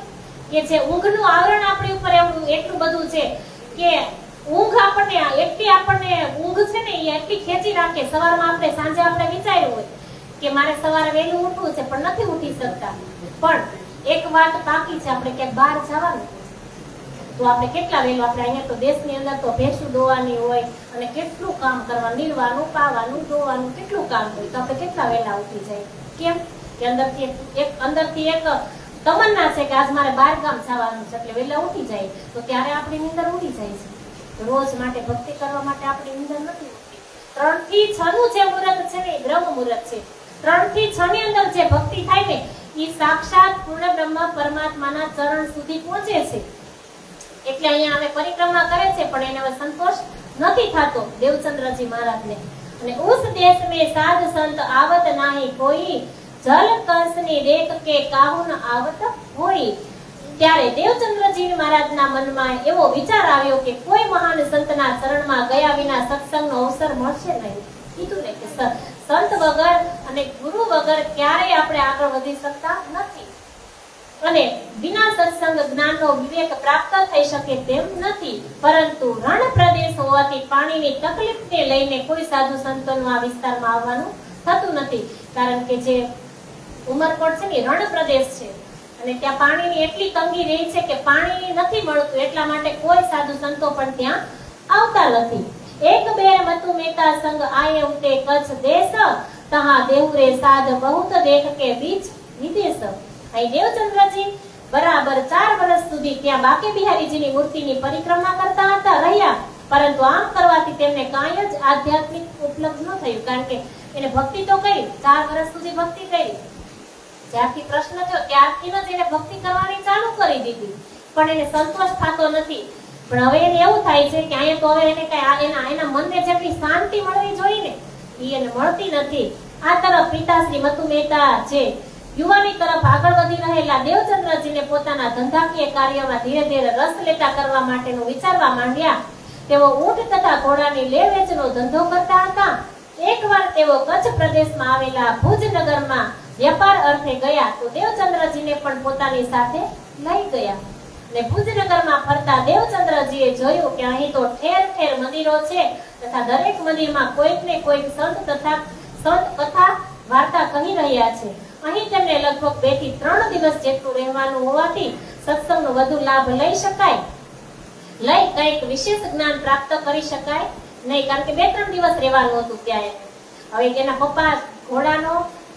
કે જે ઊંઘનું આવરણ આપણી ઉપર એટલું બધું છે કે ઊંઘ આપણને ઊંઘ છે ને એ એટલી ખેંચી રાખે. સવારમાં આપણે સાંજે આપણે વિચાર્યું હોય કે મારે સવારે વહેલું ઉઠવું છે, પણ નથી ઉઠી શકતા. પણ એક વાત બાકી છે, આપણે ક્યાંક બહાર જવાનું તો આપણે કેટલા વહેલું, આપણે અહીંયા તો દેશની અંદર તો ભેંસું દોવાની હોય અને કેટલું કામ કરવાનું, નીરવાનું, પાવાનું, ધોવાનું, કેટલું કામ હોય. તો આપણે કેટલા વહેલા ઉઠી જાય. કેમ કે અંદરથી એક તમન્ના છે કે આજ મારે 12 ગામ જવાનું છે, એટલે વહેલા ઉઠી જાય. તો ત્યારે આપણી નીંદર ઉડી જાય છે. રોજ માટે ભક્તિ કરવા માટે આપણી નીંદર નથી ઉઠતી. 3 થી 6 નું જે મુહૂર્ત છે ને એ બ્રહ્મ મુહૂર્ત છે. 3 થી 6 ની અંદર જે ભક્તિ થાય ને એ સાક્ષાત પૂર્ણ બ્રહ્મ પરમાત્માના ચરણ સુધી પહોંચે છે. એટલે અહીંયા અમે પરિક્રમા કરે છે, પણ એને હવે સંતોષ નથી થતો દેવચંદ્રજી મહારાજને. અને ઉસ દેશ મે સાધ સંત આવત નાહી કોઈ, જલ કંસની રેખ કે કાહુન આવત હોય. ત્યારે દેવચંદ્રજી મહારાજના મનમાં એવો વિચાર આવ્યો કે કોઈ મહાન સંતના ચરણમાં ગયા વિના સત્સંગનો અવસર મળશે નહીં. કીધું ને કે સંત વગર અને ગુરુ વગર ક્યારેય આપણે આગળ વધી શકતા નથી, અને વિના સત્સંગ જ્ઞાનનો વિવેક પ્રાપ્ત થઈ શકે તેમ નથી. પરંતુ રણ પ્રદેશ હોવાથી પાણીની તકલીફને લઈને કોઈ સાધુ સંતોનું આ વિસ્તારમાં આવવાનું થતું નથી. કારણ કે જે ઉમરકોટ છે ને રણ પ્રદેશ છે અને ત્યાં પાણીની એટલી તંગી રહી છે કે પાણી નથી મળતું. એટલા માટે કોઈ સાધુ સંતો પણ ત્યાં આવતા નથી. એક બેર મતુ મેતા સંગ આયે ઉતે કચ્છ દેશ, તહા દેવરે સાધ બહુત દેખ કે બીચ વિદેશ. અહીં દેવચંદ્રજી બરાબર 4 વર્ષ સુધી ત્યાં બાકે બિહારીજીની મૂર્તિની પરિક્રમા કરતા હતા રહ્યા, પરંતુ આમ કરવાથી તેમને કાંઈ જ આધ્યાત્મિક ઉપલબ્ધ ન થયું. કારણ કે એને ભક્તિ તો કરી, 4 વર્ષ સુધી ભક્તિ કરી. જ્યારથી પ્રશ્ન થયો ત્યારથી જ એને ભક્તિ કરવાની ચાલુ કરી દીધી, પણ એને સંતોષ થતો નથી. પણ હવે એને એવું થાય છે કે અહીંયા તો હવે એને કઈ એના મનને જેટલી શાંતિ મળવી જોઈએ ને એ એને મળતી નથી. આ તરફ પિતાશ્રી મતુ મહેતા જે યુવાની તરફ આગળ વધી રહેલા દેવચંદ્રજીને પોતાના ધંધાકીય કાર્યમાં ધીરે ધીરે રસ લેતા કરવા માટેનું વિચારવા માંડ્યા. તેઓ ઊંટ તથા ઘોડાની લે વેચનો ધંધો કરતા હતા. એકવાર તેઓ કચ્છ પ્રદેશમાં આવેલા ભુજનગરમાં વેપાર અર્થે ગયા તો દેવચંદ્રજીને પણ પોતાની સાથે લઈ ગયા. અને ભુજનગરમાં ફરતા દેવચંદ્રજીએ જોયું કે અહીં તો ઠેર ઠેર મંદિરો છે તથા દરેક મંદિરમાં કોઈક ને કોઈક સંત કથા વાર્તા કહી રહ્યા છે. અહીં તેમને લગભગ 2 થી 3 દિવસ જેટલું રહેવાનું હોવાથી સત્સંગનો વધુ લાભ લઈ કંઈક વિશેષ જ્ઞાન પ્રાપ્ત કરી શકાય નહીં, કારણ કે 2-3 દિવસ રહેવાનું હતું ત્યાં. હવે એના પપ્પા ઘોડાનો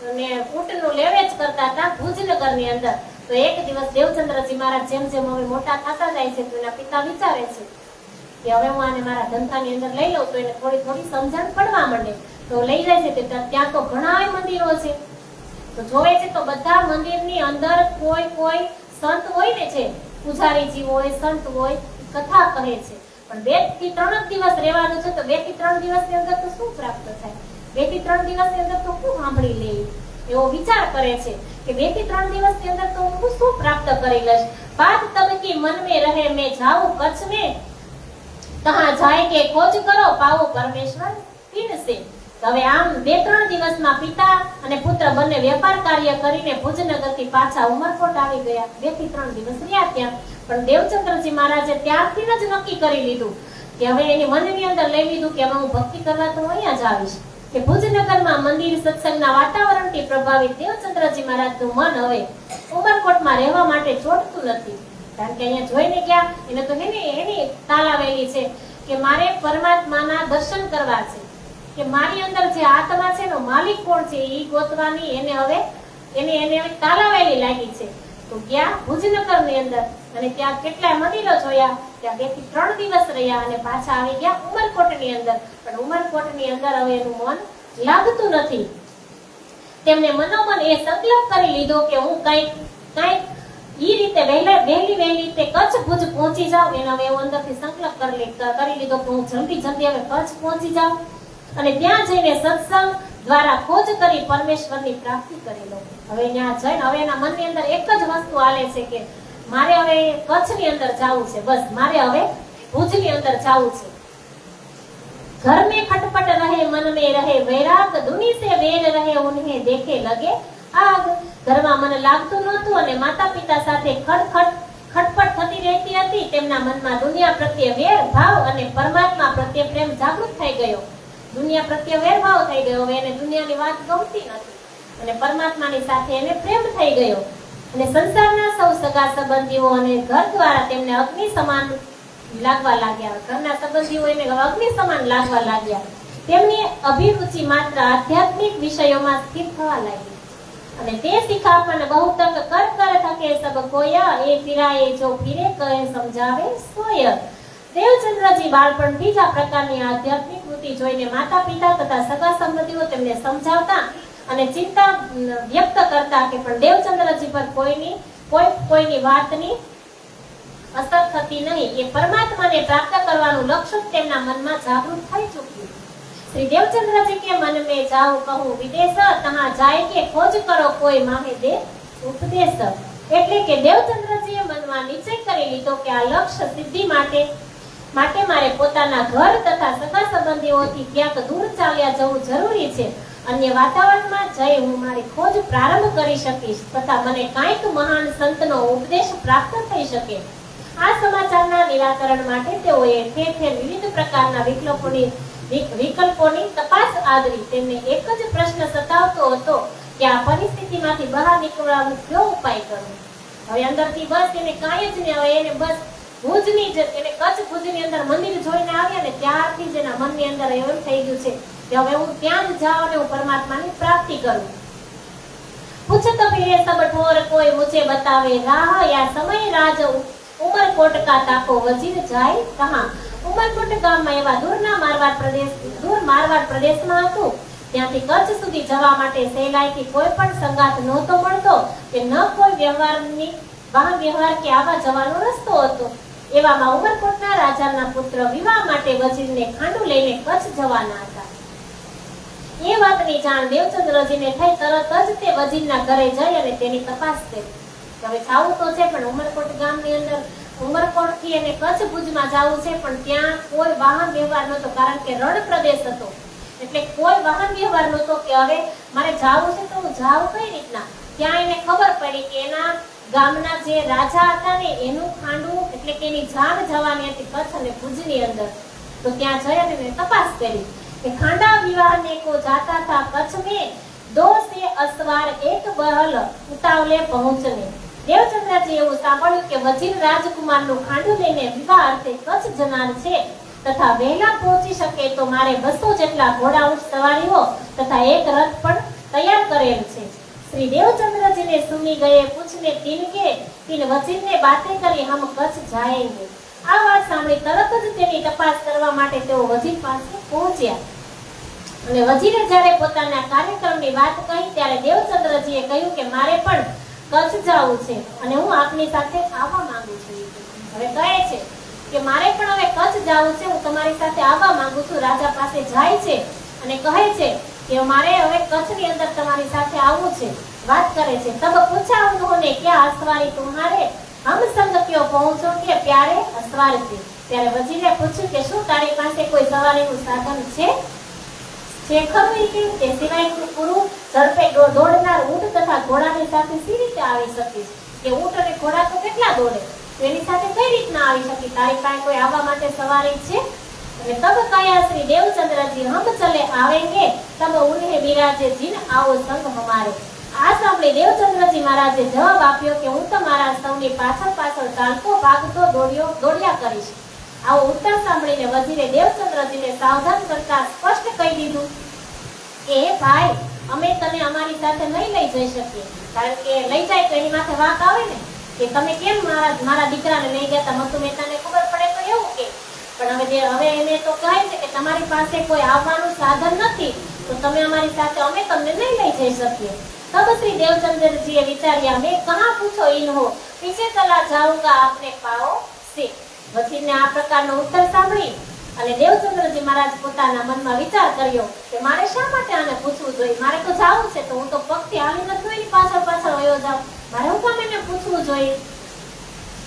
અને ઊંટનું લેવેચ કરતા હતા ભુજનગરની અંદર. તો એક દિવસ દેવચંદ્રજી મહારાજ જેમ જેમ હવે મોટા થતા જાય છે તો એના પિતા વિચારે છે કે હવે હું આને મારા ધંધાની અંદર લઈ લઉં તો એને થોડી થોડી સમજણ પડવા માંડે. તો લઈ જાય છે ત્યાં તો ઘણા મંદિરો છે. તો જોવે છે તો બધા મંદિરની અંદર કોઈ સંત હોય ને, છે પૂજારીજી હોય, સંત હોય, કથા કહે છે. પણ 2 થી 3 દિવસ રહેવાનું છે. તો 2 થી 3 દિવસની અંદર તો શું પ્રાપ્ત થાય? 2 થી 3 દિવસની અંદર તો શું સાંભળી લે? એવો વિચાર કરે છે કે 2 થી 3 દિવસની અંદર તો હું શું પ્રાપ્ત કરી લઈશ. બાત તબ કી મન में रहे मैं जाऊं कच्छ में, तहां जाए के खोज करो पाओ परमेश्वर पीन से. હવે આમ 2-3 દિવસમાં પિતા અને પુત્ર બંને વેપાર કાર્ય કરીને ભુજનગરથી પાછા ઉમરકોટ આવી ગયા. 2 થી 3 દિવસ રહ્યા ત્યાં. પણ દેવચંદ્રજી મહારાજે ત્યારથી જ નક્કી કરી લીધું કે હવે એની મનની અંદર લઈ લીધું કે હવે હું ભક્તિ કરવા તો અહીંયા જ આવીશ. કે ભુજનગરમાં મંદિર સત્સંગના વાતાવરણથી પ્રભાવિત દેવચંદ્રજી મહારાજનું મન હવે ઉમરકોટમાં રહેવા માટે ચોટતું નથી. કારણ કે અહીંયા જોઈને ગયા એને તો એની તાલાવેલી છે કે મારે પરમાત્માના દર્શન કરવા છે, કે મારી અંદર જે આત્મા છે એનો માલિક કોણ છે એ ગોતવાની એને હવે તાલાવેલી લાગી છે. તો ગયા ભુજનગરની અંદર અને ત્યાં કેટલાય મંદિરો જોયા. ત્યાં 2 થી 3 દિવસ રહ્યા અને પાછા આવી ગયા ઉમરકોટની અંદર. પણ ઉમરકોટની અંદર હવે એનું મન લાગતું નથી. તેમને મનોમન એ સંકલ્પ કરી લીધો કે હું કઈક ઈ રીતે વહેલી રીતે કચ્છ ભુજ પહોંચી જાઉં. એને હવે એવો અંદરથી સંકલ્પ કરી લીધો કે હું જલ્દી હવે કચ્છ પહોંચી જાઉં અને ત્યાં જઈને સત્સંગ દ્વારા ખોજ કરી પરમેશ્વરની પ્રાપ્તિ કરી લઉં. હવે ત્યાં જઈને હવે એના મનની અંદર એક જ વસ્તુ આલે છે કે મારે હવે કચ્છની અંદર જવું છે. બસ મારે હવે ભુજની અંદર જવું છે. घर में खटपट रहे मन में रहे वैराग, दुनी से वेर रहे उन्हें देखे लगे आग. ઘરમાં મને લાગતું નહોતું અને માતા પિતા સાથે ખટપટ થતી રહેતી હતી. તેમના મનમાં દુનિયા પ્રત્યે વેર ભાવ અને પરમાત્મા પ્રત્યે પ્રેમ જાગૃત થઈ ગયો. દુનિયા પ્રત્યે વેર ભાવ થઈ ગયો. હવે એને દુનિયાની વાત ગમતી નથી અને પરમાત્માની સાથે એને પ્રેમ થઈ ગયો. અને સંસારના સૌ સગા સંબંધીઓ અને ઘર દ્વારા તેમને અગ્નિ સમાન લાગવા લાગ્યા. ઘરના સંબંધીઓ એને અગ્નિ સમાન લાગવા લાગ્યા. તેમની અભિરુચિ માત્ર આધ્યાત્મિક વિષયોમાં સ્થિર થવા લાગી. અને તે શિખાપન બહુ તંગ કર થકે સબ કોયા, એ ફિરાએ જો ફિરે કહે સમજાવે સોય. દેવચંદ્રજી બાળપણથી જ આ પ્રકારની આધ્યાત્મિક વૃત્તિ જોઈને માતા પિતા તથા સગા સંબંધીઓ તેમને સમજાવતા અને ચિંતા વ્યક્ત કરતા કે પણ દેવચંદ્રજી પર કોઈની વાતની અસર થતી નહીં. એ પરમાત્માને પ્રાપ્ત કરવાનું લક્ષ્ય તેમના મનમાં જાગૃત થઈ ચૂક્યું. શ્રી દેવચંદ્રજી કે મન में जाओ कहूं विदेश, तहां जाए के खोज કરો કોઈ માહે દે ઉપદેશ. એટલે કે દેવચંદ્રજીએ મનમાં નિશ્ચય કરી લીધો કે આ લક્ષ્ય સિદ્ધિ માટે મારે પોતાના ઘર તથા સગા સંબંધીઓથી ક્યાંક દૂર ચાલ્યા જવું જરૂરી છે. અન્ય વાતાવરણમાં જઈ હું મારી ખોજ પ્રારંભ કરી શકીશ તથા મને કાંઈક મહાન સંતનો ઉપદેશ પ્રાપ્ત થઈ શકે. આ સમાચારના નિરાકરણ માટે તેઓએ ઠેર ઠેર વિવિધ પ્રકારના વિકલ્પોની તપાસ આદરી. તેમને એક જ પ્રશ્ન સતાવતો હતો કે આ પરિસ્થિતિમાંથી બહાર નીકળવાનો કયો ઉપાય કરવો. હવે અંદરથી બસ એને કાંઈ જ નહીં. હવે એને બસ ભુજની એને કચ્છ ભુજની અંદર મંદિર જોઈને આવ્યા ને ત્યારથી જ એના મનની અંદર એવું થઈ ગયું છે કે હવે હું ત્યાં જ જાઉં અને હું પરમાત્માની પ્રાપ્તિ કરું. પૂછત ફિરે સબ ઠોર કોઈ મુझे बतावे राह, या समय राज उमरकोट का ताको वजीर जाए कहां. ઉમરકોટ ગામમાં એવા દૂર મારવાડ પ્રદેશમાં હતું. ત્યાંથી કચ્છ સુધી જવા માટે સહેલાઈથી કોઈ પણ સંગાથ નહોતો મળતો કે ન કોઈ વાહન વ્યવહાર કે આવવા જવાનો રસ્તો હતો. એવામાં ઉમરકોટના રાજાના પુત્ર વિવાહ માટે વજીરને ખાંડું લઈને કચ્છ જવાના હતા. એ વાતની જાણ દેવચંદ્રજીને થઈ. તરત જ તે વજીરના ઘરે જઈ અને તેની તપાસ કરી. હવે જાવું તો છે પણ ઉમરકોટ ગામની અંદર ઉમરકોટથી અને કચ્છ ભુજમાં જવું છે પણ ત્યાં કોઈ વાહન વ્યવહાર નહોતો. કારણ કે રણ પ્રદેશ હતો એટલે કોઈ વાહન વ્યવહાર નહોતો કે હવે મારે જવું છે તો હું જાઉં કઈ રીતના. ત્યાં એને ખબર પડી કે એના ગામના જે રાજા હતા ને એનું ખાંડું એટલે કે એની જાન જવાની હતી કચ્છ અને ભુજની અંદર. તો ત્યાં જઈ અને તપાસ કરી કે ખાંડા વિવાહને કો જાતા થા કચ્છ में 2 से असवार एक बहल उतावले पहुंचने. દેવચંદ્રજી એવું સાંભળ્યું કે વજીર રાજકુમારનું ખાંડું લઈને વિવાહ અર્થે કચ્છ જનાર છે તથા વહેલા પહોંચી શકે તો મારે 200 જેટલા ઘોડા ઊંટ સવારીઓ તથા એક રથ પણ તૈયાર કરેલ છે। श्री देवचंद्र जी ने सुनी गए पूछने तीन के तीन वजीर ने बातें करी हम कच्छ जाएंगे। आ बात सांभળી તરત જ તેની તપાસ કરવા માટે તેઓ વજીર પાસે પહોંચ્યા અને વજીરે જ્યારે પોતાના કાર્યક્રમની વાત કહી ત્યારે દેવચંદ્રજીએ કહ્યું કે મારે પણ કચ્છ જવું છે અને હું આપની સાથે આવવા માંગુ છું। હવે કહે છે કે મારે પણ હવે કચ્છ જવું છે, હું તમારી સાથે આવવા માંગુ છું। રાજા પાસે જાય છે અને કહે છે कि हमारे હવે કચ્છની અંદર તમારી સાથે આવવું છે। વાત કરે છે तब पूछा उन्होंने क्या असवारी तुम्हारे हम संग क्यों पहुंचो के प्यारे असवार से। ત્યારે વજીરે પૂછ્યું કે શું તારી પાસે કોઈ સવારીનું સાધન છે? ખરું કે સિવાય પૂરું ઝડપે દોડનાર ઊંટ તથા ઘોડાની સાથે સી રીતે આવી શકીશ? કે ઊંટ અને ઘોડા તો કેટલા દોડે, તેની સાથે કઈ રીતના આવી શકી? તારી પાસે કોઈ આવવા માટે સવારી છે? तब कहा श्री देवचंद्र जी हम चले आवेंगे तब उन्हें विराजे जिन आओ संग हमारे। आ सांभળી देवचंद्रजी महाराजे जवाब आप्यो કે હું તમારા સૌની પાછળ પાછળ ચાલતો ભાગતો દોડ્યા કરીશ। આવો ઉત્તર સાંભળીને વજીરે દેવચંદ્રજીને સાવધાન કરતા સ્પષ્ટ કહી દીધું કે ભાઈ અમે તને અમારી સાથે નહીં લઈ જઈ શકીએ, કારણ કે લઈ જાય તો એની માથે વાંક આવે ને કે તમે કેમ મારા દીકરાને લઈ ગયા તા, મતુ મહેતાને ખબર પડે તો એવું કે પણ હવે એને તો કહે છે કે તમારી પાસે કોઈ આવવાનું સાધન નથી તો તમે અમારી સાથે અમે તમને નહીં લઈ જઈ શકીએ। तब श्री देवचंद्र जी विचारिया मैं कहाँ पूछो इन्हो पीछे चला जाऊंगा आपने पाओ से। वजीरने आ प्रकारનો ઉત્તર સાંભળી અને દેવચંદ્રજી મહારાજ પોતાના મનમાં વિચાર કર્યો કે મારે શા માટે આને પૂછવું જોઈએ, મારે તો જાવું છે તો હું તો પગથી હાલીને જ એની પાછળ પાછળ વયો જાઉં, મારે હું કામ એને પૂછવું જોઈએ।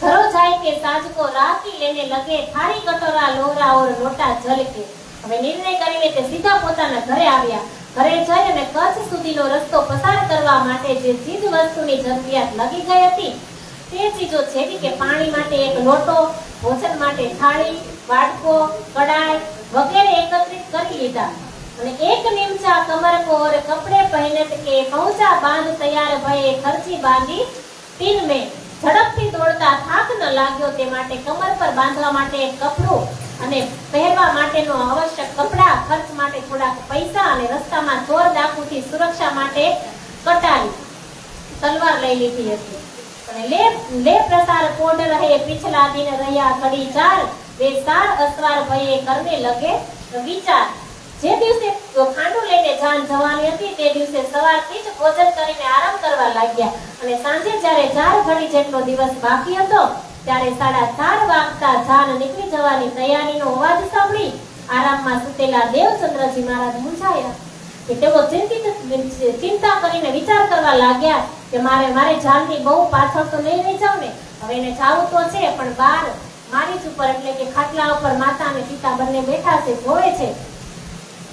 घरों जाए के साज को राखी लेने लगे थारी कटोरा लोहरा और लोटा जल के। હવે નિર્ણય કરીને તે સીધા પોતાના ઘરે આવ્યા। ઘરે જઈ અને કચ્છ સુધીનો રસ્તો પસાર કરવા માટે જે ચીજ વસ્તુની જરૂરિયાત લગી ગઈ હતી તે ચીજો જેવી કે પાણી માટે એક લોટો, ભોજન માટે થાળી, વાટકો, કડાઈ વગેરે એકત્રિત કરી લીધા અને એક નિમચા કમર को और कपड़े पहने के पहुंचा बांध तैयार भये खर्ची बांधी तीन में। ઝડપથી દોડતા થાક ન લાગ્યો તે માટે કમર પર બાંધવા માટે એક કપડું અને પહેરવા માટેનો આવશ્યક કપડા, ખર્ચ માટે થોડાક પૈસા અને રસ્તામાં ચોર ડાકુથી સુરક્ષા માટે કટારી તલવાર લઈ લીધી હતી અને લે પ્રસાર કોડ રહે पिछला दिन રહ્યા કડી ચાર વે સાર અસવાર ભયે કરને લગે વિચાર। જે દિવસે ખાંડો લઈને જાન જવાની હતી તે દિવસે સવારથી જ ભોજન કરીને આરામ કરવા લાગ્યા અને સાંજે જ્યારે 4 ઘડી જેટલો દિવસ બાકી હતો ત્યારે 4:30 વાગતા જાન નીકળી જવાની તૈયારીનો અવાજ સાંભળી આરામમાં સુતેલા દેવચંદ્રજી મહારાજ મૂંઝાયા કે તેઓ ચિંતા કરીને વિચાર કરવા लाग्યા કે મારે જાનની બહુ પાછળ તો નહીં રહી જાવ ને, હવે એને જાવું તો છે પણ બહાર મારી જ ઉપર એટલે કે ખાટલા ઉપર માતા અને પિતા બંને બેઠા છે, જોવે છે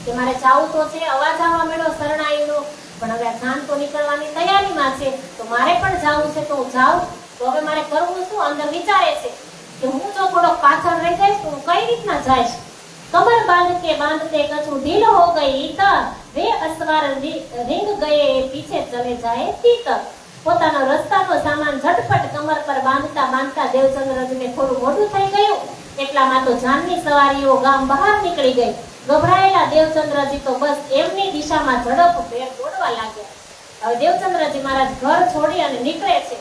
કે મારે જાવું તો છે। અવાજ આવવા મળ્યો શરણાઈનો પણ હવે જાન તો નીકળવાની તૈયારીમાં છે તો મારે પણ જાવું છે તો હું જાઉં તો હવે મારે કરવું શું? અંદર વિચારે છે કે હું જો થોડો પાછળ રહી જઈશ તો હું કઈ રીતના જઈશ। कमर बांधते कछु ढील हो गई त वे असवार रिंग गए पीछे चले जाए तीतर। પોતાનો રસ્તાનો સામાન ઝટપટ કમર પર બાંધતા બાંધતા દેવચંદ્રજીને થોડું મોઢું થઈ ગયું એટલામાં તો જાનની સવારીઓ ગામ બહાર નીકળી ગઈ। ગભરાયેલા દેવચંદ્રજી તો બસ એમની દિશામાં ઝડપભેર દોડવા લાગ્યા। હવે દેવચંદ્રજી મહારાજ ઘર છોડી અને નીકળે છે।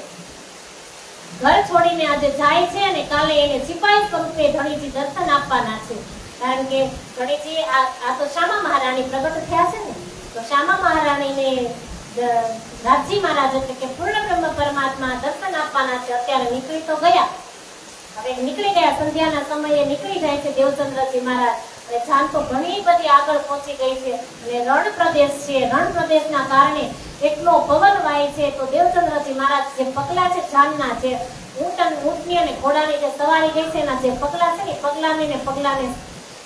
ઘર છોડીને આજે જાય છે અને કાલે એને સિપાઈ સ્વરૂપે ધણીજી દર્શન આપવાના છે, કારણ કે ધણીજી આ તો શ્યામા મહારાણી પ્રગટ થયા છે ને, તો શ્યામા મહારાણીને રાજી મહારાજ એટલે કે પૂર્ણ બ્રહ્મ પરમાત્મા દર્શન આપવાના છે। અત્યારે નીકળી તો ગયા, હવે નીકળી ગયા, સંધ્યાના સમયે નીકળી જાય છે દેવચંદ્રજી મહારાજ અને જાન તો ઘણી બધી આગળ પહોંચી ગઈ છે અને રણ પ્રદેશ છે। રણ પ્રદેશના કારણે એટલો પવન વાય છે તો દેવચંદ્રજી મહારાજ જે પગલા છે જાનના, જે ઊંટની અને ઘોડાની જે સવારી ગઈ છે એના જે પગલા છે ને પગલાને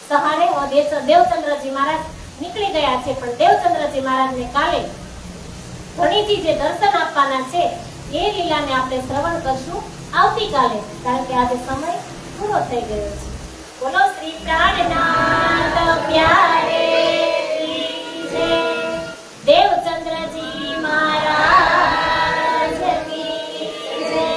સહારે દેવચંદ્રજી મહારાજ નીકળી ગયા છે। પણ દેવચંદ્રજી મહારાજને કાલે ધણીજી જે દર્શન આપવાના છે એ લીલાને આપણે શ્રવણ કરશું આવતીકાલે, કારણ કે આજે સમય પૂરો થઈ ગયો છે। બોલો શ્રી પ્રાણનાથ પ્યારે જય, દેવચંદ્રજી મહારાજ કી જય।